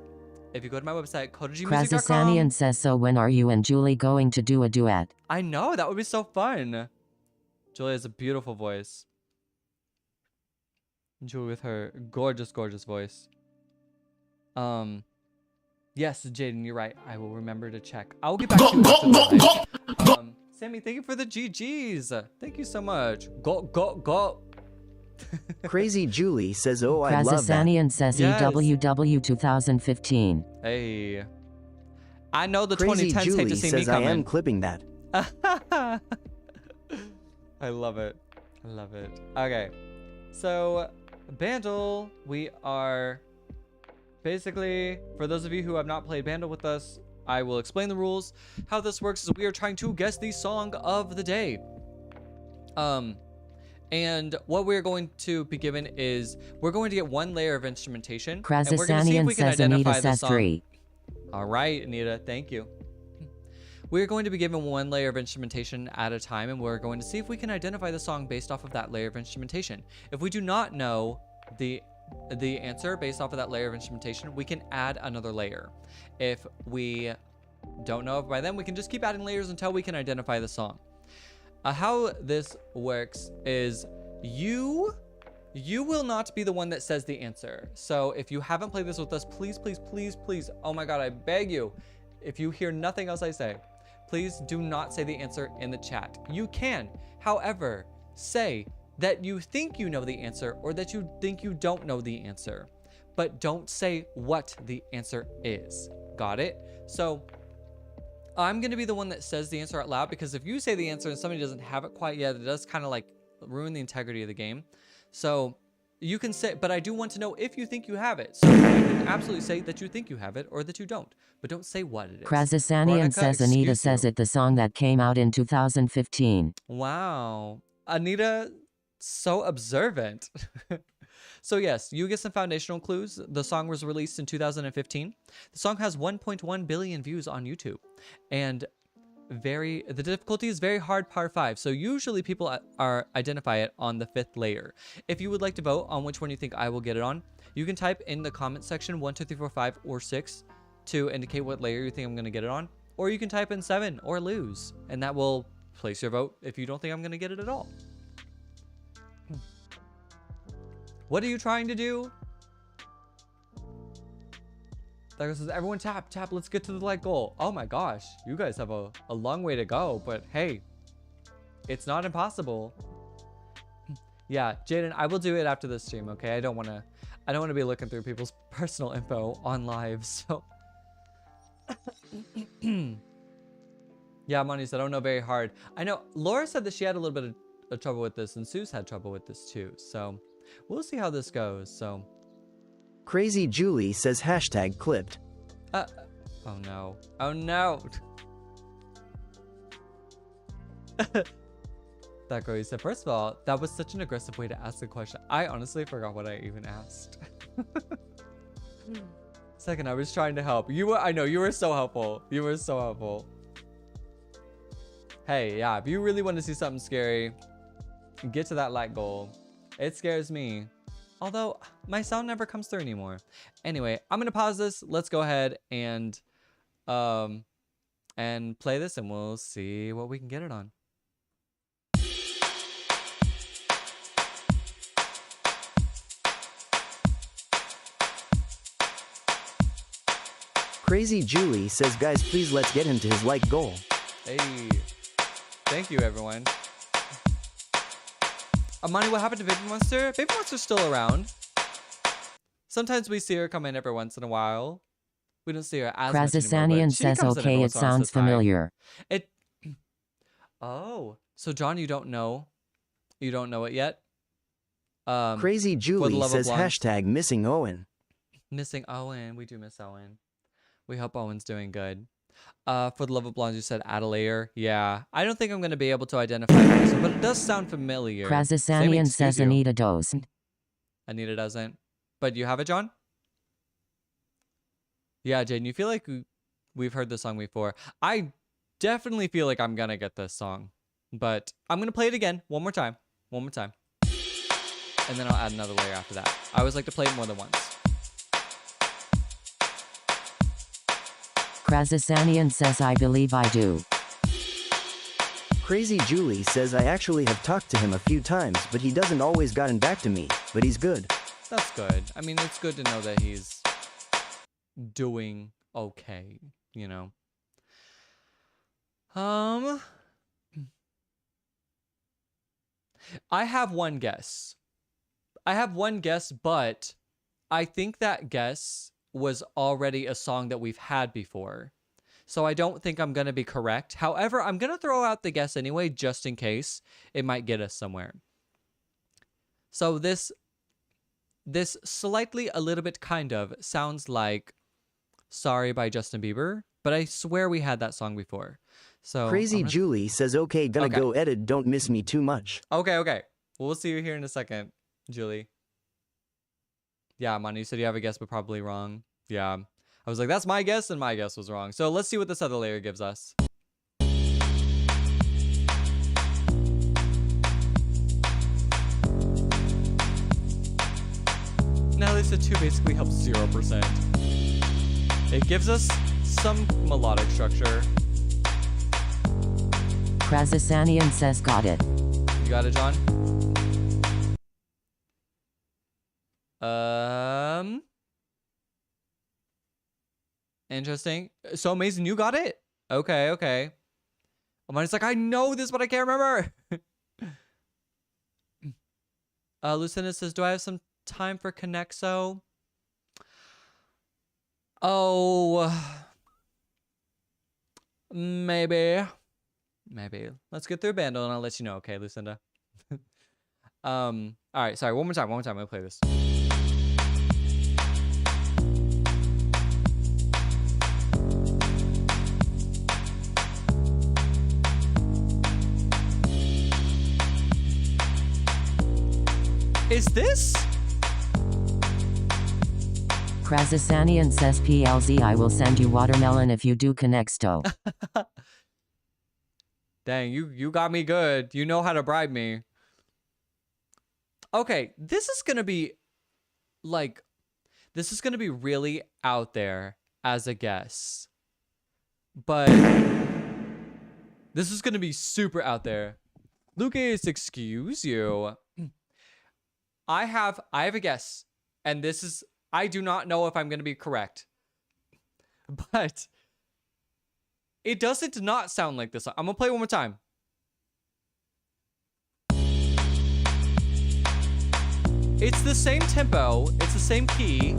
if you go to my website, kodajmusic.com. Krazasanian says, so when are you and Julie going to do a duet? I know, that would be so fun. Julie has a beautiful voice. Julie with her gorgeous, gorgeous voice. Yes, Jaden, you're right. I will remember to check. I'll get back to you after the live. Sammy, thank you for the GGs. Thank you so much. Go. Crazy Julie says, oh, I love that. Krazasanian says, Yes. EWW 2015. Hey. I know the Crazy 2010s hate Julie to see me says, I am coming. clipping that. I love it. I love it. Okay. So, Bandle, we are basically, for those of you who have not played Bandle with us, I will explain the rules. How this works is we are trying to guess the song of the day. And what we're going to be given is we're going to get one layer of instrumentation. And we're going to see if Krazasanian we can says, Anita identify the says song. 3. All right, Anita, thank you. We're going to be given one layer of instrumentation at a time, and we're going to see if we can identify the song based off of that layer of instrumentation. If we do not know the answer based off of that layer of instrumentation, we can add another layer. If we don't know by then, we can just keep adding layers until we can identify the song. How this works is you will not be the one that says the answer. So if you haven't played this with us, please, oh my God, I beg you, if you hear nothing else I say, please do not say the answer in the chat. You can, however, say that you think you know the answer or that you think you don't know the answer, but don't say what the answer is. Got it? So I'm going to be the one that says the answer out loud, because if you say the answer and somebody doesn't have it quite yet, it does kind of like ruin the integrity of the game. So you can say, but I do want to know if you think you have it. So you can absolutely say that you think you have it or that you don't, but don't say what it is. Krazasanian Veronica, says, Anita excuse says you. it, the song that came out in 2015. Wow. Anita, so observant. So yes, you get some foundational clues. The song was released in 2015. The song has 1.1 billion views on YouTube, and the difficulty is very hard, par 5. So usually people identify it on the 5th layer. If you would like to vote on which one you think I will get it on, you can type in the comment section 1, 2, 3, 4, 5, or 6 to indicate what layer you think I'm going to get it on, or you can type in 7 or lose, and that will place your vote if you don't think I'm going to get it at all. What are you trying to do? That says, everyone tap, let's get to the like goal. Oh my gosh, you guys have a long way to go, but hey, it's not impossible. Yeah, Jaden, I will do it after this stream, okay? I don't want to be looking through people's personal info on live, so. Yeah, Monty said, I don't know, very hard. I know, Laura said that she had a little bit of trouble with this, and Sue's had trouble with this too, so we'll see how this goes, so. Crazy Julie says, hashtag clipped. Oh no. Oh no. That girl, you said, first of all, that was such an aggressive way to ask a question. I honestly forgot what I even asked. Second, I was trying to help. I know, you were so helpful. You were so helpful. Hey, yeah, if you really want to see something scary, get to that like goal. It scares me. Although, my sound never comes through anymore. Anyway, I'm going to pause this. Let's go ahead and play this, and we'll see what we can get it on. Crazy Julie says, guys, please let's get him to his like goal. Hey, thank you, everyone. Amani, what happened to Baby Monster? Baby Monster's still around. Sometimes we see her come in every once in a while. We don't see her as much anymore, Krazasanian but she says, comes in every okay, it once in a while and sounds says hi. familiar. Oh, so John, you don't know it yet? Crazy For the Julie love of says, lunch. hashtag missing Owen. Missing Owen. We do miss Owen. We hope Owen's doing good. For the Love of Blondes, you said add a layer. Yeah, I don't think I'm gonna be able to identify this, but it does sound familiar. Same Krazasanian says excuse you. Anita does. Anita doesn't. But you have it, John? Yeah, Jaden, you feel like we've heard this song before. I definitely feel like I'm gonna get this song, but I'm gonna play it again one more time, and then I'll add another layer after that. I always like to play it more than once. Krazasanian says I believe I do. Crazy Julie says I actually have talked to him a few times, but he doesn't always gotten back to me, but he's good. That's good. I mean, it's good to know that he's doing okay, you know. I have one guess. But I think that guess was already a song that we've had before. So I don't think I'm going to be correct. However, I'm going to throw out the guess anyway, just in case it might get us somewhere. So this slightly, a little bit kind of sounds like Sorry by Justin Bieber, but I swear we had that song before. So Crazy Julie says okay, gonna go edit, don't miss me too much. Okay. Well, we'll see you here in a second, Julie. Yeah, Manu, you said you have a guess, but probably wrong. Yeah. I was like, that's my guess, and my guess was wrong. So let's see what this other layer gives us. Now Lisa 2 basically helps 0%. It gives us some melodic structure. Krazasanian says got it. You got it, John? Interesting. So amazing, you got it? Okay. Amani's like, I know this, but I can't remember. Lucinda says, do I have some time for Connexo? Oh, maybe. Let's get through a bundle and I'll let you know, okay, Lucinda? All right, sorry, one more time. I'm gonna play this. Is this? Krazasanian says PLZ I will send you watermelon if you do Connexto. Dang, you got me good. You know how to bribe me. Okay, this is gonna be really out there as a guess. But this is gonna be super out there. Lucas, excuse you. I have a guess, and I do not know if I'm gonna be correct. But it doesn't not sound like this. I'm gonna play it one more time. It's the same tempo. It's the same key.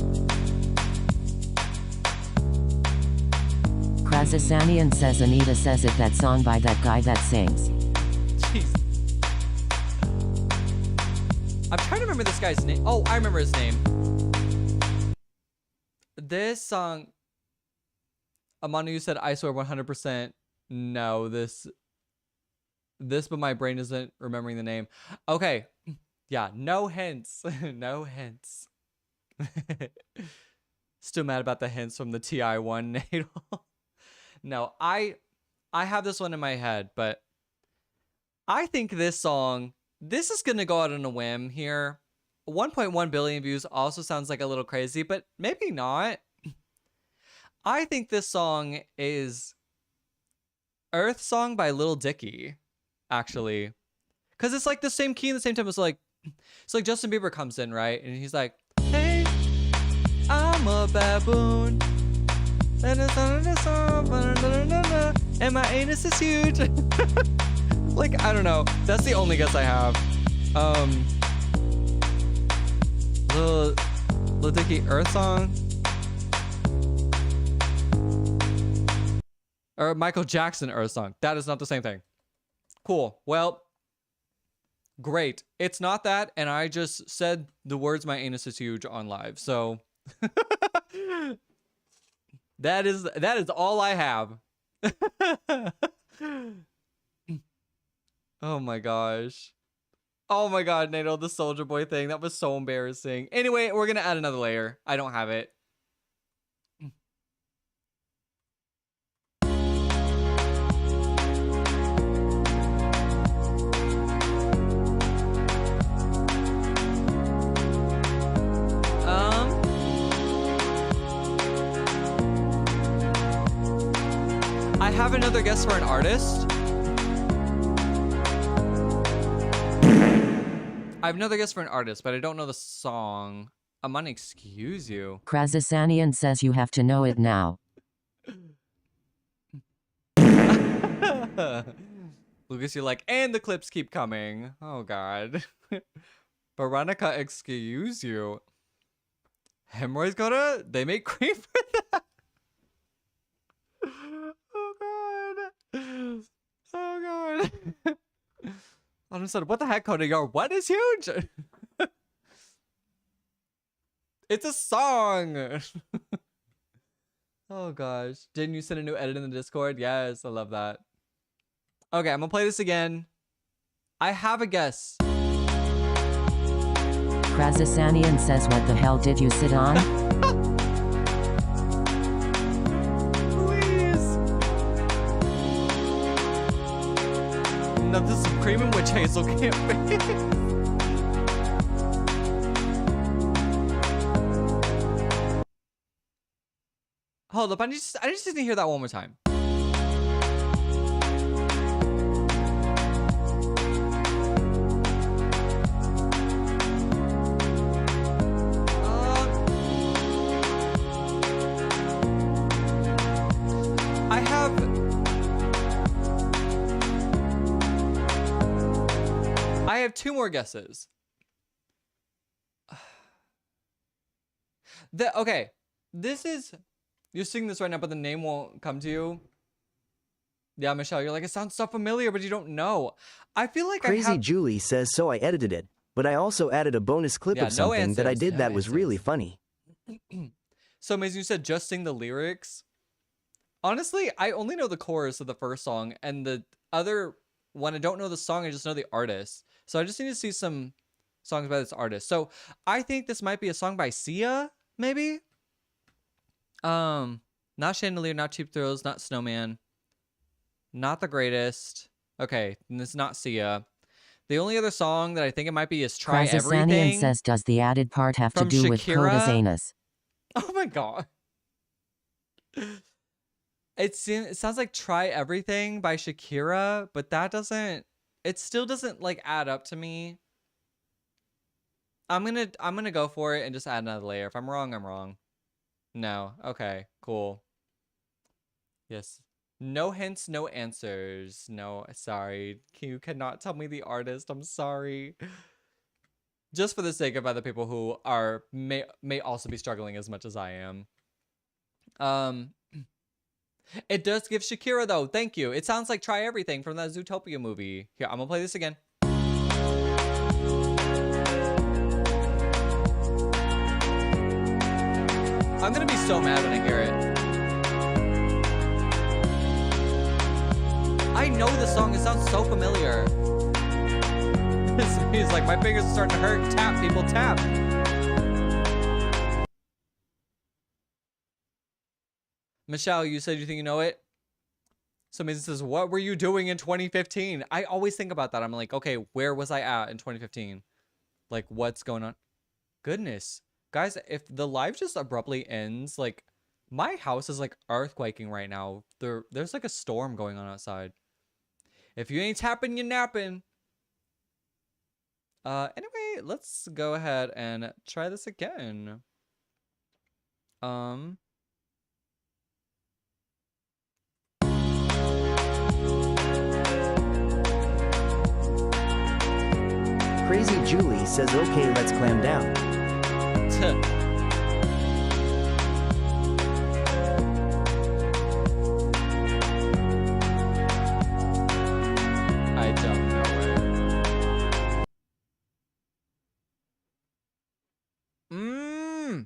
Krazasanian says Anita says it, that song by that guy that sings. Jeez. I'm trying to remember this guy's name. Oh, I remember his name. This song... Amanu, you said I swear 100%. No, this, but my brain isn't remembering the name. Okay. Yeah, no hints. No hints. Still mad about the hints from the TI1 Nadal. No, I have this one in my head, but I think this is going to go out on a whim here. 1.1 billion views also sounds like a little crazy, but maybe not. I think this song is Earth Song by Lil Dicky, actually. Because it's like the same key and the same tempo. It's like Justin Bieber comes in, right? And he's like, hey, I'm a baboon. And my anus is huge. Like, I don't know. That's the only guess I have. Lil Dicky Earth Song. Or Michael Jackson Earth Song. That is not the same thing. Cool. Well, great. It's not that, and I just said the words "my anus is huge" on live. So that is all I have. Oh my gosh. Oh my god, Nato, the Soldier Boy thing. That was so embarrassing. Anyway, we're gonna add another layer. I don't have it. I have another guess for an artist. I have another guess for an artist, but I don't know the song. I'm gonna excuse you. Krazasanian says you have to know it now. Lucas, you're like, and the clips keep coming. Oh god. Veronica, excuse you. Hemorrhoids they make cream for that. Oh god. Oh god. I just said, what the heck, Coda? Your what is huge? It's a song. Oh gosh. Didn't you send a new edit in the Discord? Yes, I love that. Okay, I'm gonna play this again. I have a guess. Krazasanian says, what the hell did you sit on? Please. Nothing some cream and witch hazel can't be. Hold up, I just need to hear that one more time. I have two more guesses. Okay, this is, you're singing this right now, but the name won't come to you. Yeah, Michelle, you're like, it sounds so familiar, but you don't know. I feel like Crazy Julie says, so I edited it, but I also added a bonus clip of something that I did that was really funny. So amazing, you said just sing the lyrics. Honestly, I only know the chorus of the first song, and the other one, I don't know the song, I just know the artist. So I just need to see some songs by this artist. So I think this might be a song by Sia, maybe? Not Chandelier, not Cheap Thrills, not Snowman. Not the greatest. Okay, and it's not Sia. The only other song that I think it might be is Try Everything. Krazasanian says, does the added part have to do with Coda's anus? Oh my god. It sounds like Try Everything by Shakira, but that doesn't, it still doesn't like add up to me. I'm gonna go for it and just add another layer. If I'm wrong, I'm wrong. No. Okay, cool. Yes. No hints, no answers. No, sorry. You cannot tell me the artist. I'm sorry. Just for the sake of other people who are may also be struggling as much as I am. It does give Shakira though. Thank you. It sounds like Try Everything from that Zootopia movie. Here, I'm gonna play this again. I'm gonna be so mad when I hear it. I know the song. It sounds so familiar. He's like, my fingers are starting to hurt. Tap, people, tap. Michelle, you said you think you know it? Somebody says, what were you doing in 2015? I always think about that. I'm like, okay, where was I at in 2015? Like, what's going on? Goodness. Guys, if the live just abruptly ends, like, my house is like earthquaking right now. There's like a storm going on outside. If you ain't tapping, you're napping. Anyway, let's go ahead and try this again. Crazy Julie says, okay, let's clam down. I don't know it.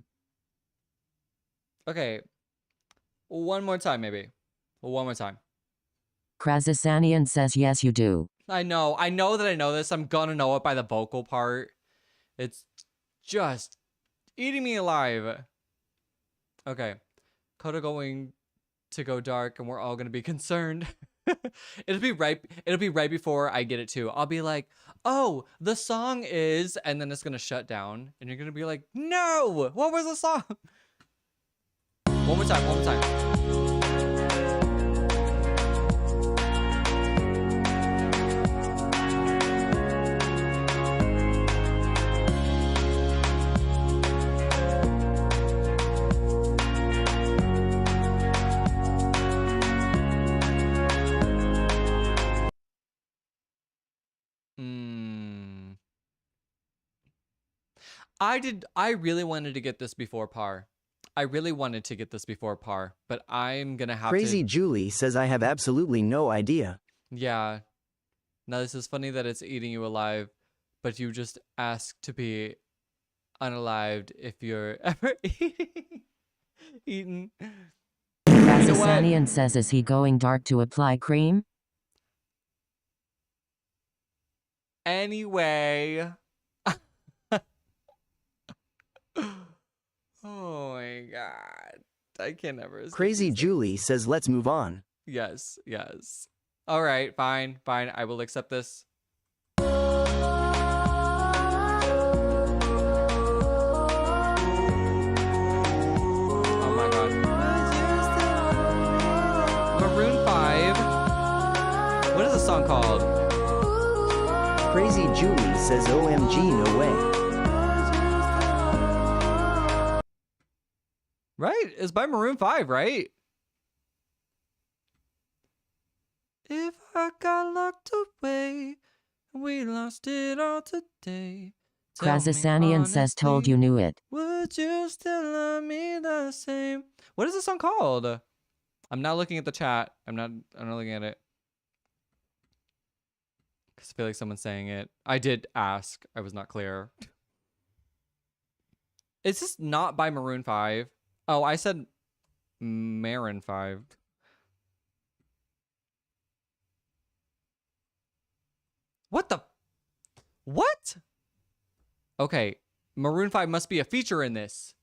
Okay. One more time, maybe. One more time. Krasasanian says yes you do. I know that I know this. I'm gonna know it by the vocal part. It's just eating me alive. Okay. Coda going to go dark and we're all gonna be concerned. It'll be right before I get it too. I'll be like, oh, the song is, and then it's gonna shut down and you're gonna be like, no, what was the song? One more time. I really wanted to get this before par. But I'm gonna have Crazy Julie says I have absolutely no idea. Yeah. Now this is funny that it's eating you alive, but you just ask to be unalived if you're ever eaten. Krasasanian says is he going dark to apply cream? Anyway. Oh my god. I can never. Crazy Julie says let's move on. Yes. All right, fine. I will accept this. Oh my god. Maroon 5. What is the song called? Crazy Julie says OMG no way. Right? It's by Maroon 5, right? If I got locked away, we lost it all today. Krasasanian says told you knew it. Would you still love me the same? What is the song called? I'm not looking at the chat. I'm not looking at it. Because I feel like someone's saying it. I did ask. I was not clear. Is this not by Maroon 5? Oh, I said Maroon 5. What the? What? Okay, Maroon 5 must be a feature in this.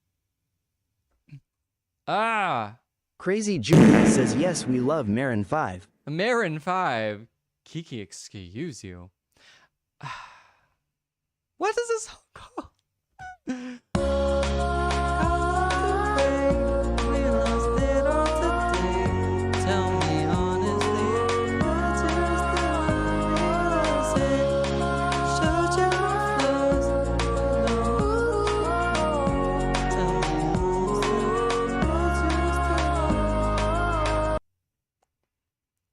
Ah. Crazy Julie says yes we love Maroon 5. Maroon 5. Kiki, excuse you. What is this song called?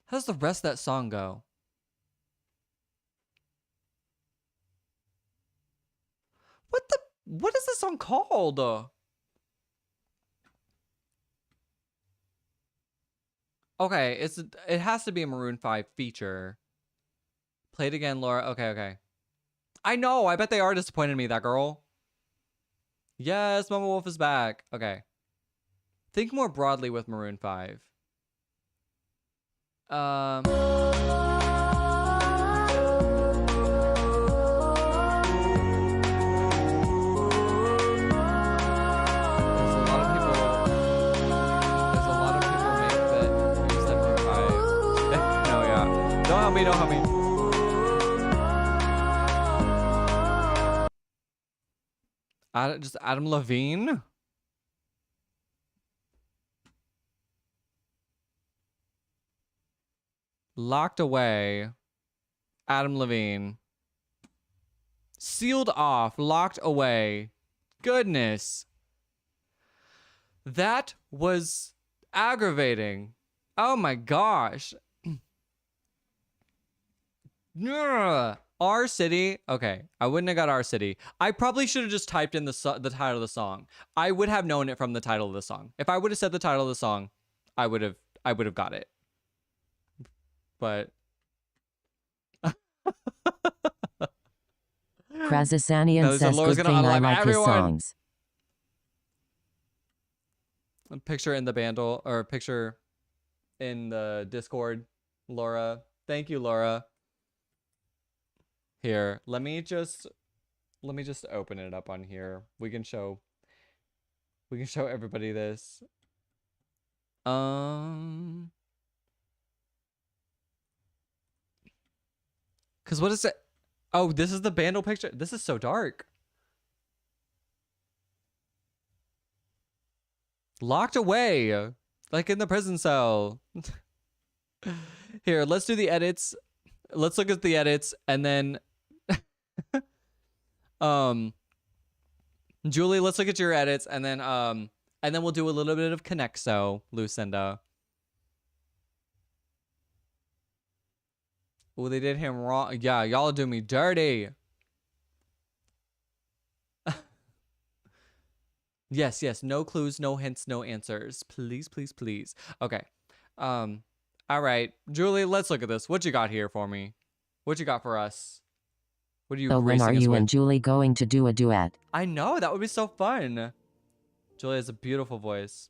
How does the rest of that song go? What is this song called? Okay, it has to be a Maroon 5 feature. Play it again, Laura. Okay. I know, I bet they are disappointed in me, that girl. Yes, Mama Wolf is back. Okay. Think more broadly with Maroon 5. Don't help me. Just Adam Levine? Locked away. Adam Levine. Sealed off. Locked away. Goodness. That was aggravating. Oh my gosh. Our City. Okay, I wouldn't have got Our City. I probably should have just typed in the title of the song. I would have known it from the title of the song. If I would have said the title of the song, I would have got it. But Krasasanian says good thing I like his songs. A picture in the bandle or a picture in the Discord. Laura. Thank you, Laura. Here, let me just open it up on here. We can show everybody this. Cause what is it? Oh, this is the Bandle picture. This is so dark. Locked away, like in the prison cell. Here, let's do the edits. Let's look at the edits, and then, Julie, let's look at your edits, and then we'll do a little bit of Connexo, Lucinda. Oh, they did him wrong. Yeah, y'all do me dirty. Yes, yes. No clues, no hints, no answers. Please, please, please. Okay. All right. Julie, let's look at this. What you got here for me? What you got for us? What are you So when are gracing us you with? and Julie going to do a duet? I know. That would be so fun. Julie has a beautiful voice.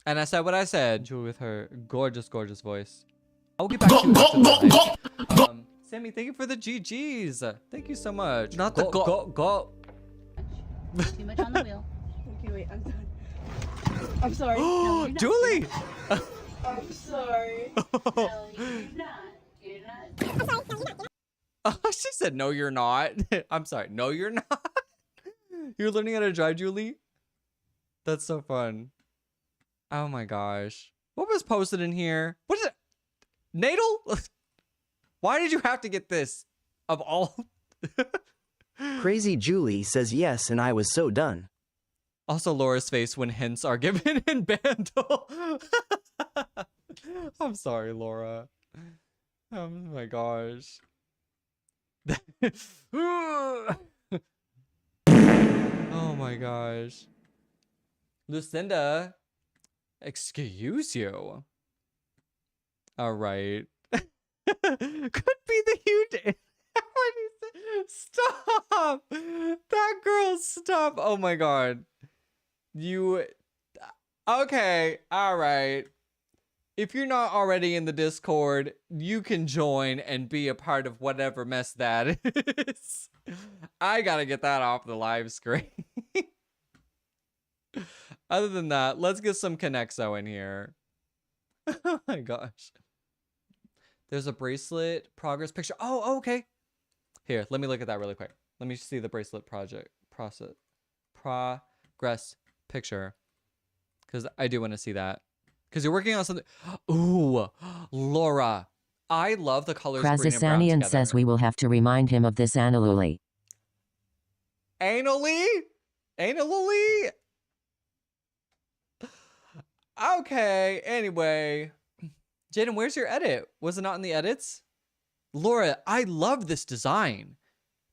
And I said what I said. Julie with her gorgeous, gorgeous voice. I'll get back to you after the live. Sammy, thank you for the GGs. Thank you so much. Not the go. Too much on the wheel. Okay, wait, I'm done. I'm sorry. No, you're not. Julie! I'm sorry. No, you're not. You're not. She said, no, you're not. I'm sorry. No, you're not. You're learning how to drive, Julie? That's so fun. Oh my gosh. What was posted in here? What is it? Natal? Why did you have to get this? Of all... Crazy Julie says yes, and I was so done. Also, Laura's face when hints are given in Bandle. I'm sorry, Laura. Oh my gosh. Oh my gosh. Lucinda, excuse you. All right. Could be the huge... Stop! That girl, stop! Oh my god. You... Okay, alright. If you're not already in the Discord, you can join and be a part of whatever mess that is. I gotta get that off the live screen. Other than that, let's get some Connexo in here. Oh my gosh. There's a bracelet progress picture. Oh, okay. Here, let me look at that really quick. Let me see the bracelet progress picture. Because I do want to see that. Because you're working on something. Ooh, Laura. I love the colors green and brown Krazasanian together. says we will have to remind him of this annually. Anally? Anally? Okay, anyway. Jaden, where's your edit? Was it not in the edits? Laura, I love this design.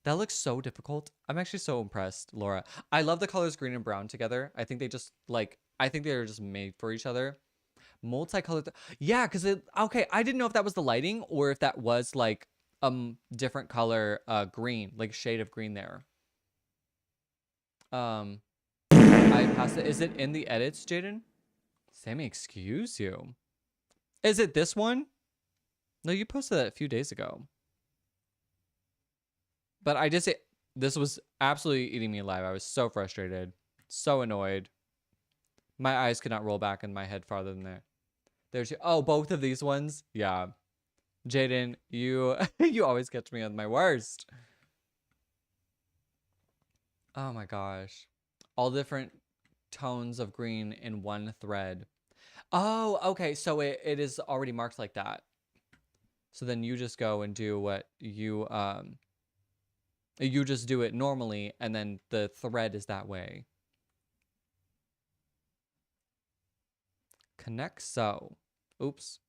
That looks so difficult. I'm actually so impressed, Laura. I love the colors green and brown together. I think they just like, I think they're just made for each other. Multicolored. Yeah, because okay, I didn't know if that was the lighting or if that was like different color green, like shade of green there. I passed it. Is it in the edits, Jaden? Sammy, excuse you. Is it this one? No, you posted that a few days ago. But I did say this was absolutely eating me alive. I was so frustrated, so annoyed. My eyes could not roll back in my head farther than there. There's oh, both of these ones. Yeah, Jaden, you you always catch me on my worst. Oh my gosh, all different tones of green in one thread. Oh, okay, so it is already marked like that. So then you just go and do what you just do it normally, and then the thread is that way. Connect so. Oops.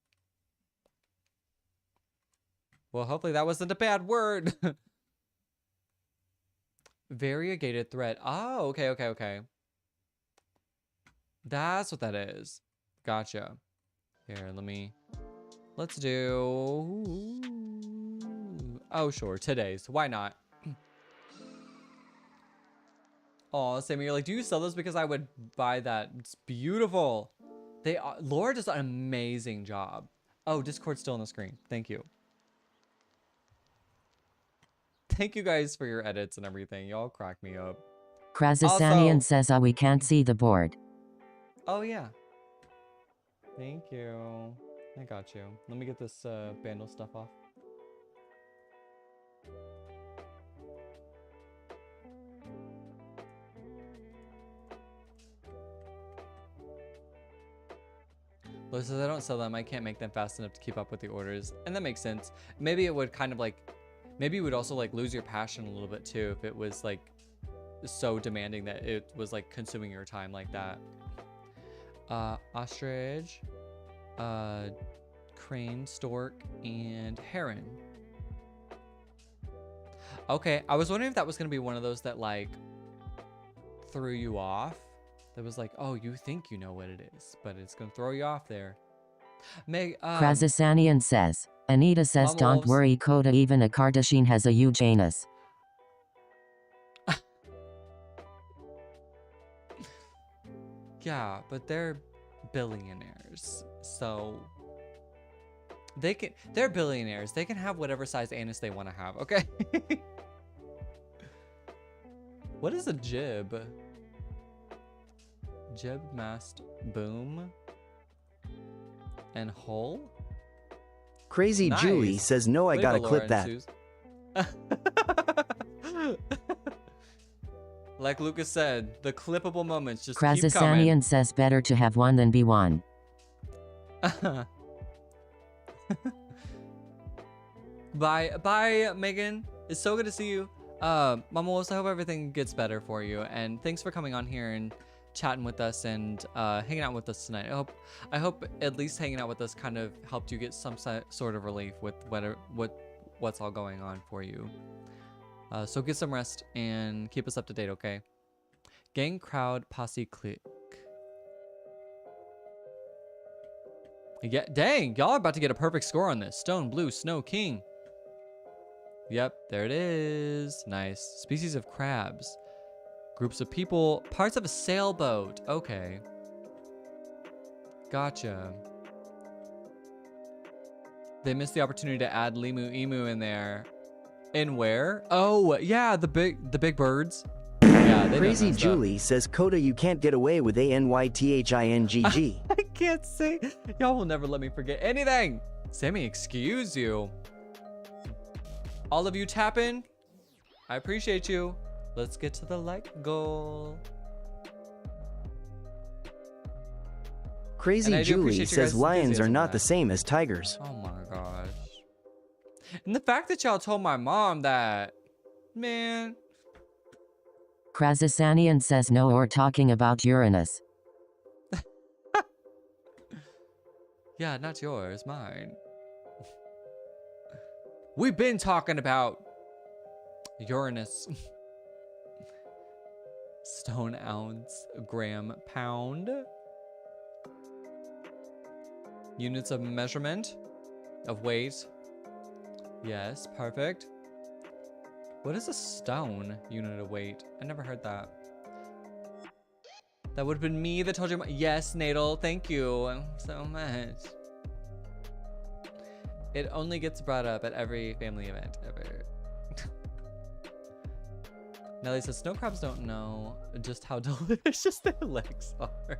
Well, hopefully that wasn't a bad word. Variegated thread. Oh, okay, okay, okay. That's what that is. Gotcha. Here, let's do... Oh, sure, today's. Why not? Oh, Sammy, you're like, do you sell this? Because I would buy that. It's beautiful. Laura does an amazing job Oh, Discord's still on the screen. Thank you. Thank you guys for your edits and everything. Y'all crack me up. Krazasanian Also- says, we can't see the board. Oh, yeah. Thank you. I got you. Let me get this bandle stuff off. Look, since I don't sell them, I can't make them fast enough to keep up with the orders. And that makes sense. Maybe it would kind of like, maybe you would also like lose your passion a little bit too if it was like so demanding that it was like consuming your time like that. Ostrich, crane, stork, and heron. Okay, I was wondering if that was gonna be one of those that like threw you off. That was like, oh, you think you know what it is, but it's gonna throw you off there. Meg, Krazasanian says. Anita says, Mama don't wolves. worry, Coda, even a Kardashian has a huge anus. Yeah, but they're billionaires, so they're billionaires. They can have whatever size anus they want to have, okay? What is a jib? Jib, mast, boom, and hull? Crazy Nice. Julie says, no, I Way gotta to clip Laura that. and Suze. Like Lucas said, the clippable moments just keep coming. Krazasanian says, better to have one than be one. Bye, Megan. It's so good to see you. Mama Wolves, I hope everything gets better for you. And thanks for coming on here and chatting with us and hanging out with us tonight. I hope at least hanging out with us kind of helped you get some sort of relief with what's all going on for you. So get some rest and keep us up to date, okay? Gang, crowd, posse, click. Yeah, dang, y'all are about to get a perfect score on this. Stone, blue, snow, king. Yep, there it is. Nice. Species of crabs. Groups of people. Parts of a sailboat. Okay. Gotcha. They missed the opportunity to add limu emu in there. In where? Oh, yeah, the big birds. Yeah, they Crazy messed up. Julie says, Coda, you can't get away with ANYTHINGG. I can't say. Y'all will never let me forget anything. Sammy, excuse you. All of you tap in. I appreciate you. Let's get to the like goal. And Crazy I do Julie appreciate your says, guys' lions are enthusiasm not for the that. same as tigers. Oh my gosh. And the fact that y'all told my mom that, man. Krazasanian says, no, or talking about Uranus. Yeah, not yours, mine. We've been talking about Uranus. Stone, ounce, gram, pound. Units of measurement, of weight. Yes, perfect. What is a stone unit of weight? I never heard that. That would have been me that told you. Yes, Natal, thank you so much. It only gets brought up at every family event ever. Nelly says, snow crabs don't know just how delicious their legs are.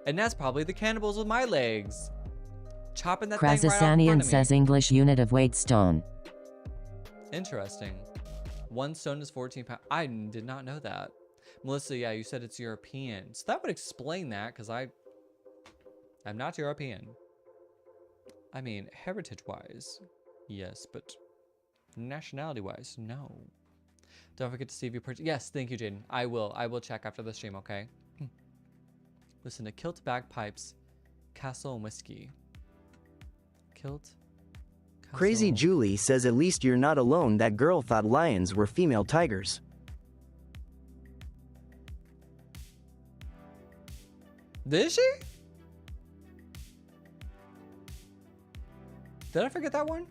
And that's probably the cannibals with my legs. Chopping that thing right off in front Krazasanian of me. says, English unit of weight, stone. Interesting. 1 stone is 14 pounds. I did not know that. Melissa, yeah, you said it's European. So that would explain that, because I'm not European. I mean, heritage-wise, yes, but nationality-wise, no. Don't forget to see if you purchase. Yes, thank you, Jaden. I will check after the stream, okay? Listen to Kilt Bagpipes, Castle and Whiskey. Kilt. Crazy Castle. Julie says, at least you're not alone. That girl thought lions were female tigers. Did she? Did I forget that one?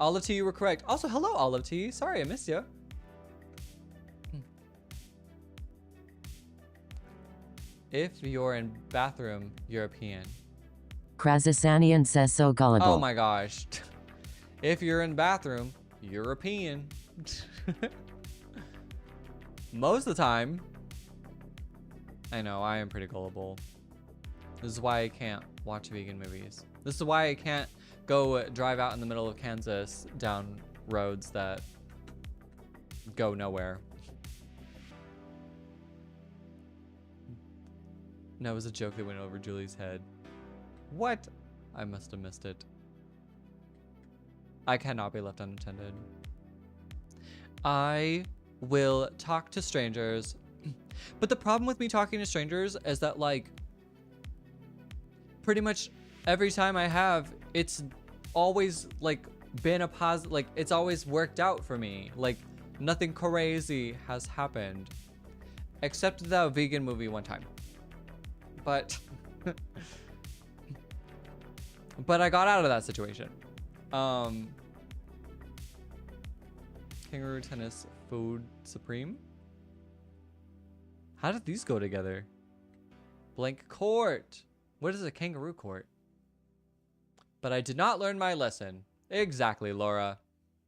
Olive Tea, you were correct. Also, hello, Olive Tea. Sorry, I missed you. If you're in bathroom, European. Krasasanian says so gullible. Oh my gosh. If you're in the bathroom, European. Most of the time. I know, I am pretty gullible. This is why I can't watch vegan movies. This is why I can't go drive out in the middle of Kansas down roads that go nowhere. No, it was a joke that went over Julie's head. What? I must have missed it. I cannot be left unattended. I will talk to strangers. But the problem with me talking to strangers is that, like, pretty much every time I have, it's always, like, been a positive, like, it's always worked out for me. Like, nothing crazy has happened. Except that vegan movie one time. But... but I got out of that situation. Kangaroo tennis food supreme. How did these go together? Blank court. What is a kangaroo court? But I did not learn my lesson. Exactly, Laura.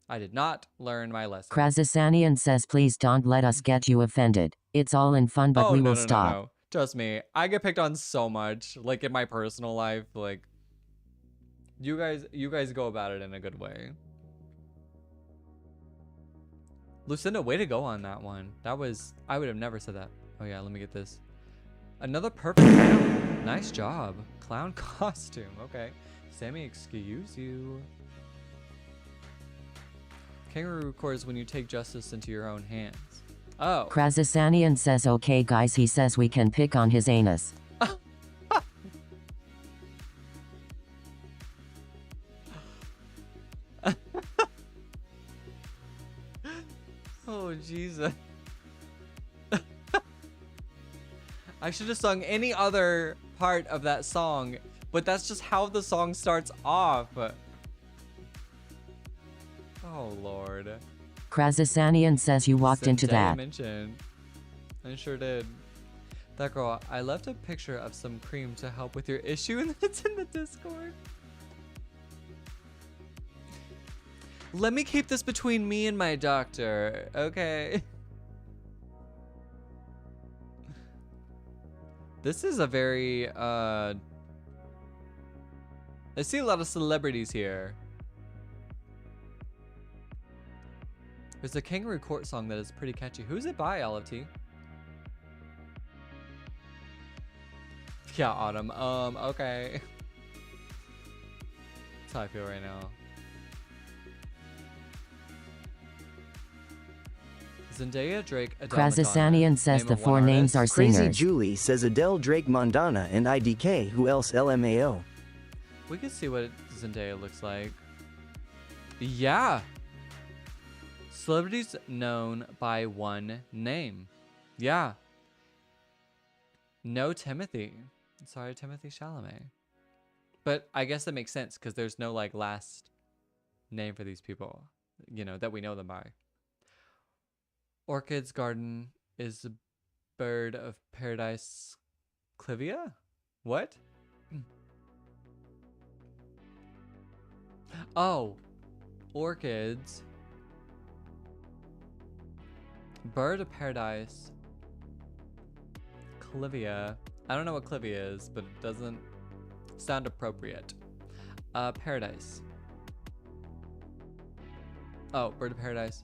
I did not learn my lesson. Krasasanian says please don't let us get you offended. It's all in fun, but we will stop. No. Trust me, I get picked on so much, like in my personal life. Like, you guys go about it in a good way. Lucinda, way to go on that one. That was, I would have never said that. Oh yeah, let me get this. Another perfect item. Nice job. Clown costume. Okay. Sammy, excuse you. Kangaroo court is when you take justice into your own hands. Oh. Krasasanian says okay guys, he says we can pick on his anus. Oh, Jesus. I should have sung any other part of that song, but that's just how the song starts off. Oh, Lord. Krasasanian says you walked into that. Mentioned. I sure did. That girl, I left a picture of some cream to help with your issue, and it's in the Discord. Let me keep this between me and my doctor, okay? This is a very, I see a lot of celebrities here. There's a Kangaroo Court song that is pretty catchy. Who's it by, Olive T? Yeah, Autumn. Okay. That's how I feel right now. Zendaya, Drake, Adele, Krasasanian says Name the of one four names are artist. Crazy singers. Julie says Adele, Drake, Mondana, and IDK. Who else? LMAO. We can see what Zendaya looks like. Yeah. Celebrities known by one name. Yeah. No Timothy. Sorry, Timothy Chalamet. But I guess that makes sense because there's no like last name for these people, you know, that we know them by. Orchid's garden is a bird of paradise. Clivia? What? Oh, orchids. Bird of paradise. Clivia. I don't know what Clivia is, but it doesn't sound appropriate. Paradise. Oh, bird of paradise.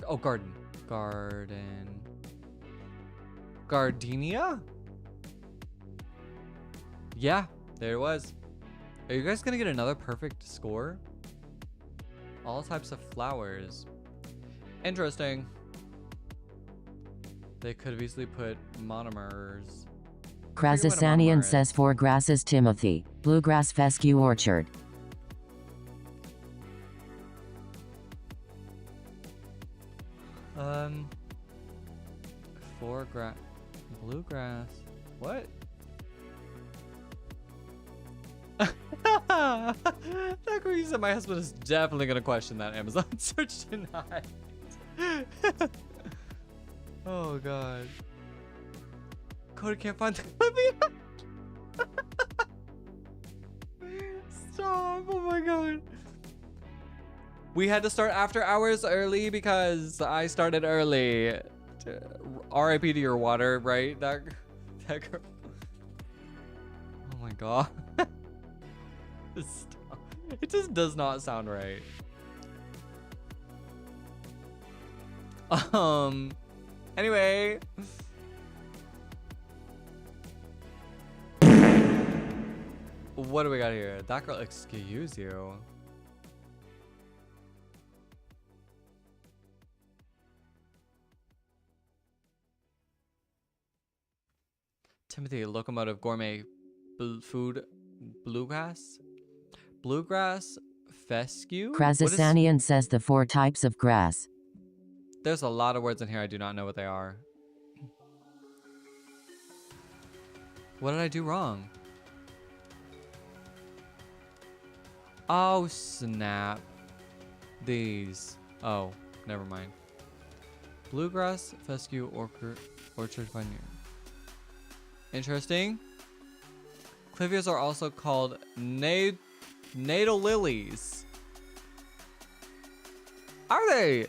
Oh, garden. Garden. Gardenia? Yeah, there it was. Are you guys gonna get another perfect score? All types of flowers. Interesting. They could have easily put monomers. Krasasanian says four grasses Timothy. Bluegrass fescue orchard. Bluegrass. What? That girl, you said my husband is definitely gonna question that Amazon search tonight. Oh god. Cody can't find the Clivia. Stop. Oh my god. We had to start after hours early because I started early. RIP to your water, right? That girl. Oh my god. Stop. It just does not sound right. Anyway. What do we got here? That girl, excuse you. Timothy, locomotive, gourmet, food, bluegrass? Bluegrass, fescue? Krasasanian says the 4 types of grass. There's a lot of words in here. I do not know what they are. What did I do wrong? Oh, snap. These. Oh, never mind. Bluegrass, fescue, orchard, vineyard. Interesting. Clivias are also called natal lilies. Are they?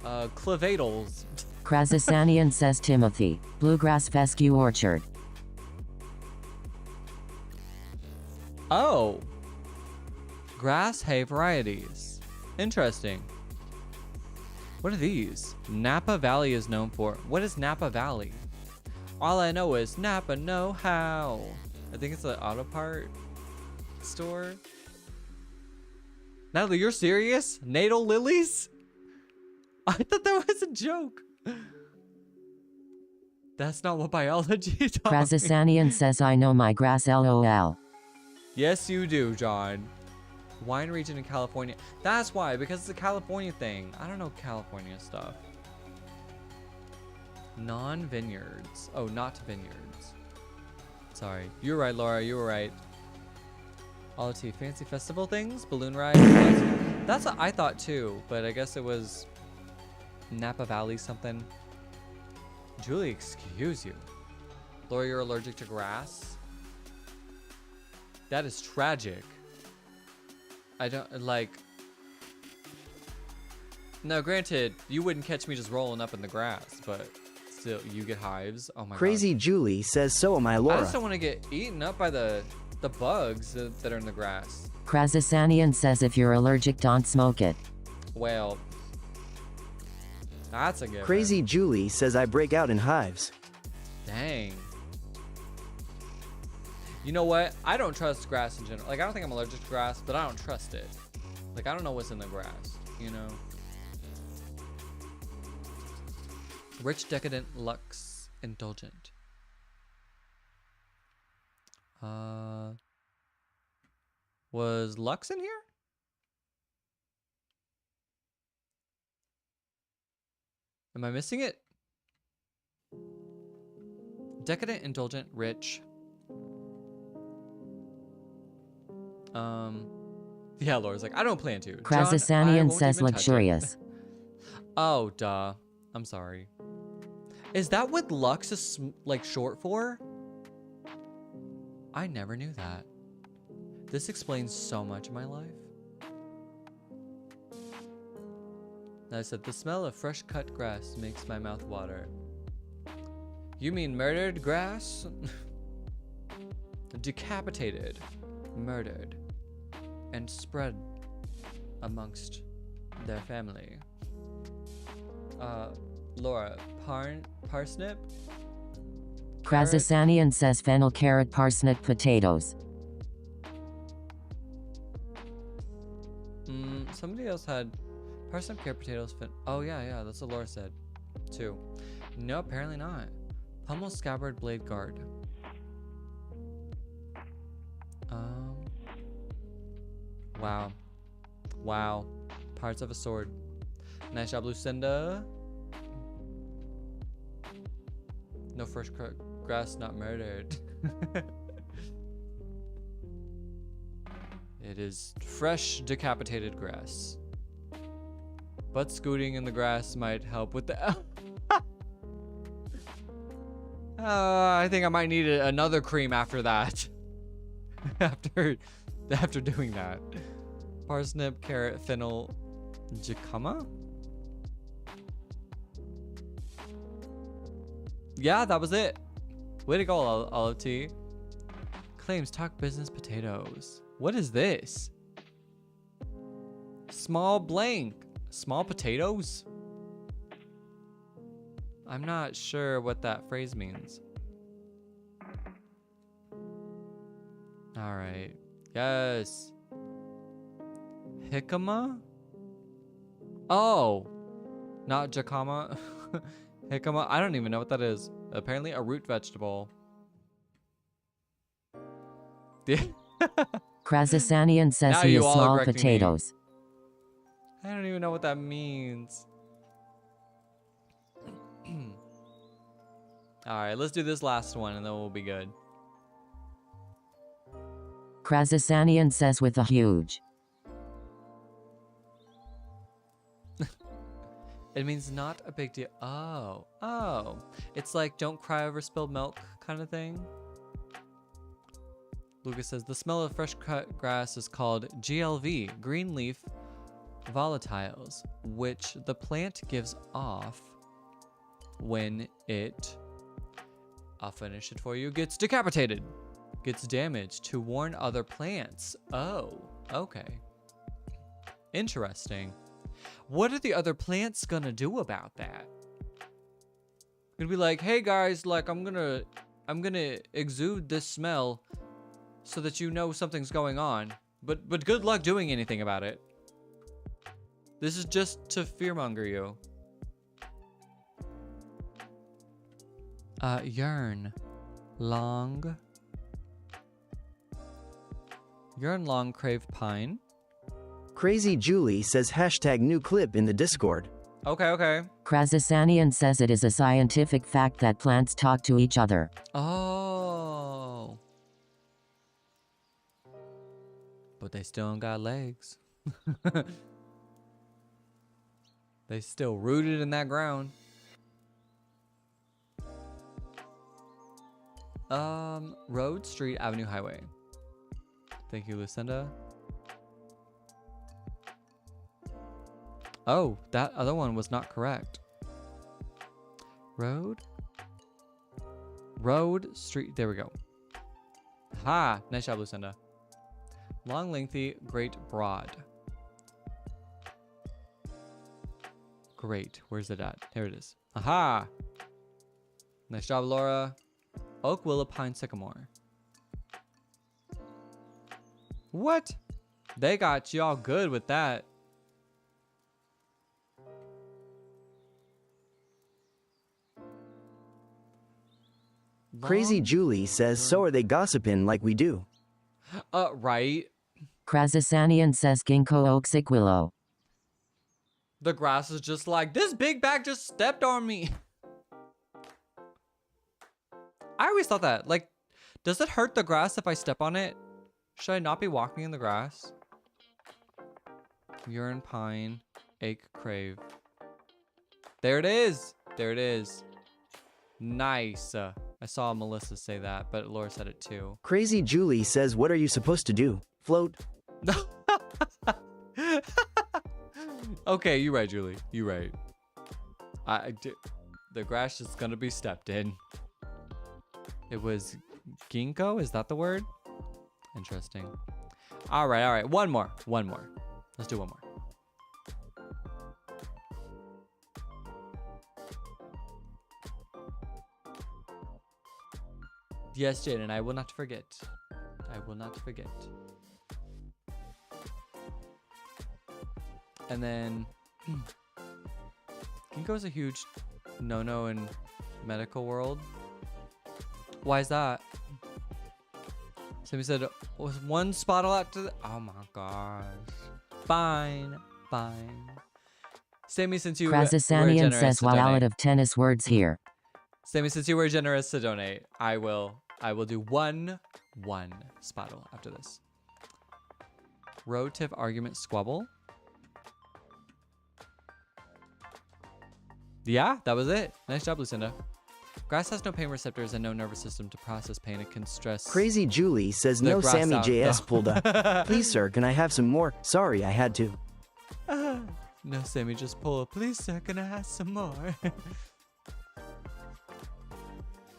Clivatals. Krasasanian says Timothy. Bluegrass fescue orchard. Oh. Grass hay varieties. Interesting. What are these? Napa Valley is known for. What is Napa Valley? All I know is Napa know-how. I think it's an auto part store. Natalie, you're serious? Natal lilies? I thought that was a joke. That's not what biology taught me. Krasasanian says I know my grass LOL. Yes, you do, John. Wine region in California. That's why, because it's a California thing. I don't know California stuff. Non-vineyards. Oh, not vineyards. Sorry. You were right, Laura. You were right. All tea. Fancy festival things? Balloon ride? That's what I thought too, but I guess it was Napa Valley something. Julie, excuse you. Laura, you're allergic to grass? That is tragic. I don't like. No, granted, you wouldn't catch me just rolling up in the grass, but still, you get hives. Oh my Crazy god. Julie says so am I, I Laura. just don't want to get eaten up by the bugs that are in the grass. Krasasanian says if you're allergic, don't smoke it. Well, that's a good Crazy Julie says I break out in hives. Dang. You know what? I don't trust grass in general. Like, I don't think I'm allergic to grass, but I don't trust it. Like, I don't know what's in the grass, you know? Rich, decadent, luxe, indulgent. Was Lux in here? Am I missing it? Decadent, indulgent, rich. Yeah, Laura's like, I don't plan to. Krasasanian says luxurious. Oh, duh. I'm sorry. Is that what Lux is like short for? I never knew that. This explains so much in my life. I said, the smell of fresh cut grass makes my mouth water. You mean murdered grass? Decapitated, murdered, and spread amongst their family. Laura, parsnip? Krasasanian says fennel, carrot, parsnip, potatoes. Somebody else had parsnip, carrot, potatoes, oh yeah, that's what Laura said, too. No, apparently not. Pummel, scabbard, blade, guard. Wow. Parts of a sword. Nice job, Lucinda. No fresh grass, not murdered. It is fresh, decapitated grass. But scooting in the grass might help with the... I think I might need another cream after that. after doing that. Parsnip, carrot, fennel, jicama? Yeah, that was it. Way to go, Olive Tea. Claims talk business potatoes. What is this? Small blank. Small potatoes? I'm not sure what that phrase means. All right. Yes. Jicama? Oh. Not jicama. Jicama. I don't even know what that is. Apparently a root vegetable. Krasasanian says Now he you is all are small correcting me. potatoes. I don't even know what that means. All right, let's do this last one and then we'll be good. Krasasanian says with a huge. It means not a big deal. Oh, oh. It's like don't cry over spilled milk kind of thing. Lucas says the smell of fresh cut grass is called GLV, green leaf volatiles, which the plant gives off when it, I'll finish it for you, gets decapitated, gets damaged to warn other plants. Oh, okay. Interesting. What are the other plants gonna do about that? Gonna be like, hey guys, like I'm gonna exude this smell so that you know something's going on. But good luck doing anything about it. This is just to fearmonger you. Yearn. Long. Yearn long crave pine. Crazy Julie says hashtag new clip in the Discord. Okay, okay. Krasasanian says it is a scientific fact that plants talk to each other. Oh. But they still don't got legs. They still rooted in that ground. Road, street, avenue, highway. Thank you, Lucinda. Oh, that other one was not correct. Road, street. There we go. Ha! Nice job, Lucinda. Long, lengthy, great, broad. Great. Where's it at? Here it is. Aha! Nice job, Laura. Oak, willow, pine, sycamore. What? They got y'all good with that. Crazy Julie says so are they gossiping like we do. Right. Krasasanian says ginkgo oak sick willow. The grass is just like, this big bag just stepped on me. I always thought that. Like, does it hurt the grass if I step on it? Should I not be walking in the grass? Urine, pine, ache, crave. There it is. There it is. Nice. I saw Melissa say that, but Laura said it too. Crazy Julie says what are you supposed to do? Float? Okay, you're right, Julie. You're right. The grass is gonna be stepped in. It was ginkgo? Is that the word? Interesting. All right. One more. Let's do one more. Yes, Jaden, I will not forget. I will not forget. And then ginkgo is a huge no-no in medical world. Why is that? Somebody said, was one spot allowed to oh my gosh. Fine. Sammy, since you were Krasasanian generous says to wow donate. out of tennis words here. Sammy, since you were generous to donate, I will do one spottle after this. Road tip argument squabble. Yeah, that was it. Nice job, Lucinda. Grass has no pain receptors and no nervous system to process pain. It can stress. Crazy Julie says The no grass Sammy out, JS though. pulled up. Please sir, can I have some more? Sorry, I had to. No, Sammy, just pull. Please, sir, can I have some more?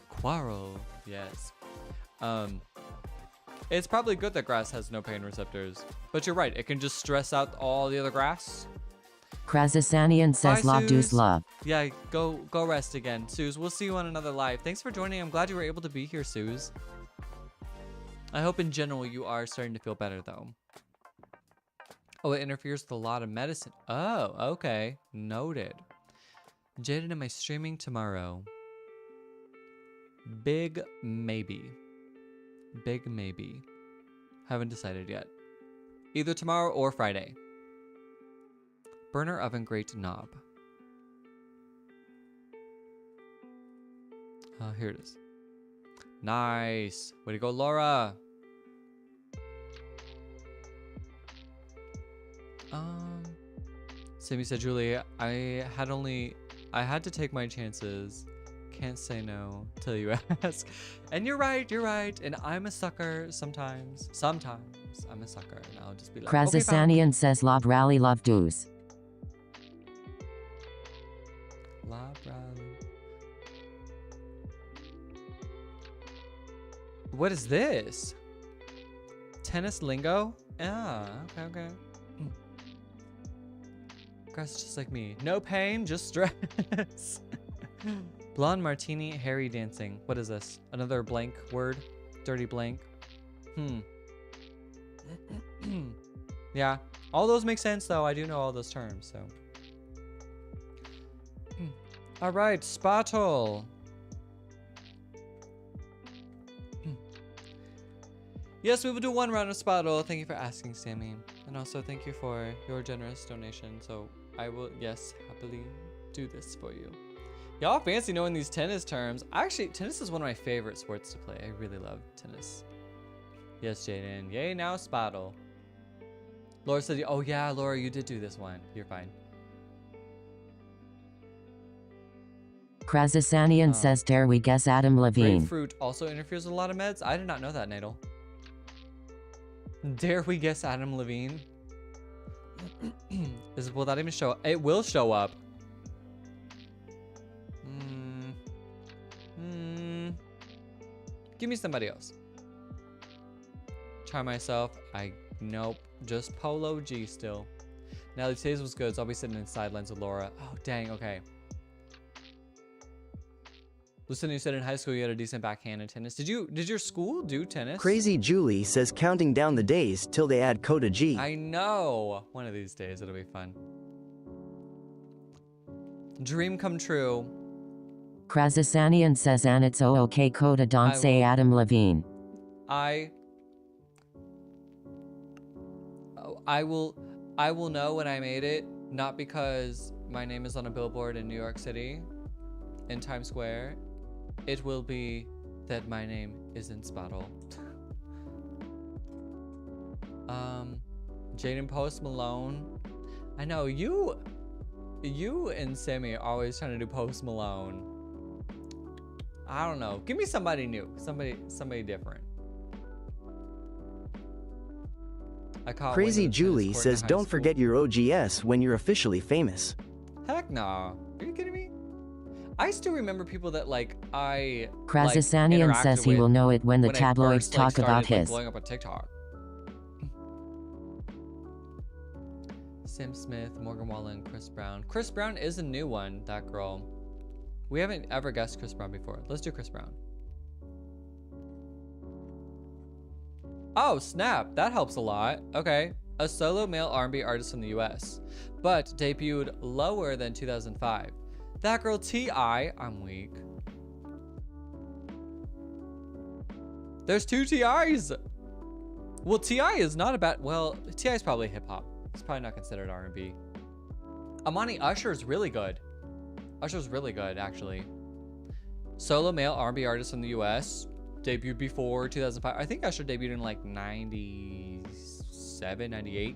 Quarrel. Yes. It's probably good that grass has no pain receptors. But you're right. It can just stress out all the other grass. Krazasanian says Bye, love deuce Suze. love. Yeah, go rest again. Suze, we'll see you on another live. Thanks for joining. I'm glad you were able to be here, Suze. I hope in general you are starting to feel better, though. Oh, it interferes with a lot of medicine. Oh, okay. Noted. Jaden, am I streaming tomorrow? Big maybe. Big maybe. Haven't decided yet. Either tomorrow or Friday. Burner oven grate knob. Here it is. Nice. Way to go, Laura. Sammy said, Julie, I had to take my chances. Can't say no till you ask. And you're right. And I'm a sucker sometimes. Sometimes I'm a sucker and I'll just be like, okay, fine. Krazasanian says lob rally love deuce. Lob rally. What is this? Tennis lingo? Ah, okay. Grass just like me. No pain, just stress. Blonde martini, hairy dancing. What is this? Another blank word? Dirty blank. Yeah. All those make sense though. I do know all those terms, so. All right, Spottle. Yes, we will do one round of Spottle. Thank you for asking, Sammy. And also thank you for your generous donation. So I will, yes, happily do this for you. Y'all fancy knowing these tennis terms. Actually, tennis is one of my favorite sports to play. I really love tennis. Yes, Jaden. Yay, now Spottle. Laura said, oh yeah, Laura, you did do this one. You're fine. Krazasanian says dare we guess Adam Levine. Grapefruit also interferes with a lot of meds? I did not know that, Nadal. Dare we guess Adam Levine? Will that even show up? It will show up. Give me somebody else. Try myself. Nope. Just Polo G still. Natalie, today's was good, so I'll be sitting in sidelines with Laura. Oh, dang, okay. Lucinda, you said in high school you had a decent backhand in tennis. Did your school do tennis? Crazy Julie says counting down the days till they add Coda G. I know. One of these days it'll be fun. Dream come true. Krazasanian says and it's okay Coda don't say Adam Levine. I will know when I made it, not because my name is on a billboard in New York City, in Times Square. It will be that my name is in Spottle. Jaden Post Malone. I know you and Sammy are always trying to do Post Malone. I don't know. Give me somebody new. Somebody different. Crazy Julie says don't forget your OGS when you're officially famous. Heck no. Are you kidding me? I still remember people that Krazasanian says he will know it when the tabloids talk about his. Blowing up on TikTok. Sam Smith, Morgan Wallen, Chris Brown. Chris Brown is a new one, that girl. We haven't ever guessed Chris Brown before. Let's do Chris Brown. Oh, snap. That helps a lot. Okay. A solo male R&B artist from the US, but debuted lower than 2005. That girl T.I. I'm weak. There's two T.I.s. Well, T.I. is not a bad... Well, T.I. is probably hip-hop. It's probably not considered R&B. Amani Usher's really good. Usher's really good, actually. Solo male R&B artist from the US. Debuted before 2005. I think Usher debuted in like 97, 98.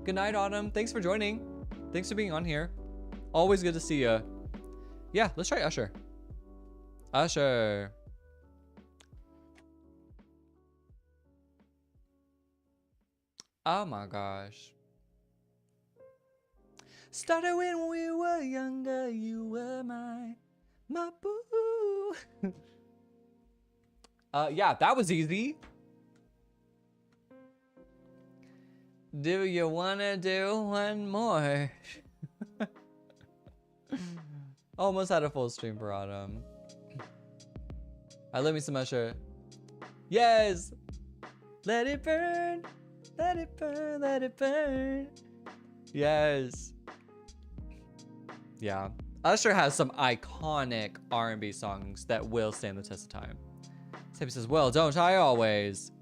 Good night, Autumn. Thanks for joining. Thanks for being on here. Always good to see you. Yeah, let's try Usher. Usher. Oh my gosh. Started when we were younger, you were my boo. Yeah, that was easy. Do you wanna do one more? Almost had a full stream for Autumn. I love me some Usher. Yes! Let it burn! Let it burn, let it burn. Yes. Yeah. Usher has some iconic R&B songs that will stand the test of time. Sammy says, well, don't I always?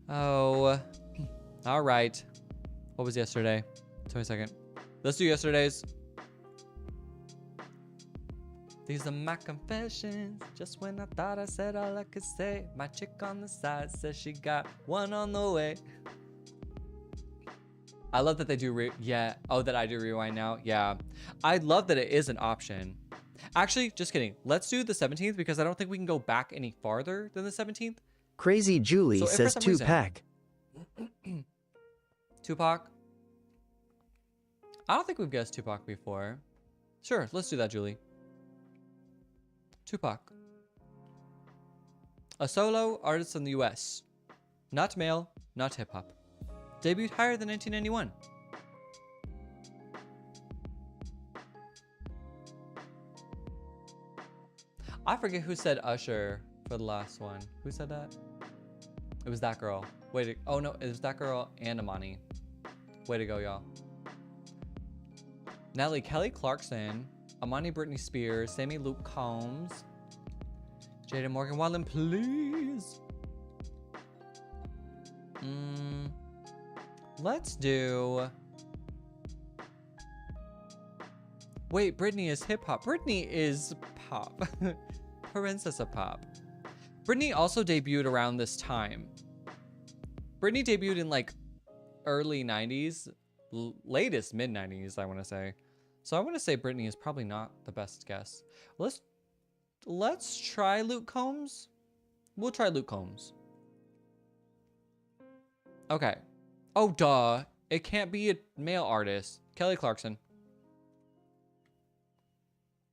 Oh. All right. What was yesterday? 22nd. Let's do yesterday's. These are my confessions. Just when I thought I said all I could say, my chick on the side says she got one on the way. I love that they do yeah. Oh, that I do rewind now. Yeah. I love that it is an option. Actually, just kidding. Let's do the 17th because I don't think we can go back any farther than the 17th. Crazy Julie So if for says some 2-pack. Tupac. I don't think we've guessed Tupac before. Sure, let's do that, Julie. Tupac. A solo artist in the US. Not male, not hip hop. Debuted higher than 1991. I forget who said Usher for the last one. Who said that? It was that girl. Wait, oh no, it was that girl and Amani. Way to go, y'all. Natalie, Kelly Clarkson, Amani, Britney Spears, Sammy Luke Combs, Jada Morgan Wallen, please. Let's do. Wait, Britney is hip hop. Britney is pop. Princess of pop. Britney also debuted around this time. Britney debuted in like early 90s, latest mid 90s, I want to say. So I want to say Britney is probably not the best guess. Let's try Luke Combs. We'll try Luke Combs. Okay. Oh, duh. It can't be a male artist. Kelly Clarkson.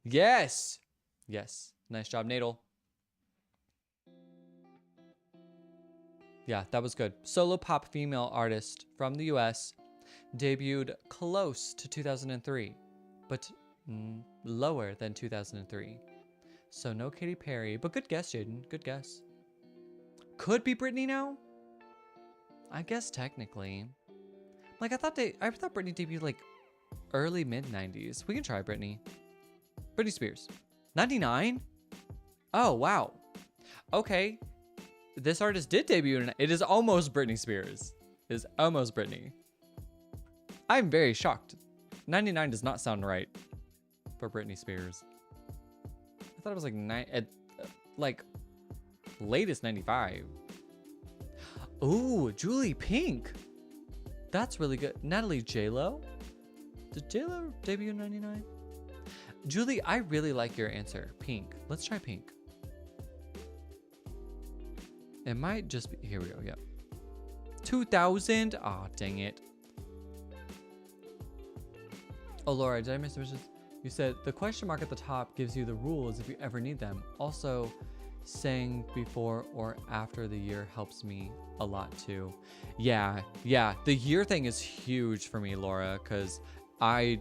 Yes. Yes. Nice job, Nadal. Yeah, that was good. Solo pop female artist from the US. Debuted close to 2003, but lower than 2003. So no Katy Perry, but good guess, Jaden. Good guess. Could be Britney now? I guess technically. Like I thought Britney debuted like early mid 90s. We can try Britney. Britney Spears. 99? Oh, wow. Okay. This artist did debut and it is almost Britney Spears. It is almost Britney. I'm very shocked. 99 does not sound right for Britney Spears. I thought it was like latest 95. Ooh, Julie Pink. That's really good. Natalie J-Lo. Did J-Lo debut in 99? Julie, I really like your answer. Pink. Let's try Pink. It might just be, here we go, yep. 2000? Aw, oh, dang it. Oh, Laura, did I miss the wishes? You said, the question mark at the top gives you the rules if you ever need them. Also, saying before or after the year helps me a lot too. Yeah, the year thing is huge for me, Laura, because I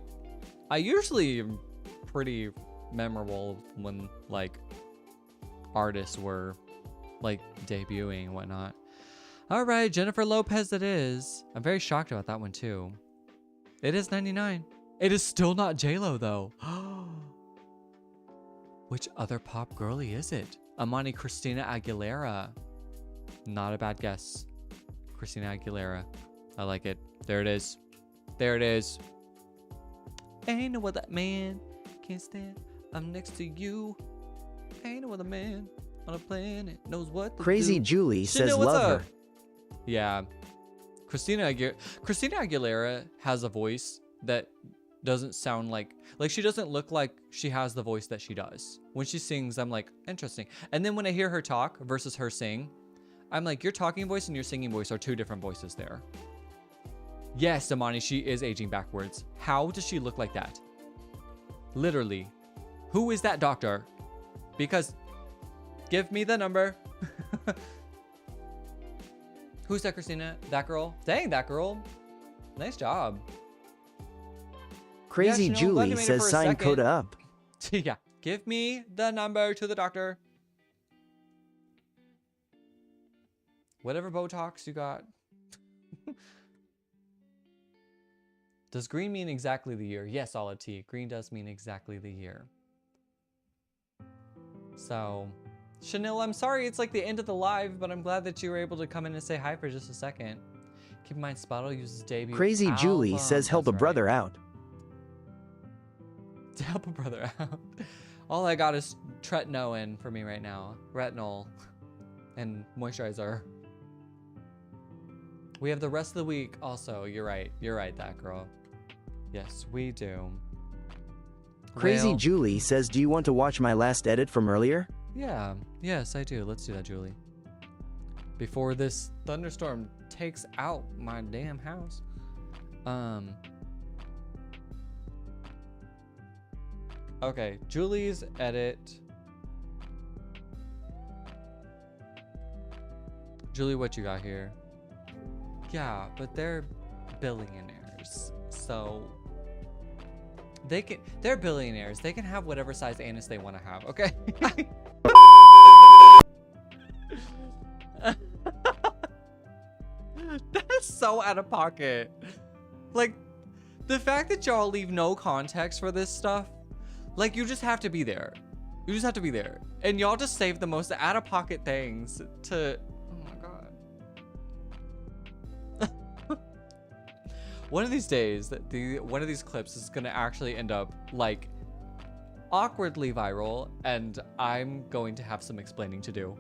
usually am pretty memorable when, like, artists were like debuting and whatnot. All right, Jennifer Lopez it is. I'm very shocked about that one too. It is 99. It is still not J-Lo though. Which other pop girly is it? Amani Christina Aguilera. Not a bad guess. Christina Aguilera. I like it. There it is. There it is. Ain't no other man can't stand. I'm next to you. Ain't no other man on a planet knows what to Crazy do. Julie She says know what's love up. her. Yeah. Christina Aguilera has a voice that doesn't sound like she doesn't look like she has the voice that she does. When she sings, I'm like, interesting. And then when I hear her talk versus her sing, I'm like, your talking voice and your singing voice are two different voices there. Yes, Amani, she is aging backwards. How does she look like that? Literally. Who is that doctor? Because give me the number. Who's that, Christina? That girl? Dang, that girl. Nice job. Crazy Yeah, Chanel, glad you Julie made it says for a sign second. Coda up. Yeah. Give me the number to the doctor. Whatever Botox you got. Does green mean exactly the year? Yes, Solid T. Green does mean exactly the year. So, Chanel, I'm sorry it's like the end of the live, but I'm glad that you were able to come in and say hi for just a second. Keep in mind, Spottle uses debut Crazy Julie album. says help a That's brother out. To help a brother out. All I got is tretinoin for me right now. Retinol and moisturizer. We have the rest of the week also. You're right. You're right, that girl. Yes, we do. Crazy Well, Julie says, do you want to watch my last edit from earlier? yeah. Yes, I do. Let's do that, Julie. Before this thunderstorm takes out my damn house. Okay, Julie's edit. Julie, what you got here? Yeah, but they're billionaires. So they're billionaires. They can have whatever size anus they want to have, okay? That's so out of pocket. Like, the fact that y'all leave no context for this stuff, like, you just have to be there. You just have to be there. And y'all just save the most out of pocket things to, oh my God. One of these days, one of these clips is gonna actually end up like awkwardly viral, and I'm going to have some explaining to do.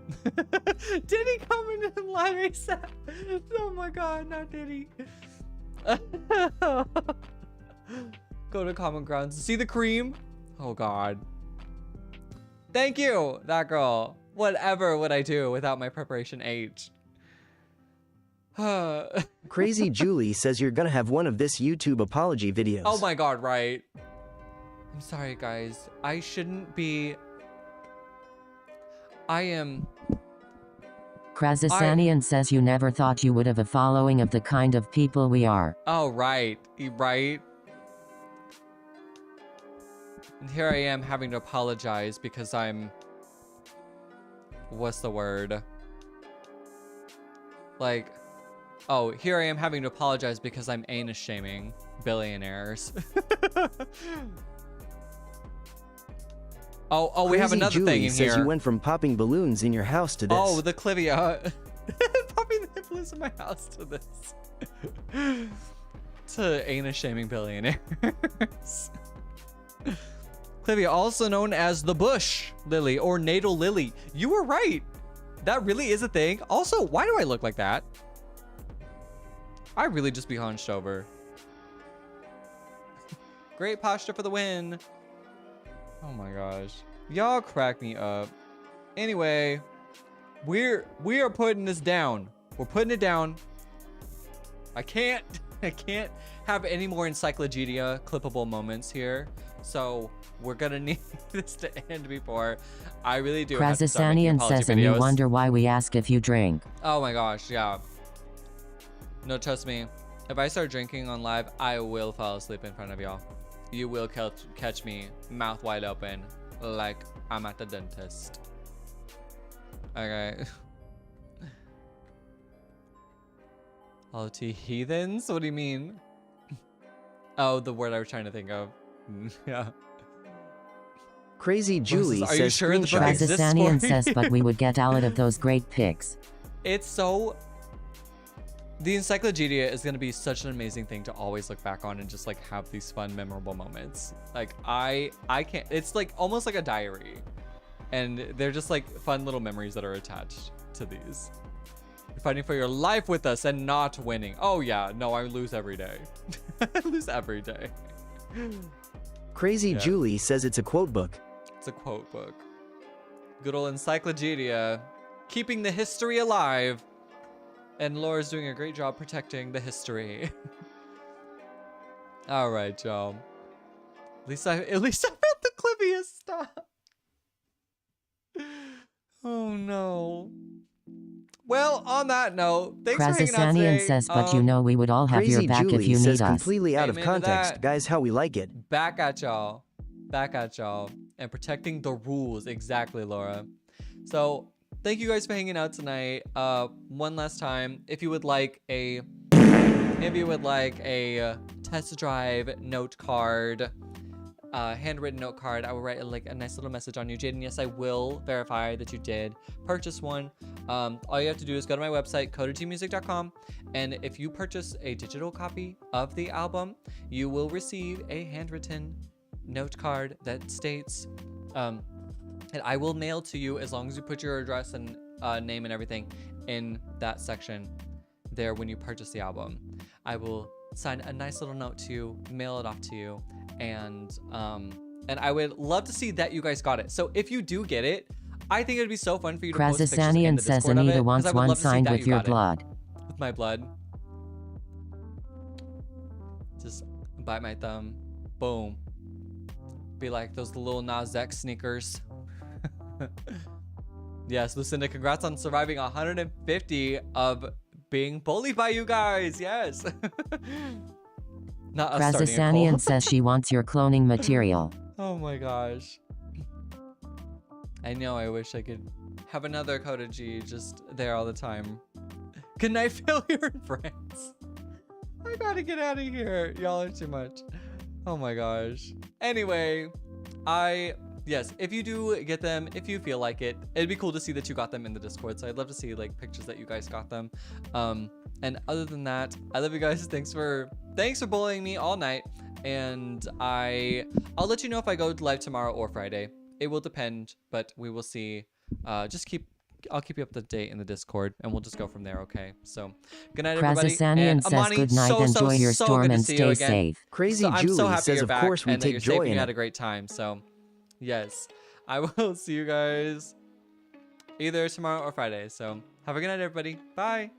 Did he come into the live ASAP? Oh my God, not Diddy. Go to Common Grounds to see the cream. Oh God. Thank you, that girl. Whatever would I do without my preparation H? Crazy Julie says you're gonna have one of this YouTube apology videos. Oh my God, right. I'm sorry, guys. I shouldn't be. I am. Krazasanian says you never thought you would have a following of the kind of people we are. Oh, right. Right. And here I am having to apologize because I'm. What's the word? Like. Oh, here I am having to apologize because I'm anus shaming billionaires. Oh, we have Crazy another Julie thing in says here. you went from popping balloons in your house to this. Oh, the Clivia. Popping the balloons in my house to this. To anus shaming billionaires. Clivia, also known as the bush lily or natal lily. You were right. That really is a thing. Also, why do I look like that? I really just be hunched over. Great posture for the win. Oh my gosh. Y'all crack me up. Anyway, we are putting this down. We're putting it down. I can't have any more encyclopedia clippable moments here. So we're gonna need this to end before I really do have to start making Krazasanian apology says and you videos. wonder why we ask if you drink. Oh my gosh, yeah. No, trust me. If I start drinking on live, I will fall asleep in front of y'all. You will catch me mouth wide open like I'm at the dentist. Okay. All T heathens? What do you mean? Oh, the word I was trying to think of. Yeah. Crazy Julie Are says you sure the book screenshot. exists Krazasanian for says you? but we would get out of those great pics. It's so. The encyclopedia is going to be such an amazing thing to always look back on and just like have these fun, memorable moments. Like I can't. It's like almost like a diary, and they're just like fun little memories that are attached to these. You're fighting for your life with us and not winning. Oh yeah, no, I lose every day. I lose every day. Crazy Yeah. Julie says it's a quote book. It's a quote book. Good old encyclopedia, keeping the history alive. And Laura's doing a great job protecting the history. All right, y'all. At least I read the Clivia stuff. Oh no. Well, on that note, thanks for hanging out Krazasanian today. says, but you know we would all have your Crazy back if Julie you says need us. completely out of Amen to context. that. Guys, how we like it. Back at y'all. Back at y'all. And protecting the rules. Exactly, Laura. So, thank you guys for hanging out tonight. One last time, if you would like a test drive note card, handwritten note card, I will write a nice little message on you. Jaden, yes, I will verify that you did purchase one. All you have to do is go to my website, codagmusic.com, and if you purchase a digital copy of the album, you will receive a handwritten note card that states, and I will mail to you as long as you put your address and name and everything in that section there when you purchase the album. I will sign a nice little note to you, mail it off to you, and I would love to see that you guys got it. So if you do get it, I think it'd be so fun for you to post pictures in Krazasanian the says Discord of it, Anita 'cause wants I would one love to see signed that with you your got it. blood. With my blood. Just bite my thumb. Boom. Be like those little Nas X sneakers. Yes, Lucinda, congrats on surviving 150 of being bullied by you guys. Yes. Not us starting a Krazasanian cult. says she wants your cloning material. Oh my gosh. I know, I wish I could have another Coda G just there all the time. Good night, failure in France. I gotta get out of here. Y'all are too much. Oh my gosh. Anyway, yes, if you do get them, if you feel like it, it'd be cool to see that you got them in the Discord. So I'd love to see like pictures that you guys got them. And other than that, I love you guys. Thanks for bullying me all night. And I'll let you know if I go live tomorrow or Friday. It will depend, but we will see. I'll keep you up to date in the Discord, and we'll just go from there. Okay. So, good night, everybody. Krazasanian And says Amani, good night, enjoy your so storm good to and see you stay again. safe. Crazy I'm so Julie happy says, you're of back course we and that take you're joy safe and in you had it. a great time. So, yes, I will see you guys either tomorrow or Friday. So, have a good night, everybody. Bye.